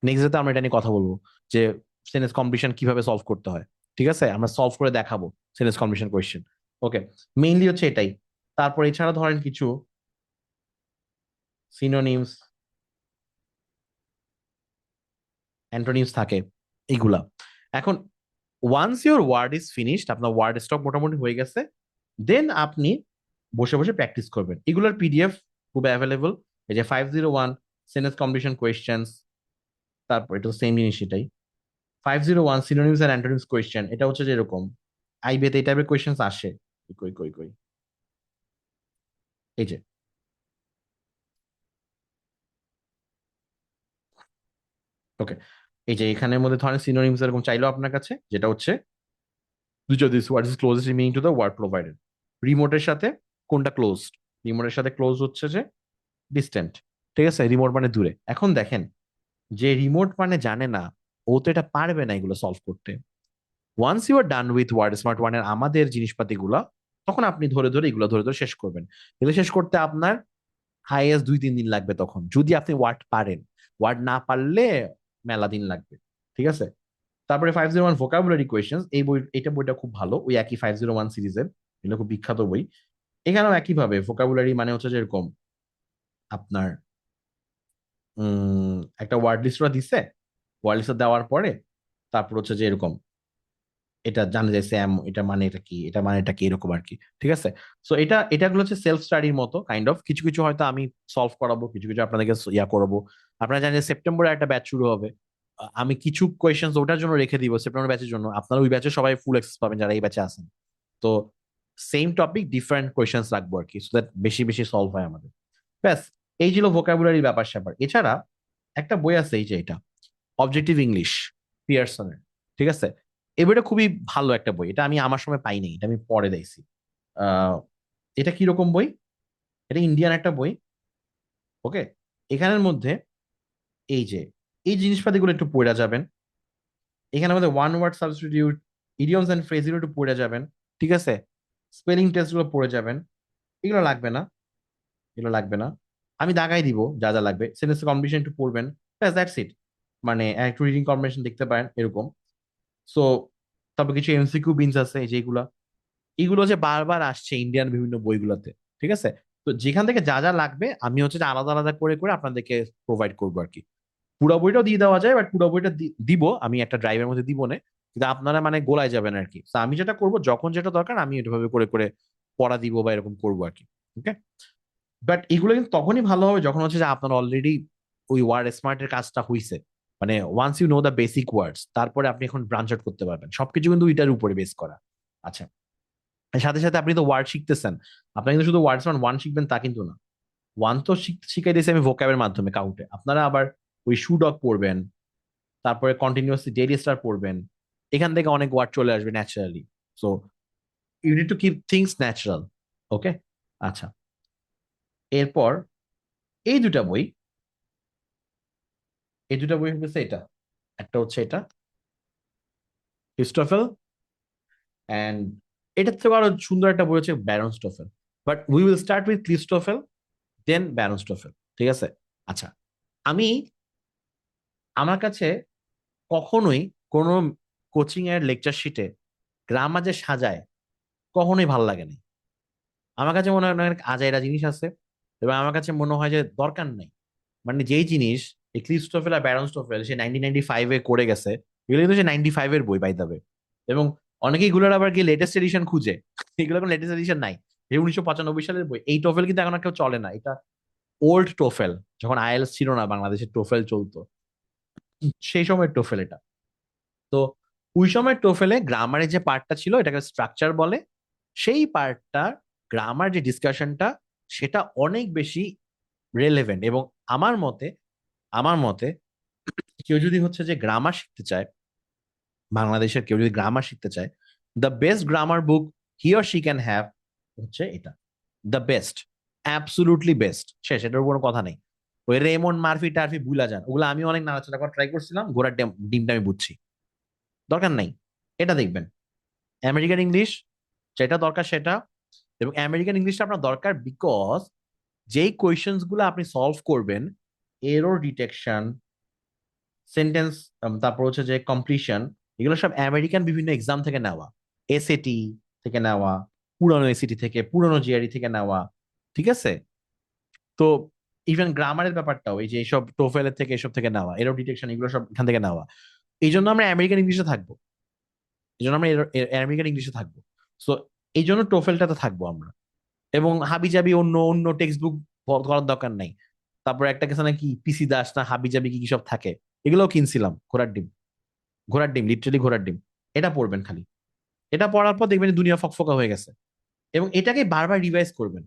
নেক্সট ডেতে আমরা এটা নিয়ে কথা বলবো যে সেন্টেন্স কমপ্লিশন কিভাবে সলভ করতে হয়। ঠিক আছে, আমরা সলভ করে দেখাবো সেন্টেন্স কমপ্লিশন কোয়েশ্চেন। ওকে, মেইনলি হচ্ছে এটাই। তারপর এছাড়া ধরেন কিছু সিনোনিমস, অ্যান্টোনিমস থাকে, এইগুলা। এখন once your word is finished, আপনার ওয়ার্ড স্টক মোটামুটি হয়ে গেছে, দেন আপনি বসে বসে প্র্যাকটিস করবেন। এগুলোর পিডিএফ খুব অ্যাভেলেবল। এই যে 501 সেন্টেন্স কমপ্লিশন কোয়েশ্চেন্স, তারপর এটা সেম জিনিস এটাই। 501 সিনোনিমস এন্ড অ্যান্টোনিমস কোয়েশ্চেন, এটা হচ্ছে যে এরকম আইবিএতে এই টাইপের কোয়েশ্চেন্স আসে। কই কই কই, এই যে ওকে, এই যে এখানের মধ্যে ধরেন সিনোনিমস এরকম চাইলো আপনার কাছে, যেটা হচ্ছে which of these words is closest meaning to the word provided। রিমোটের সাথে কোনটা ক্লোজড? রিমোটের সাথে ক্লোজ হচ্ছে যে ডিস্টেন্ট। ঠিক আছে, রিমোট মানে দূরে। এখন দেখেন, যে রিমোট মানে জানে না, ও তো এটা পারবে না এগুলো সলভ করতে। Once you are done with Word smart one এর আমাদের জিনিসপাতি গুলা, তখন আপনি ধরে ধরে এগুলো ধরে ধরে শেষ করবেন। এগুলো শেষ করতে আপনার হাইয়েস্ট 2-3 দিন লাগবে তখন, যদি আপনি ওয়ার্ড পারেন। ওয়ার্ড না পারলে মেলা দিন লাগবে। ঠিক আছে। তারপরে 501 ভোকাবুলারি কোয়েশ্চেন, বইটা খুব ভালো, ওই একই 501 সিরিজের, এগুলো খুব বিখ্যাত বই। এখানেও একইভাবে ভোকাবুলারি মানে হচ্ছে যে এরকম আপনার একটা ওয়ার্ড লিস্ট ওরা দিচ্ছে, ওয়ার্ড লিস্ট দেওয়ার পরে তারপর হচ্ছে যে এরকম এটা জানা যায় স্যাম এটা মানে এটা কি, এটা মানে এটা কি, এরকম আর কি। ঠিক আছে। সো এটাগুলো হচ্ছে সেলফ স্টাডির মতো কাইন্ড অফ, কিছু কিছু হয়তো আমি সলভ করাবো, কিছু কিছু আপনাদেরকে ইয়া করাবো। আপনারা জানেন যে সেপ্টেম্বরে একটা ব্যাচ শুরু হবে। আমি কিছু কোয়েশ্চেন ওটার জন্য রেখে দিব সেপ্টেম্বর ব্যাচের জন্য, আপনারা ওই ব্যাচে সবাই ফুল অ্যাক্সেস পাবেন যারা এই ব্যাচে আছেন। তো সেম টপিক ডিফারেন্ট কোয়েশ্চেন্স রাখবো আর কি, সো দ্যাট বেশি বেশি সলভ হয় আমাদের। ব্যাস, এই ছিল ভোকাবুলারি ব্যাপার স্যাপার। এছাড়া একটা বই আছে, এই যে এটা অবজেক্টিভ ইংলিশ, পিয়ারসনের। ঠিক আছে। এই বইটা খুবই ভালো একটা বই, এটা আমি আমার সময় পাইনি, এটা আমি পরে দেখছি। আহ এটা কিরকম বই? এটা ইন্ডিয়ান একটা বই। ওকে। এখানের মধ্যে এই যে এই জিনিসপাতিগুলো একটু পড়ে যাবেন। এখানে আমাদের one word substitute, idioms and ফ্রেজগুলো একটু পড়ে যাবেন। ঠিক আছে। স্পেলিং টেস্ট গুলো পড়ে যাবেন। এগুলো লাগবে না, এগুলো লাগবে না। আমি দাগাই দিব যা যা লাগবে, সেন্টেন্স কম্বিনেশন একটু পড়বেন, ব্যাস দ্যাটস ইট। মানে একটু রিডিং কম্বিনেশন দেখতে পারেন এরকম। সো তারপর কিছু এমসিকিউ বিনস আছে যেগুলা, এগুলো যে বারবার আসছে ইন্ডিয়ান বিভিন্ন বইগুলোতে। ঠিক আছে। তো যেখান থেকে যা যা লাগবে আমি হচ্ছে যে আলাদা আলাদা করে করে আপনাদেরকে প্রোভাইড করবো আর কি। পুরো বইটাও দিয়ে দেওয়া যায়, বাট পুরো বইটা দিব আমি একটা ড্রাইভের মধ্যে দিব না, কিন্তু আপনারা মানে গোলায় যাবেন আর কি। তো আমি যেটা করব, যখন যেটা দরকার আমি এভাবে করে করে পড়া দিব বা এরকম করবো আর কি। ওকে। বাট এগুলো কিন্তু তখনই ভালো হবে যখন হচ্ছে যে আপনার অলরেডি ওই ওয়ার্ড স্মার্টের কাজটা হইছে। মানে once you know the basic words, তারপরে আপনি এখন ব্রাঞ্চ আউট করতে পারবেন, সবকিছু কিন্তু এটার উপরে বেস করা। আচ্ছা। এর সাথে সাথে আপনি তো ওয়ার্ড শিখতেছেন, আপনি কিন্তু শুধু ওয়ার্ডস ওয়ান শিখবেন তা কিন্তু না। ওয়ান তো শিখাই দিয়েছি আমি ভোকাবের মাধ্যমে কাউটে, আপনারা আবার ওই শু ডগ পড়বেন, তারপরে কন্টিনিউয়াসলি ডেইলি স্টার পড়বেন। এখান থেকে অনেক ওয়ার্ড চলে আসবে naturally. So you need to keep things natural. Okay. আচ্ছা। এরপর এই দুটা বই, হচ্ছে এটা, একটা হচ্ছে এটা ক্রিস্টোফেল, অ্যান্ড এটার থেকে আরো সুন্দর একটা বই হচ্ছে Barron's TOEFL. But we will start with Cliffs TOEFL, then Barron's TOEFL. ঠিক আছে। আচ্ছা। আমি আমার কাছে কখনোই কোনো কোচিং এর লেকচার শিটে গ্রামার যে সাজায় কখনোই ভাল লাগে না। আমার কাছে মনে হয় অনেক আজাইরা জিনিস আছে, এবং আমার কাছে মনে হয় যে দরকার নাই। মানে যেই জিনিস এই ক্রিস্টোফেল আর ব্যারন স্টোফেল সে 1995-এ করে গেছে, এগুলো কিন্তু সে 95-এর বই বাই দাবে। এবং অনেকে এগুলোর আবার গিয়ে লেটেস্ট এডিশন খুঁজে, এগুলো কোনো লেটেস্ট এডিশন নাই। এই 1995 সালের বই, এই টোফেল কিন্তু এখন আর কেউ চলে না, এটা ওল্ড টোফেল। যখন আইএলস ছিল না বাংলাদেশে, টোফেল চলতো, সেই সময় টোফেল এটা। তো ওই সময় টোফেলে গ্রামারের যে পার্টটা ছিল এটাকে স্ট্রাকচার বলে, সেই পার্টটা, গ্রামার যে ডিসকাশনটা, সেটা অনেক বেশি রেলেভেন্ট। এবং আমার মতে, আমার মতে কেউ যদি হচ্ছে যে গ্রামার শিখতে চায়, বাংলাদেশের কেউ যদি গ্রামার শিখতে চায়, the best grammar book he or she can have হচ্ছে এটা, দ্য বেস্ট, অ্যাবসুলুটলি বেস্ট, শেষ, এটার কোনো কথা নেই। ওই রেমন্ড মার্ফি টার্ফি ভুলা যান, ওগুলো আমি অনেক নাড়াচাড়া করে ট্রাই করছিলাম, ঘোড়ার ডিমটা আমি বুঝছি, দরকার নাই। এটা দেখবেন আমেরিকান ইংলিশ, যেটা দরকার সেটা। এবং আমেরিকান ইংলিশটা আপনার দরকার বিকজ যেই কোয়েশ্চেন্স গুলো আপনি সলভ করবেন, এরর ডিটেকশন, সেন্টেন্স, তারপর হচ্ছে যে কমপ্লিশন, এগুলো সব আমেরিকান বিভিন্ন এক্সাম থেকে নেওয়া, এসএটি থেকে নেওয়া, পুরানো এসিটি থেকে, পুরানো জিআরই থেকে নেওয়া। ঠিক আছে। তো ইভেন গ্রামারের ব্যাপারটাও এই যে এইসব টোফেলের থেকে, এসব থেকে নেওয়া, এরর ডিটেকশন, এগুলো সব এখান থেকে নেওয়া। এই জন্য আমরা আমেরিকান ইংলিশে থাকবো, এই জন্য আমরা আমেরিকান ইংলিশে থাকবো। সো এই জন্য টোফেলটাতে থাকবো আমরা। এবং হাবিজাবি অন্য অন্য টেক্সট বুক করার দরকার নাই। তারপর একটা কিছু নাকি পিসি দাস না হাবিজাবি কি কি সব থাকে, এগুলোও কিনছিলাম, ঘোড়ার ডিম, ঘোড়ার ডিম, লিটারালি ঘোড়ার ডিম। এটা পড়বেন খালি, এটা পড়ার পর দেখবেন দুনিয়া ফকফকা হয়ে গেছে। এবং এটাকে বারবার রিভাইজ করবেন।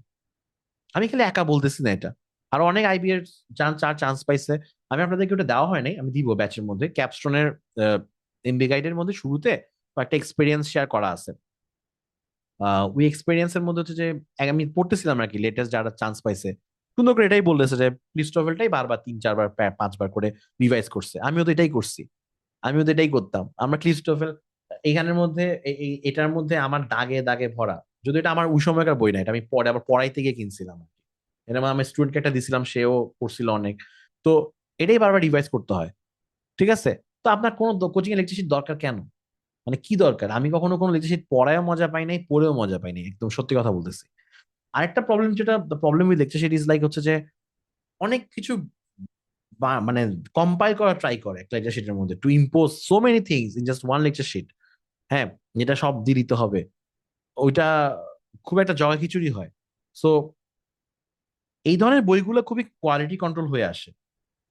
আমি খালি একা বলতেছি না এটা, আরো অনেক আইবিএর চার চান্স পাইছে। আমি আপনাদেরকে ওটা দেওয়া হয় নাই, আমি দিব ব্যাচের মধ্যে, ক্যাপস্টোনের এমবি গাইডের মধ্যে শুরুতে একটা এক্সপিরিয়েন্স শেয়ার করা আছে। ওই এক্সপিরিয়েন্সের মধ্যে হচ্ছে যে আমি পড়তেছিলাম আর কি, লেটেস্ট যারা চান্স পাইছে সুন্দর করে এটাই বলতেছে যে ক্রিস্টোফেলটাই বারবার 3-4 বার 5 বার করে রিভাইজ করছে। আমিও তো এটাই করছি, আমিও তো এটাই করতাম। আমরা ক্রিস্টোফেল এখানের মধ্যে এটার মধ্যে আমার দাগে দাগে ভরা। যদি এটা আমার ওই সময়কার বই না, এটা আমি পরে আবার পড়াইতে গিয়ে কিনছিলাম। এটা আমি স্টুডেন্টকে একটা দিছিলাম, সেও পড়ছিল অনেক। তো এটাই বারবার রিভাইজ করতে হয়, ঠিক আছে? তো আপনার কোনো কোচিং এ লেকচার শিট দরকার কেন? মানে কি দরকার? আমি কখনো কোনো লেকচার শিট পড়ায়ও মজা পাই নাই, পড়েও মজা পাই নাই, একদম সত্যি কথা বলতেছি। আরেকটা প্রবলেম, যেটা problem with lecture sheet is like হচ্ছে যে অনেক কিছু মানে কম্পাইল করা ট্রাই করে একটা লেকচার শিটের মধ্যে, to impose so many things in just one lecture sheet. হ্যাঁ, যেটা সব দিয়ে দিতে হবে, ওইটা খুব একটা জগা খিচুড়ি হয়। সো এই ধরনের বইগুলো খুবই কোয়ালিটি কন্ট্রোল হয়ে আসে,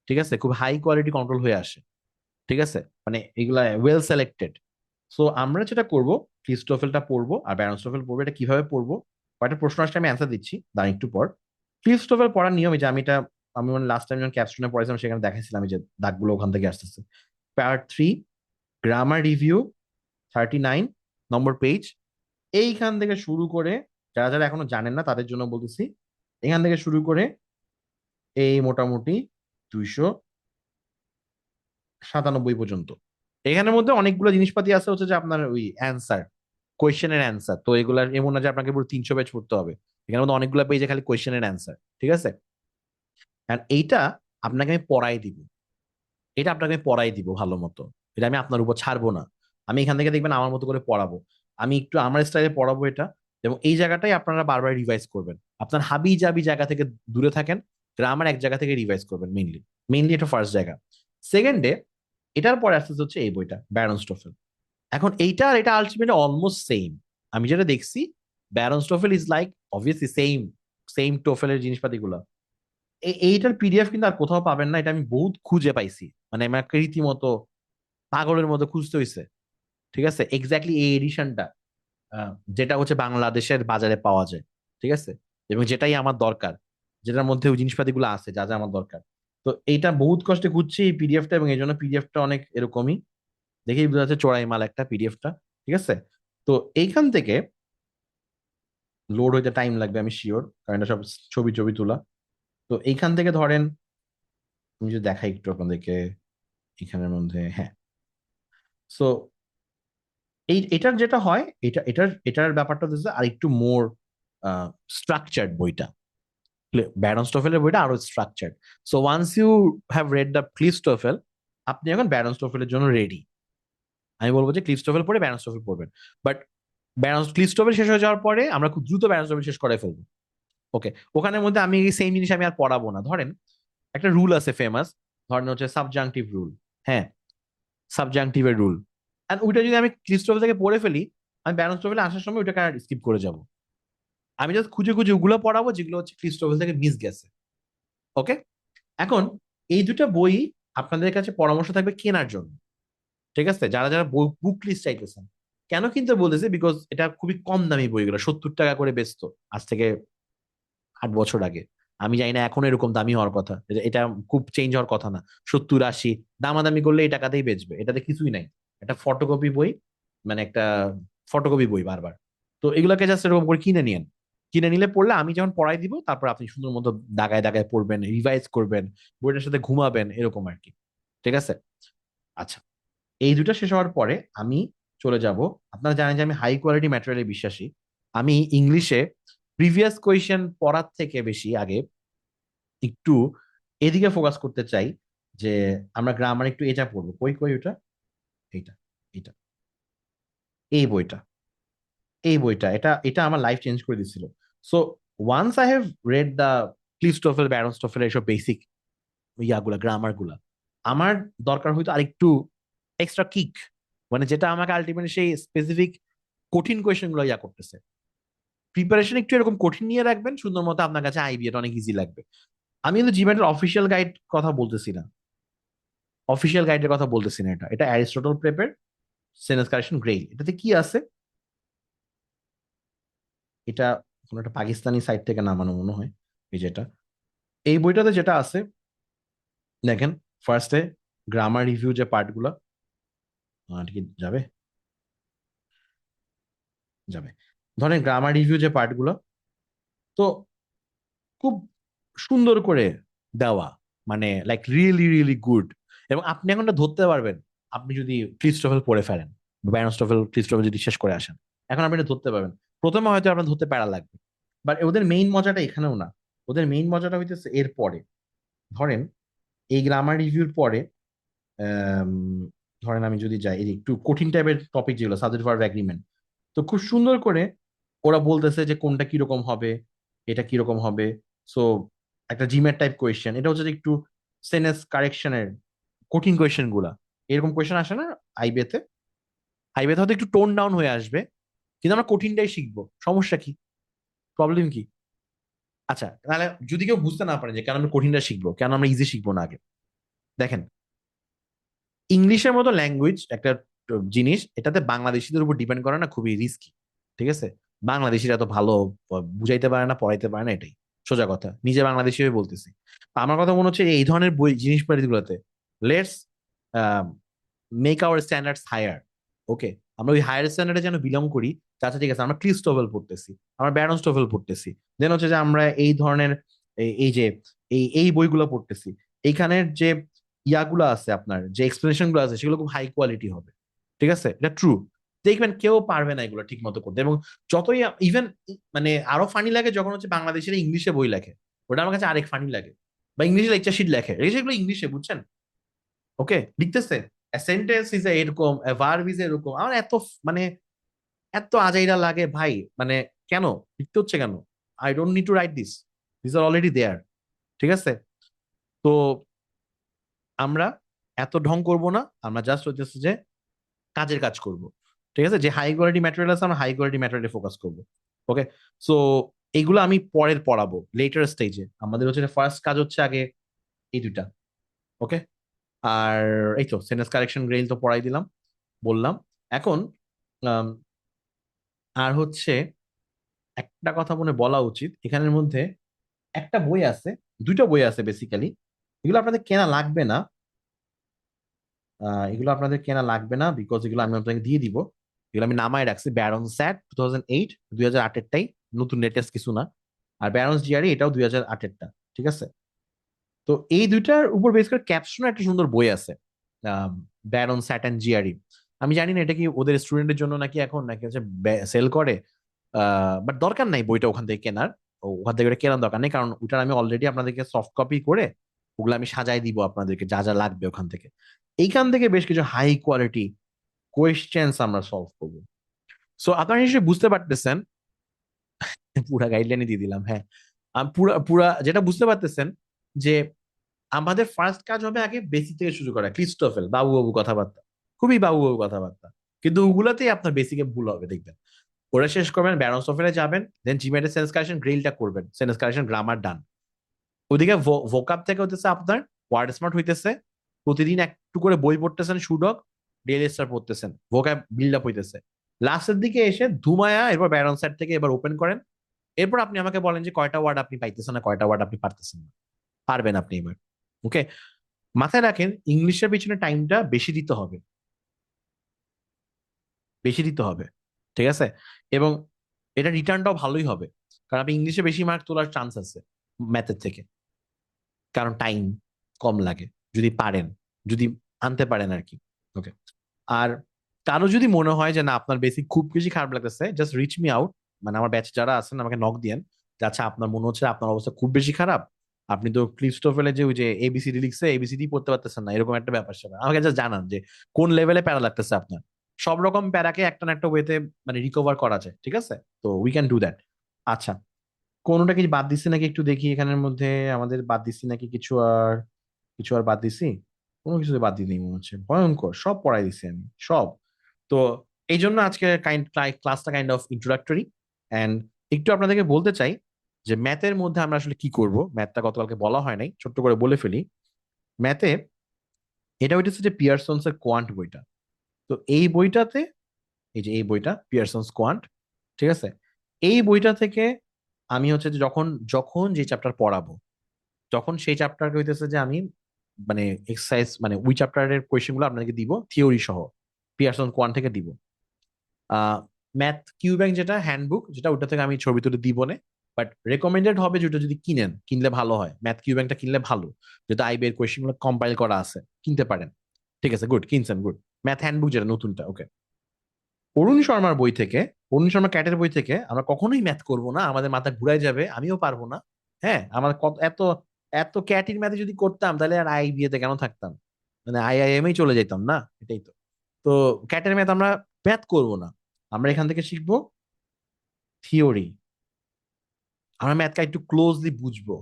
ঠিক আছে, খুব হাই কোয়ালিটি কন্ট্রোল হয়ে আসে, ঠিক আছে, মানে এগুলা ওয়েল সিলেক্টেড। সো আমরা যেটা করব, ক্লিস্টোফেলটা পড়বো আর ব্যারনস্টোফেল পড়বো। এটা কিভাবে পড়বো, কয়েকটা প্রশ্ন আসলে আমি অ্যান্সার দিচ্ছি, দাঁড়ান একটু পর। ক্লিস্টোফেল পড়ার নিয়ম এই যে, আমি মানে লাস্ট টাইম যখন ক্যাপস্টোনে পড়াইছিলাম সেখানে দেখাইছিলাম এই যে দাগগুলো ওখান থেকে আসতেছে। পার্ট 3, গ্রামার রিভিউ, 39 নম্বর পেজ। এইখান থেকে শুরু করে, যারা যারা এখনো জানেন না তাদের জন্য বলতেছি, এখান থেকে শুরু করে এই মোটামুটি 297 পর্যন্ত। এখানের মধ্যে অনেকগুলো জিনিসপাতি আছে হচ্ছে যে আপনার ওই অ্যান্সার, কোয়েশ্চেনের অ্যান্সার। তো এগুলার এমন না যে আপনাকে পুরো 300 পেজ পড়তে হবে, এখানের মধ্যে অনেকগুলো পেজে খালি কোয়েশ্চেনের অ্যান্সার, ঠিক আছে? আর এইটা আপনাকে আমি পড়াই দিব, এটা আপনাকে আমি পড়াই দিব ভালো মতো, এটা আমি আপনার উপর ছাড়বো না। আমি এখান থেকে দেখবেন আমার মতো করে পড়াবো, আমি একটু আমার স্টাইলে পড়াবো এটা। এবং এই জায়গাটাই আপনারা বারবার রিভাইজ করবেন, আপনার হাবি জাবি জায়গা থেকে দূরে থাকেন, গ্রামার এক জায়গা থেকে রিভাইজ করবেন মেইনলি। মেইনলি এটা ফার্স্ট জায়গা। সেকেন্ডে, এটার পরে আসতে হচ্ছে এই বইটা ব্যারনস্টোফেল। এখন এইটা আর এটা আলটিমেটলি অলমোস্ট সেম। আমি যেটা দেখছি, Barron's TOEFL is like obviously same, same টোফেলের জিনিসপাতিগুলো। এইটার পিডিএফ কিন্তু আর কোথাও পাবেন না, এটা আমি বহুত খুঁজে পাইছি, মানে আমাকে রীতিমতো পাগলের মতো খুঁজতে হয়েছে, ঠিক আছে, এক্স্যাক্টলি এই এডিশনটা, যেটা হচ্ছে বাংলাদেশের বাজারে পাওয়া যায়, ঠিক আছে, এবং যেটাই আমার দরকার, যেটার মধ্যে ওই জিনিসপাতিগুলো আছে যা যা আমার দরকার। তো এইটা বহুত কষ্টে খুঁজছি এই পিডিএফটা, এবং এই জন্য পিডিএফটা অনেক এরকমই, দেখেই বোঝা যাচ্ছে চোরাই মাল একটা পিডিএফটা, ঠিক আছে। তো এইখান থেকে লোড হইতে টাইম লাগবে আমি শিওর, কারণ এটা সব ছবি ছবি তোলা। তো এইখান থেকে ধরেন, আমি যদি দেখাই একটু আপনাদেরকে, এখানের মধ্যে, হ্যাঁ। সো এটার যেটা হয়, এটার ব্যাপারটা হচ্ছে আর একটু মোর স্ট্রাকচার্ড বইটা। ব্যারনস্টোফেলের বইটা আরো structured. So once you have read the Cliffs TOEFL, আপনি এখন ব্যারনস্টোফেলের জন্য রেডি। আমি বলবো যে ক্লিস্টোফেল পড়ে ব্যারনস্টোফেল পড়বেন। বাট ক্লিস্টোফেল শেষ হয়ে যাওয়ার পরে আমরা খুব দ্রুত ব্যারনস্টোফেল শেষ করে ফেলবো। ওকে, ওখানের মধ্যে আমি এই সেম জিনিস আমি আর পড়াবো না। ধরেন একটা রুল আছে ফেমাস, ধরেন হচ্ছে সাবজাংটিভ রুল। হ্যাঁ, সাবজাংটিভের রুল। এন্ড ওইটা যদি আমি ক্লিস্টোফেল থেকে পড়ে ফেলি, আমি ব্যারনস্টোফেলে আসার সময় ওইটাকে আর স্কিপ করে যাব। আমি জাস্ট খুঁজে খুঁজে ওগুলো পড়াবো যেগুলো হচ্ছে ক্লিস্টোফেল থেকে মিস গেছে। ওকে, এখন এই দুটা বই আপনাদের কাছে পরামর্শ থাকবে কেনার জন্য, ঠিক আছে, যারা যারা বুক লিস্ট চাইতেছেন। কেন কিনতে বলতেছে, বিকজ এটা খুবই কম দামি বইগুলো, 70 টাকা করে বেচতো আজ থেকে 8 বছর আগে। আমি জানি না এখন এরকম দামি হওয়ার কথা, এটা খুব চেঞ্জ হওয়ার কথা না। 70, 80 দামাদামি করলে এই টাকাতেই বেচবে, এটাতে কিছুই নাই। একটা ফটোকপি বই, মানে একটা ফটোকপি বই বারবার। তো এগুলোকে জাস্ট এরকম করে কিনে নিয়েন, কিনে নিলে পড়লে আমি যখন পড়াই দিব তারপর আপনি সুন্দর মতো দাগায় দাগায় পড়বেন, রিভাইজ করবেন, বইটার সাথে ঘুমাবেন, এরকম আর কি, ঠিক আছে। আচ্ছা, এই দুটো শেষ হওয়ার পরে আমি চলে যাব, আপনারা জানেন যে আমি হাই কোয়ালিটি ম্যাটেরিয়ালে বিশ্বাসী। আমি ইংলিশে প্রিভিয়াস কোয়েশ্চেন পড়ার থেকে বেশি আগে একটু এদিকে ফোকাস করতে চাই, যে আমরা গ্রামার একটু এটা পড়বো। কই কই ওটা, এইটা, এইটা, এই বইটা, এই বইটা, এটা এটা আমার লাইফ চেঞ্জ করে দিছিল। So once I have read the Cliffs TOEFL, Barron's TOEFL, এইসব বেসিক ইয়াগুলা, গ্রামার গুলা, আমার দরকার হয়তো আরেকটু এক্সট্রা কিক, মানে যেটা আমাকে আলটিমেটলি সেই স্পেসিফিক কঠিন কোয়েশ্চেন গুলো ইয়া করতেছে। প্রিপারেশন একটু এরকম কঠিন নিয়ে রাখবেন, সুন্দর মতো আপনার কাছে আইবি এটা অনেক ইজি লাগবে। আমি কিন্তু জিম্যাটের অফিসিয়াল গাইড কথা বলতেছি না, অফিসিয়াল গাইডের কথা বলতেছি না, এটা এটা অ্যারিস্টটল প্রেপের সেন্টেন্স কারেকশন গ্রেইল। এটাতে কি আছে, এটা কোনো একটা পাকিস্তানি সাইট থেকে নামানো মনে হয়। এই যেটা, এই বইটাতে যেটা আছে, দেখেন, ফার্স্টে গ্রামার রিভিউ যে পার্টগুলো, কি যাবে, যাবে, ধরেন গ্রামার রিভিউ যে পার্টগুলো, তো খুব সুন্দর করে দেওয়া, মানে লাইক রিয়েলি রিয়েলি গুড। এবং আপনি এখন এটা ধরতে পারবেন, আপনি যদি ক্লিস্টোফেল পড়ে ফেলেন, ব্যারনস্টোফেল ক্লিস্টোফেল যদি শেষ করে আসেন, এখন আপনি এটা ধরতে পারবেন। প্রথমে হয়তো আপনার ধরতে প্যারা লাগবে, বাট ওদের মেইন মজাটা এখানেও না। ওদের মেইন মজাটা হইতেছে এর পরে। ধরেন এই গ্রামার রিভিউর পরে, আম, ধরেন আমি যদি যাই এই যে একটু কঠিন টাইপের টপিক যেগুলো সাবজেক্ট ভার্ব এগ্রিমেন্ট, তো খুব সুন্দর করে ওরা বলতেছে যে কোনটা কিরকম হবে, এটা কিরকম হবে। সো একটা জিমের টাইপ কোয়েশ্চেন, এটা হচ্ছে যে একটু সেন্টেন্স কারেকশনের কঠিন কোয়েশ্চেন গুলা, এরকম কোয়েশ্চেন আসে না আইবেতে? আইবেতে হয়তো একটু টোন ডাউন হয়ে আসবে, কিন্তু আমরা কঠিনটাই শিখবো, সমস্যা কি, প্রবলেম কি? আচ্ছা, তাহলে যদি কেউ বুঝতে না পারে যে কেন আমরা কঠিনটা শিখবো, কেন আমরা ইজি শিখবো না আগে, দেখেন, ইংলিশের মতো ল্যাঙ্গুয়েজ একটা জিনিস, এটাতে বাংলাদেশিদের উপর ডিপেন্ড করা না খুবই রিস্কি। ঠিক আছে? বাংলাদেশিরা তো ভালো বুঝাইতে পারে না, পড়াইতে পারে না, এটাই সোজা কথা, নিজে বাংলাদেশি হয়ে বলতেছি। তো আমার কথা মনে হচ্ছে এই ধরনের বই জিনিসপাতিগুলোতে let's make our standards higher. Okay, আমরা ওই হায়ার স্ট্যান্ডার্ডে যেন বিলং করি। আচ্ছা ঠিক আছে, আমরা ক্লিস্টোভেল পড়তেছি, আমরা ব্যারনস্টোভেল পড়তেছি, দেন হচ্ছে যে আমরা এই ধরনের এই যে এই বইগুলো পড়তেছি, এইখানের যে ইয়াগুলো আছে, আপনার যে এক্সপ্লেনেশন গুলো আছে, সেগুলো খুব হাই কোয়ালিটি হবে। ঠিক আছে, এটা ট্রু। দেখবেন কেউ পারবে না এগুলো ঠিক মতো করতে। এবং যতই ইভেন মানে আরো ফানি লাগে যখন হচ্ছে বাংলাদেশের ইংলিশে বই লেখে, ওটা আমার কাছে আরেক ফানি লাগে। বা ইংলিশে লেকচার শিট লেখে, সেগুলো ইংলিশে, বুঝছেন? ওকে, লিখতেছে সেন্টেন্স ইজ এরকম, ভার্ব ইজ এরকম, আমার এত মানে এত আজাইরা লাগে ভাই। মানে কেন লিখতে হচ্ছে কেন? I don't need to write this, this are already there. ঠিক আছে? তো আমরা এত ঢং করব না, আমরা জাস্ট হচ্ছে যে কাজের কাজ করব। ঠিক আছে, যে হাই কোয়ালিটি ম্যাটেরিয়াল আছে আমরা হাই কোয়ালিটি ম্যাটেরিয়ালে ফোকাস করব। ওকে, সো এইগুলো আমি পরের পড়াবো লেটার স্টেজে। আমাদের হচ্ছে ফার্স্ট কাজ হচ্ছে আগে এই দুইটা। ওকে, আর এই তো সেন্টেন্স কারেকশন গ্রেইল তো পড়াই দিলাম, বললাম। এখন আম, আর হচ্ছে একটা কথা মনে বলা উচিত, এখানের মধ্যে একটা বই আছে, দুইটা বই আছে বেসিক্যালি, এগুলো আপনাদের কেনা লাগবে না। এগুলো আপনাদের কেনা লাগবে না, বিকজ এগুলো আমি আপনাকে দিয়ে দিব। এগুলো আমি নামায় রাখছি, ব্যারন স্যাট 2008, 2008-টাই, নতুন লেটেস্ট কিছু না। আর ব্যারন্স জিআরই, এটাও 2008-টা। ঠিক আছে? তো এই দুইটার উপর বেস করে ক্যাপশনে একটা সুন্দর বই আছে, ব্যারন স্যাট অ্যান্ড জিআরই। আমি জানি না এটা কি ওদের স্টুডেন্টের জন্য নাকি এখন, নাকি হচ্ছে সেল করে, বাট দরকার নাই বইটা ওখান থেকে কেনার। ওখান থেকে ওটা কেনার দরকার নেই, কারণ ওটার আমি অলরেডি আপনাদেরকে সফট কপি করে ওগুলো আমি সাজাই দিব আপনাদেরকে, যা যা লাগবে ওখান থেকে। এইখান থেকে বেশ কিছু হাই কোয়ালিটি কোয়েশ্চেন্স আমরা সলভ করবো। সো আপনারা নিশ্চয়ই বুঝতে পারতেছেন, পুরা গাইডলাইনে দিয়ে দিলাম, হ্যাঁ। পুরা পুরা যেটা বুঝতে পারতেছেন যে আমাদের ফার্স্ট কাজ হবে আগে বেসিক থেকে শুরু করা, ক্রিস্টোফেল বাবু বাবু কথাবার্তা, খুবই বাবু বাবু কথাবার্তা। কিন্তু ওগুলাতেই আপনার বেসিকে ভুল হবে দেখবেন। ওরা শেষ করবেন, ব্যারনসফেলে যাবেন, দেন জিমেটের সেন্স কারেকশন গ্রিলটা করবেন, সেন্স কারেকশন গ্রামার ডান। ওইদিকে ভোকাব থেকে হইতেছে আপনার ওয়ার্ড স্মার্ট হইতেছে, প্রতিদিন একটু করে বই পড়তেছেন, সুডক ডেইলি স্টার পড়তেছেন, ভোকাব বিল্ড আপ হইতেছে। লাস্টের দিকে এসে ধুমায়া এরপর ব্যারন সাইড থেকে এবার ওপেন করেন। এরপর আপনি আমাকে বলেন যে কয়টা ওয়ার্ড আপনি পাইতেছেন না, কয়টা ওয়ার্ড আপনি পারতেছেন না, পারবেন আপনি এবার। ওকে, মাথায় রাখেন ইংলিশের পিছনে টাইমটা বেশি দিতে হবে, বেশি দিতে হবে। ঠিক আছে? এবং এটা রিটার্নটাও ভালোই হবে, কারণ আপনি ইংলিশে বেশি মার্ক তোলার চান্স আছে ম্যাথের থেকে, কারণ টাইম কম লাগে যদি পারেন, যদি আনতে পারেন আর কি। ওকে, আর কারো যদি মনে হয় যে না আপনার বেসিক খুব বেশি খারাপ লাগতেছে, জাস্ট রিচ মি আউট, মানে আমার ব্যাচ যারা আছেন আমাকে নক দিয়েন, যে আচ্ছা আপনার মনে হচ্ছে আপনার অবস্থা খুব বেশি খারাপ, আপনি তো ক্লিফস্টোফেলে যে ওই যে এবিসিডি লিখছে এবিসিডি পড়তে পারতেছেন না, এরকম একটা ব্যাপার স্যাপার, আমাকে জাস্ট জানান যে কোন লেভেলে প্যারা লাগতেছে আপনার। সব রকম প্যারাকে একটা না একটা ওয়েতে মানে রিকভার করা যায়। ঠিক আছে? তো উই ক্যান ডু দ্যাট। আচ্ছা, কোনোটা কি বাদ দিচ্ছি নাকি একটু দেখি এখানের মধ্যে, আমাদের বাদ দিচ্ছি নাকি কিছু আর, কিছু আর বাদ দিছি? কোনো কিছু বাদ দিই মনে হচ্ছে, ভয়ঙ্কর সব পড়াই দিছি আমি সব। তো এই জন্য আজকে ক্লাসটা কাইন্ড অফ ইন্ট্রোডাক্টরি। অ্যান্ড একটু আপনাদেরকে বলতে চাই যে ম্যাথের মধ্যে আমরা আসলে কি করব, ম্যাথটা গতকালকে বলা হয় নাই, ছোট্ট করে বলে ফেলি। ম্যাথে এটা হইতেছে যে পিয়ারসন্স এর কোয়ান্ট বইটা। তো এই বইটাতে, এই যে এই বইটা পিয়ারসন্স কোয়ান্ট, ঠিক আছে, এই বইটা থেকে আমি হচ্ছে যে যখন যখন যে চ্যাপ্টার পড়াবো, তখন সেই চ্যাপ্টারকে হইতেছে যে আমি মানে এক্সারসাইজ মানে ওই চ্যাপ্টারের কোয়েশ্চেন গুলো আপনাকে দিব থিওরি সহ, পিয়ারসন কোয়ান থেকে দিব। ম্যাথ কিউ ব্যাংক যেটা হ্যান্ডবুক, যেটা ওটা থেকে আমি ছবি তুলে দিব না, বাট রেকমেন্ডেড হবে যেটা যদি কিনেন, কিনলে ভালো হয়, ম্যাথ কিউ ব্যাংকটা কিনলে ভালো, যেটা আইবি এর কোয়েশ্চেন গুলো কম্পাইল করা আছে, কিনতে পারেন। ঠিক আছে, গুড, কিনছেন, গুড। ম্যাথ হ্যান্ডবুক যেটা নতুনটা, ওকে। অরুণ শর্মার বই থেকে, অরুণ শর্মা ক্যাটের বই থেকে আমরা কখনোই ম্যাথ করব না, আমাদের মাথা ঘুরাই যাবে, আমিও পারবো না। হ্যাঁ, আমার কত এত এত ক্যাটির ম্যাথে যদি করতাম তাহলে আর বিয়েতে কেন থাকতাম, মানে আইআইএমই চলে যেতাম না, এটাই তো। তো ক্যাটের ম্যাথ আমরা ম্যাথ করব না, আমরা এখান থেকে শিখবো থিওরি। আমরা ম্যাথটা একটু ক্লোজলি বুঝবো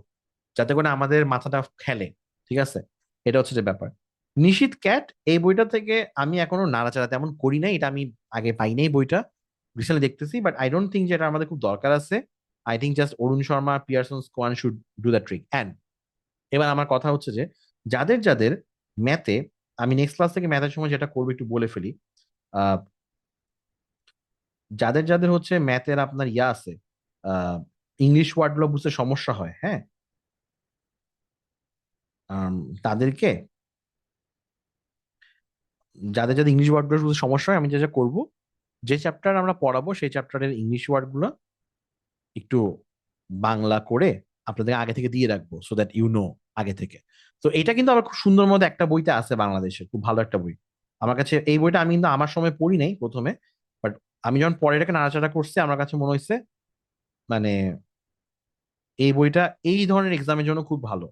যাতে করে আমাদের মাথাটা খেলে। ঠিক আছে, এটা হচ্ছে যে ব্যাপার। নিশীথ ক্যাট এই বইটা থেকে আমি এখনো নাড়াচাড়া তেমন করি নাই, এটা আমি আগে পাই নাই বইটা, রিসেন্টলি দেখতেছি, বাট আই ডোন্ট থিঙ্ক যে এটা আমাদের খুব দরকার আছে। I think just Arun Sharma Pearson's স্কোয়ান should do the trick. And এবার আমার কথা হচ্ছে যে যাদের যাদের ম্যাথে, আমি নেক্সট ক্লাস থেকে ম্যাথের সময় যেটা করবো একটু বলে ফেলি। আহ যাদের যাদের হচ্ছে ম্যাথের আপনার ইয়া আছে, আহ ইংলিশ ওয়ার্ড গুলো বুঝতে সমস্যা হয়, হ্যাঁ, তাদেরকে, যাদের যাদের ইংলিশ ওয়ার্ড গুলো বুঝতে সমস্যা হয়, আমি যা যা করবো, যে চ্যাপ্টার আমরা পড়াবো সেই চ্যাপ্টারের ইংলিশ ওয়ার্ড গুলো একটু বাংলা করে আপনাদের আগে থেকে দিয়ে রাখবো, সো দ্যাট ইউ নো আগে থেকে। তো এটা কিন্তু আবার খুব সুন্দর মধ্যে একটা বইতে আছে বাংলাদেশের, খুব ভালো একটা বই আমার কাছে। এই বইটা আমি কিন্তু আমার সময় পড়ি নাই প্রথমে, বাট আমি যখন পরে এটাকে নাড়াচাড়া করছি আমার কাছে মনে হয়েছে মানে এই বইটা এই ধরনের এক্সামের জন্য খুব ভালো।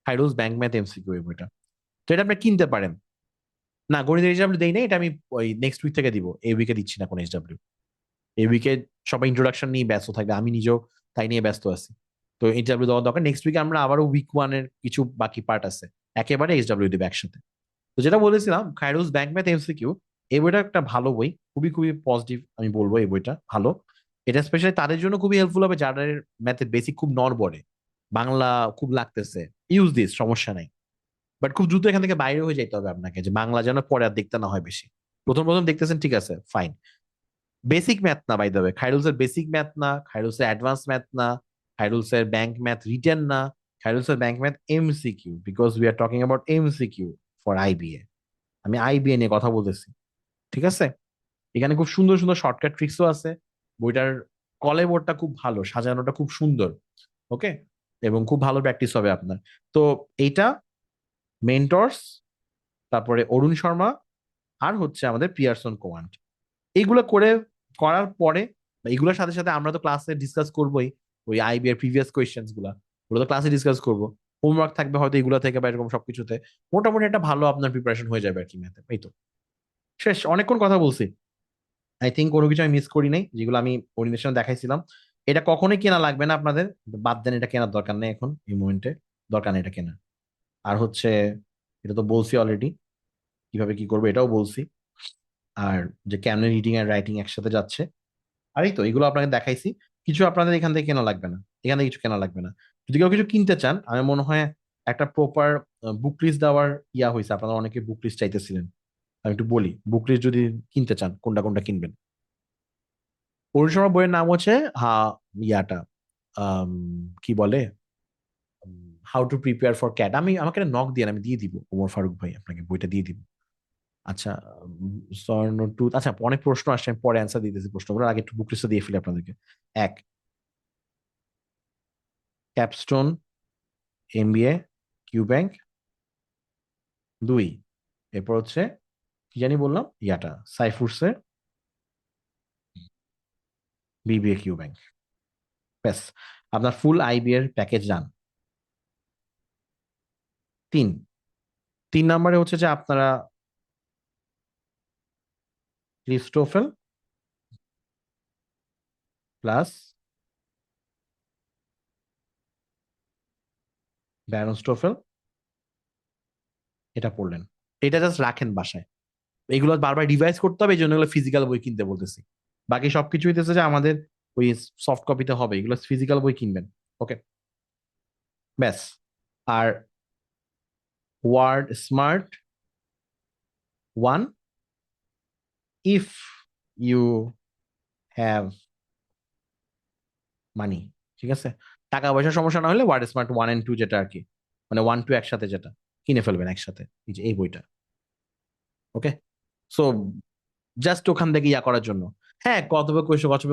হাইরোজ ব্যাংক ম্যাথ এমসিকিউ এই বইটা, তো এটা আপনি কিনতে পারেন। না, গণিতের এইচডাব্লিউ দেই না, এটা আমি ওই নেক্সট উইক থেকে দিব, এই উইকে দিচ্ছি না কোনো এইচডাব্লিউ। এই উইকে সবাই ইন্ট্রোডাকশন নিয়ে ব্যস্ত থাকবে, আমি নিজেও তাই নিয়ে ব্যস্ত আছি। তো এইচডাব্লিউ দেওয়ার দরকার, নেক্সট উইকে আমরা আবারও উইক ওয়ানের কিছু বাকি পার্ট আছে, একেবারে এইচডাব্লিউ দেবে একসাথে। তো যেটা বলেছিলাম, খায়রুজ ব্যাংক ম্যাথ এমসিকিউ, এই বইটা একটা ভালো বই, খুবই খুবই পজিটিভ আমি বলবো, এই বইটা ভালো। এটা স্পেশালি তাদের জন্য খুবই হেল্পফুল হবে যাদের ম্যাথের বেসিক খুব নড়বড়ে, বাংলা খুব লাগতেছে, ইউজ দিস, সমস্যা নাই। বাট খুব দ্রুত এখান থেকে বাইরে হয়ে যেতে হবে আপনাকে, যে বাংলা যেন পরে আর দেখতে না হয় বেশি। প্রথম প্রথম দেখতেছেন, ঠিক আছে, ফাইন। বেসিক ম্যাথ না, বাই দ্য ওয়ে, খাইরুলসের বেসিক ম্যাথ না, খাইরুলসের অ্যাডভান্স ম্যাথ না, খাইরুলসের ব্যাংক ম্যাথ রিটেন না, খাইরুলসের bank math MCQ, because we are talking about MCQ for IBA. আমি আইবিএ নিয়ে কথা বলতেছি, ঠিক আছে। এখানে খুব সুন্দর সুন্দর শর্টকাট ট্রিক্সও আছে। বইটার কলে বোর্ডটা খুব ভালো, সাজানোটা খুব সুন্দর। ওকে, এবং খুব ভালো প্র্যাকটিস হবে আপনার। তো এইটা মেন্টরস, তারপরে অরুণ শর্মা, আর হচ্ছে আমাদের পিয়ারসন কোয়ান্ট, এইগুলো করার পরে বা এগুলোর সাথে সাথে আমরা তো ক্লাসে ডিসকাস করবোই ওই আইবি এর প্রিভিয়াস কোয়েশ্চেন্স গুলা, ওগুলো তো ক্লাসে ডিসকাস করবো। হোমওয়ার্ক থাকবে হয়তো এগুলো থেকে বা এরকম সবকিছুতে। মোটামুটি একটা ভালো আপনার প্রিপারেশন হয়ে যাবে আর কি ম্যাথে। এই তো, শেষ, অনেকক্ষণ কথা বলছি। আই থিঙ্ক কোনো কিছু আমি মিস করি নাই যেগুলো আমি ওরিয়েন্টেশনে দেখাইছিলাম। এটা কখনোই কেনা লাগবে না আপনাদের, বাদ দেন, এটা কেনার দরকার নেই এখন এই মুমেন্টে, দরকার নেই এটা কেনা। আর হচ্ছে এটা তো বলছি অলরেডি, কিভাবে কি করবো এটাও বলছি। আর যে কেমনে রিডিং আর রাইটিং একসাথে যাচ্ছে, আর এই তো এগুলো আপনাকে দেখাইছি। কিছু আপনাদের এখান থেকে কেনা লাগবে না, এখান থেকে কিছু কেনা লাগবে না। যদি কেউ কিছু কিনতে চান, আমি মনে হয় একটা প্রপার বুক লিস্ট দেওয়ার ইয়া হয়েছে, আপনারা অনেকে বুক লিস্ট চাইতেছিলেন, আমি একটু বলি বুক লিস্ট যদি কিনতে চান কোনটা কোনটা কিনবেন। পরিসর বইয়ের নাম হচ্ছে হা ইয়াটা আম, কি বলে, how to prepare for cat. আমি আমাকে নক দিয়ে আমি দিয়ে দিব, ওমর ফারুক ভাই আপনাকে বইটা দিয়ে দিব। আচ্ছা, স্বর্ণ টু, আচ্ছা অনেক প্রশ্ন আসছে, আমি পরে অ্যান্সার দিতেছি প্রশ্নগুলো, আগে একটু বুক লিস্টটা দিয়ে ফেলি আপনাদেরকে। এক, ক্যাপস্টোন এমবিএ কিউ ব্যাংক। দুই, এরপর হচ্ছে কি জানি বললাম, ইয়াটা সাইফুডসের বিবিএ কিউ ব্যাংক। ব্যাস, আপনার ফুল আইবি এর প্যাকেজ যান। তিন, তিন নম্বরে হচ্ছে যে আপনারা ক্রিস্টোফেল প্লাস ব্যারনস্টোফেল, এটা পড়লেন। এটা জাস্ট রাখেন বাসায়, এগুলো বারবার রিভাইজ করতে হবে, এই জন্য এগুলো ফিজিক্যাল বই কিনতে বলতেছি। বাকি সবকিছু হইতেছে যে আমাদের ওই সফট কপিতে হবে, এগুলো ফিজিক্যাল বই কিনবেন। ওকে, ব্যাস। আর word smart one, if you have money, ঠিক আছে। টাকা পয়সার সমস্যা না হলে word smart one and two, যেটা আর কি, মানে ওয়ান টু একসাথে, যেটা কিনে ফেলবেন একসাথে, এই যে এই বইটা। ওকে, সো জাস্ট ওখান থেকে ইয়া করার জন্য। হ্যাঁ, কত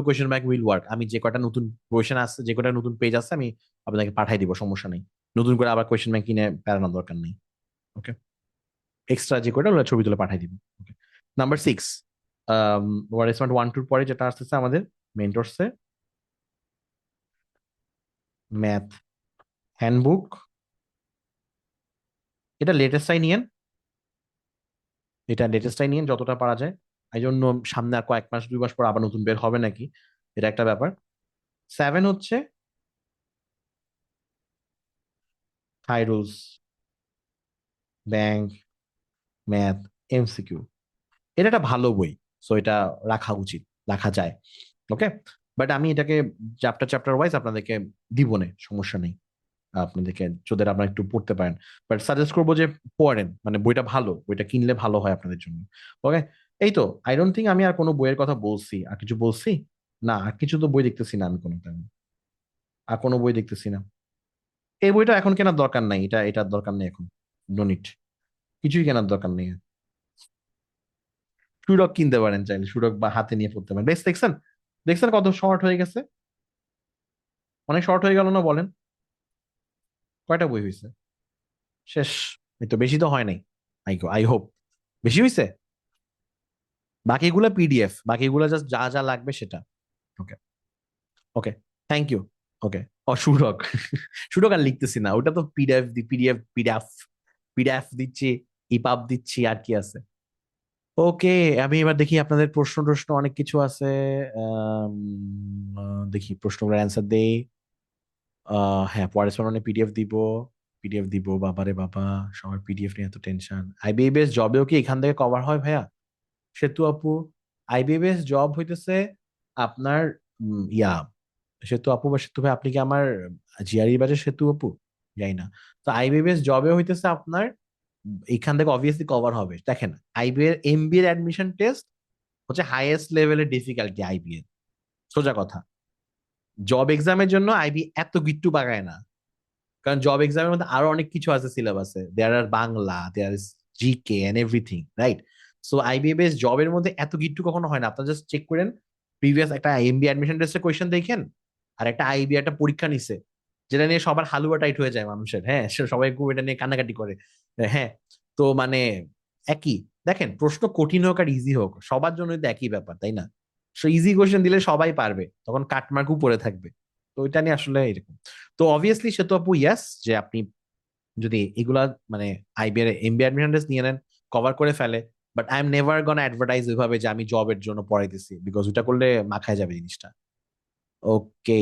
কোয়েশ্চেন ব্যাংক উইল ওয়ার্ক, আমি যে কটা নতুন কোয়েশ্চেন আছে, যে কটা নতুন পেজ আছে, আমি আপনাকে পাঠাই দিব, সমস্যা নেই। নতুন করে আবার কোয়েশ্চেন ব্যাংক কিনে প্যারানোর দরকার নেই। ওকে, এক্সট্রা যে কটা ওগুলো ছবি তুলে পাঠাই দিব। ওকে, নাম্বার 6, ওয়ার স্মার্ট 1-2 পরে যেটা আসতেছে আমাদের মেন্টরসে, ম্যাথ হ্যান্ডবুক। এটা লেটেস্টটাই নিয়েন, এটা লেটেস্টটাই নিয়েন যতটা পারা যায়। এই জন্য সামনে আর কয়েক মাস 2 মাস পর আবার নতুন বের হবে নাকি, এটা একটা ব্যাপার। 7 হচ্ছে থাই রুলস, ব্যাংক, ম্যাথ, এমসিকিউ। এটা একটা ভালো বই, সো এটা রাখা উচিত, রাখা যায়। ওকে, বাট আমি এটাকে চ্যাপ্টার চ্যাপ্টার ওয়াইজ আপনাদেরকে দিব না, সমস্যা নেই আপনাদেরকে, যদি আপনারা একটু পড়তে পারেন। বাট সাজেস্ট করবো যে পড়েন, মানে বইটা ভালো, বইটা কিনলে ভালো হয় আপনাদের জন্য। ওকে, এই তো। আই ডোন্ট থিঙ্ক আমি আর কোনো বইয়ের কথা বলছি, আর কিছু বলছি না, আর কিছু তো বই দেখতেছি না আমি কোনো টাইম, আর কোনো বই দেখতেছি না। এই বইটা এখন কেনার দরকার নাই, এটার দরকার নেই এখন, নো নিড, কিছুই কেনার দরকার নেই। সুডক কিনতে পারেন চাইলে, সুডক বা হাতে নিয়ে পড়তে পারেন। বেশ, দেখছেন, দেখছেন কত শর্ট হয়ে গেছে, অনেক শর্ট হয়ে গেল না বলেন? কয়টা বই হয়েছে? শেষ? এই তো, বেশি তো হয় নাই। আই হোপ বেশি হয়েছে। বাকিগুলো পিডিএফ, বাকিগুলো জাস্ট যা যা লাগবে সেটা। ওকে, ওকে, থ্যাংক ইউ। ওকে, ও সুডক সুডক আর লিখতেছি না, ওটা তো পিডিএফ, পিডিএফ পিডিএফ পিডিএফ দিচ্ছি, ইপাব দিচ্ছি, আর কি আছে। ওকে, আমি এবার দেখি আপনাদের প্রশ্ন টশ্ন অনেক কিছু আছে। দেখি প্রশ্নগুলোর অ্যান্সার দেই। হ্যাঁ, পরের সরণে পিডিএফ দিব, পিডিএফ দিব, বাবারে বাবা, সবার পিডিএফ নিয়ে এত টেনশন। আইবিএস জবেও কি এখান থেকে কভার হয় ভাইয়া? সেতু আপু, আইবিএস জব হইতেছে আপনার সেতু আপু বা সেতু ভাই, আপনি কি আমার জিআরই ব্যাচের সেতু আপু? যাই না। তো আইবিএস জবে হইতেছে আপনার এখান থেকে অবভিয়াসলি কভার হবে। দেখেন, এমবিএ এর অ্যাডমিশন টেস্ট হচ্ছে হাইয়েস্ট লেভেলের ডিফিকাল্টি আইবিএ, সোজা কথা। জব এক্সামের জন্য আইবি এত গিট্টু বাগায় না, কারণ জব এক্সামের মধ্যে আরো অনেক কিছু আছে সিলেবাসে, there are Bangla, there is GK and everything, right? So আইবিএস জবের মধ্যে এত গিট্টু কখনো হয় না। আপনারা জাস্ট চেক করেন, প্রিভিয়াস একটা এমবি অ্যাডমিশন টেস্টের কোয়েশ্চেন দেখেন, আর একটা আইবি একটা পরীক্ষা নিছে, যেটা নিয়ে সবার হালুয়া টাইট হয়ে যায় মানুষের, হ্যাঁ, সবাই খুব এটা নিয়ে কান্নাকাটি করে। হ্যাঁ, তো মানে একই। দেখেন, প্রশ্ন কঠিন হোক আর ইজি হোক, সবার জন্য তো একই ব্যাপার, তাই না? সো ইজি কোয়েশ্চেন দিলে সবাই পারবে, তখন কাটমার্কও পড়ে থাকবে। তো ওইটা নিয়ে আসলে এরকম। তো অবভিয়াসলি সে তো আপু ইয়াস, যে আপনি যদি এগুলা মানে আইবিএর এমবি অ্যাডমিশন টেস্ট নিয়ে নেন, কভার করে ফেলে। But I am never gone advertise ওইভাবে যে আমি জবের জন্য পড়াইতেছি, বিকজ ওটা করলে মাখায় যাবে জিনিসটা। ওকে,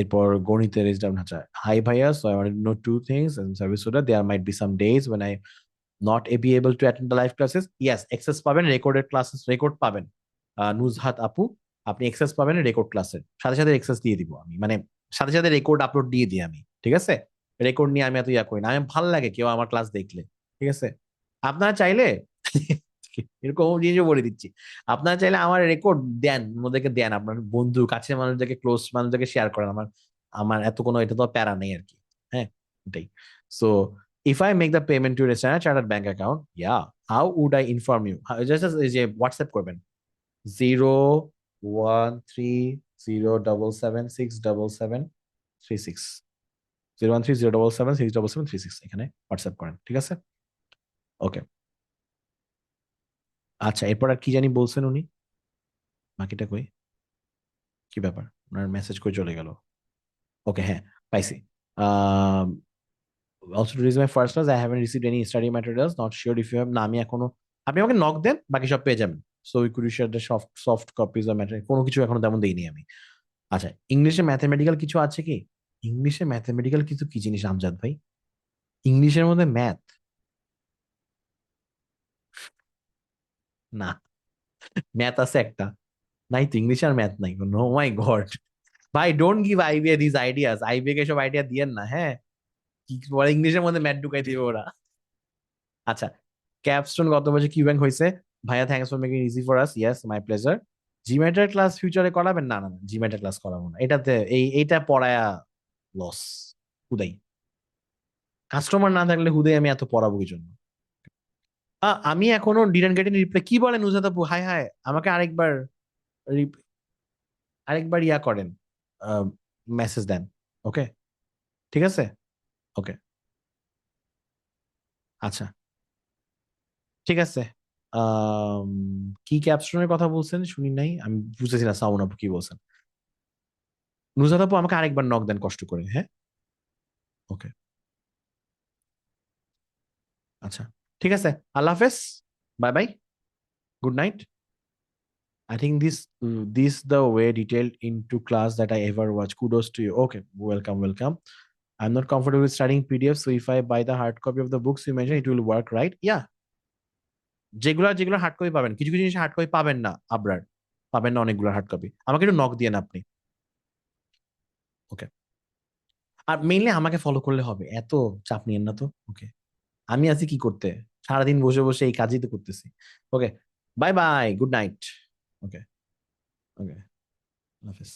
এরপর গণিতের ইজ ডাউন। আচ্ছা, হাই ভাইয়া, so I want to know two things and service ওটা there might be some days when I not be able to attend the live classes. Yes, access পাবেন, রেকর্ডেড ক্লাসেস রেকর্ড পাবেন। নুজহাত আপু, আপনি এক্সেস পাবেন রেকর্ড ক্লাসের সাথে সাথে, এক্সেস দিয়ে দিব আমি, মানে সাথে সাথে রেকর্ড আপলোড দিয়ে দিই আমি, ঠিক আছে? রেকর্ড নিয়ে আমি এত ইয়া করি না, আমি ভাল লাগে কেউ আমার ক্লাস দেখলে, ঠিক আছে? আপনারা চাইলে এরকম জিনিসও বলে দিচ্ছি, আপনারা চাইলে আমার রেকর্ড দেন, ওদেরকে দেন, আপনার বন্ধু কাছের মানুষদেরকে, ক্লোজ মানুষদেরকে শেয়ার করেন। আমার আমার এত কোনো এটা তো প্যারা নেই আর কি। হ্যাঁ, এটাই। So if I make the payment to your Standard Chartered bank account, yeah, how would I inform you? Just এই যে হোয়াটসঅ্যাপ করবেন, 01307767736, 01307767736, এখানে হোয়াটসঅ্যাপ করেন, ঠিক আছে? ওকে, আচ্ছা, এরপর আর কি জানি বলছেন উনি, বাকিটা কই, কি ব্যাপার, ওনার মেসেজ কই চলে গেল? ওকে, হ্যাঁ, পাইছি। Also, to raise my first class, I haven't received any study materials. Not sure if you have. না, আমি এখনো, আপনি আমাকে নক দেন, বাকি সব পেয়ে যাবেন। So we could share the soft copies of material, কোনো কিছু এখনো তেমন দেইনি আমি। আচ্ছা, ইংলিশে ম্যাথমেটিক্যাল কিছু আছে কি? ইংলিশে ম্যাথমেটিক্যাল কিছু কি জিনিস আমজাদ ভাই? ইংলিশের মধ্যে ম্যাথ? না, ম্যাথ আছে একটা, নাই তো, ইংলিশে আর ম্যাথ নাই। নো মাই গড ভাই, don't give IBA this ideas, IBA কে সব আইডিয়া দিয়েন না, হ্যাঁ। কি বলে, ইংলিশের মধ্যে ম্যাথ ঢুকাই দিবে ওরা। আচ্ছা, ক্যাপস্টোন গত বছর কি ব্যাংক হয়েছে? ভাইয়া, thanks for making easy for us. Yes, my pleasure. জিমেটের ক্লাস ফিউচারে করাবেন? না না না, জিমেটের ক্লাস করাবো না, এটাতে এইটা পড়ায়া লস, হুদাই। কাস্টমার না থাকলে হুদাই আমি এত পড়াবো কি জন্য? আমি এখনো ডিডন্ট গেট এনি রিপ্লাই। কি বলেন নুজাত আপু? হাই হাই, আমাকে আরেকবার আরেকবার ইয়া করেন, মেসেজ দেন। ওকে, ঠিক আছে। ওকে, আচ্ছা, ঠিক আছে। আম, কি ক্যাপশনের কথা বলছেন শুনি নাই, আমি বুঝতেছি না সাউন্ড আপু কি বলছেন। নুজাত আপু আমাকে আরেকবার নক দেন কষ্ট করে, হ্যাঁ। ওকে, আচ্ছা, ঠিক আছে, আল্লাহ হাফেজ, bye bye, good night. I think this the way detailed into class that I ever watched. Kudos to you. Okay, welcome, welcome. I'm not comfortable with studying PDF, so if I buy the hard copy of the books you mentioned, it will work, right? Yeah. যেগুলা যেগুলো হার্ড কপি পাবেন, কিছু কিছু জিনিস হার্ড কপি পাবেন না আবরার, পাবেন না অনেকগুলো হার্ড কপি, আমাকে একটু নক দিয়ে আপনি। ওকে, আর মেইনলি আমাকে ফলো করলে হবে, এত চাপ নিয়েন না তো। ওকে, আমি আছি কি করতে, সারাদিন বসে বসে এই কাজই তো করতেছি। ওকে, বাই বাই, গুড নাইট। ওকে, ওকে, হাফেজ।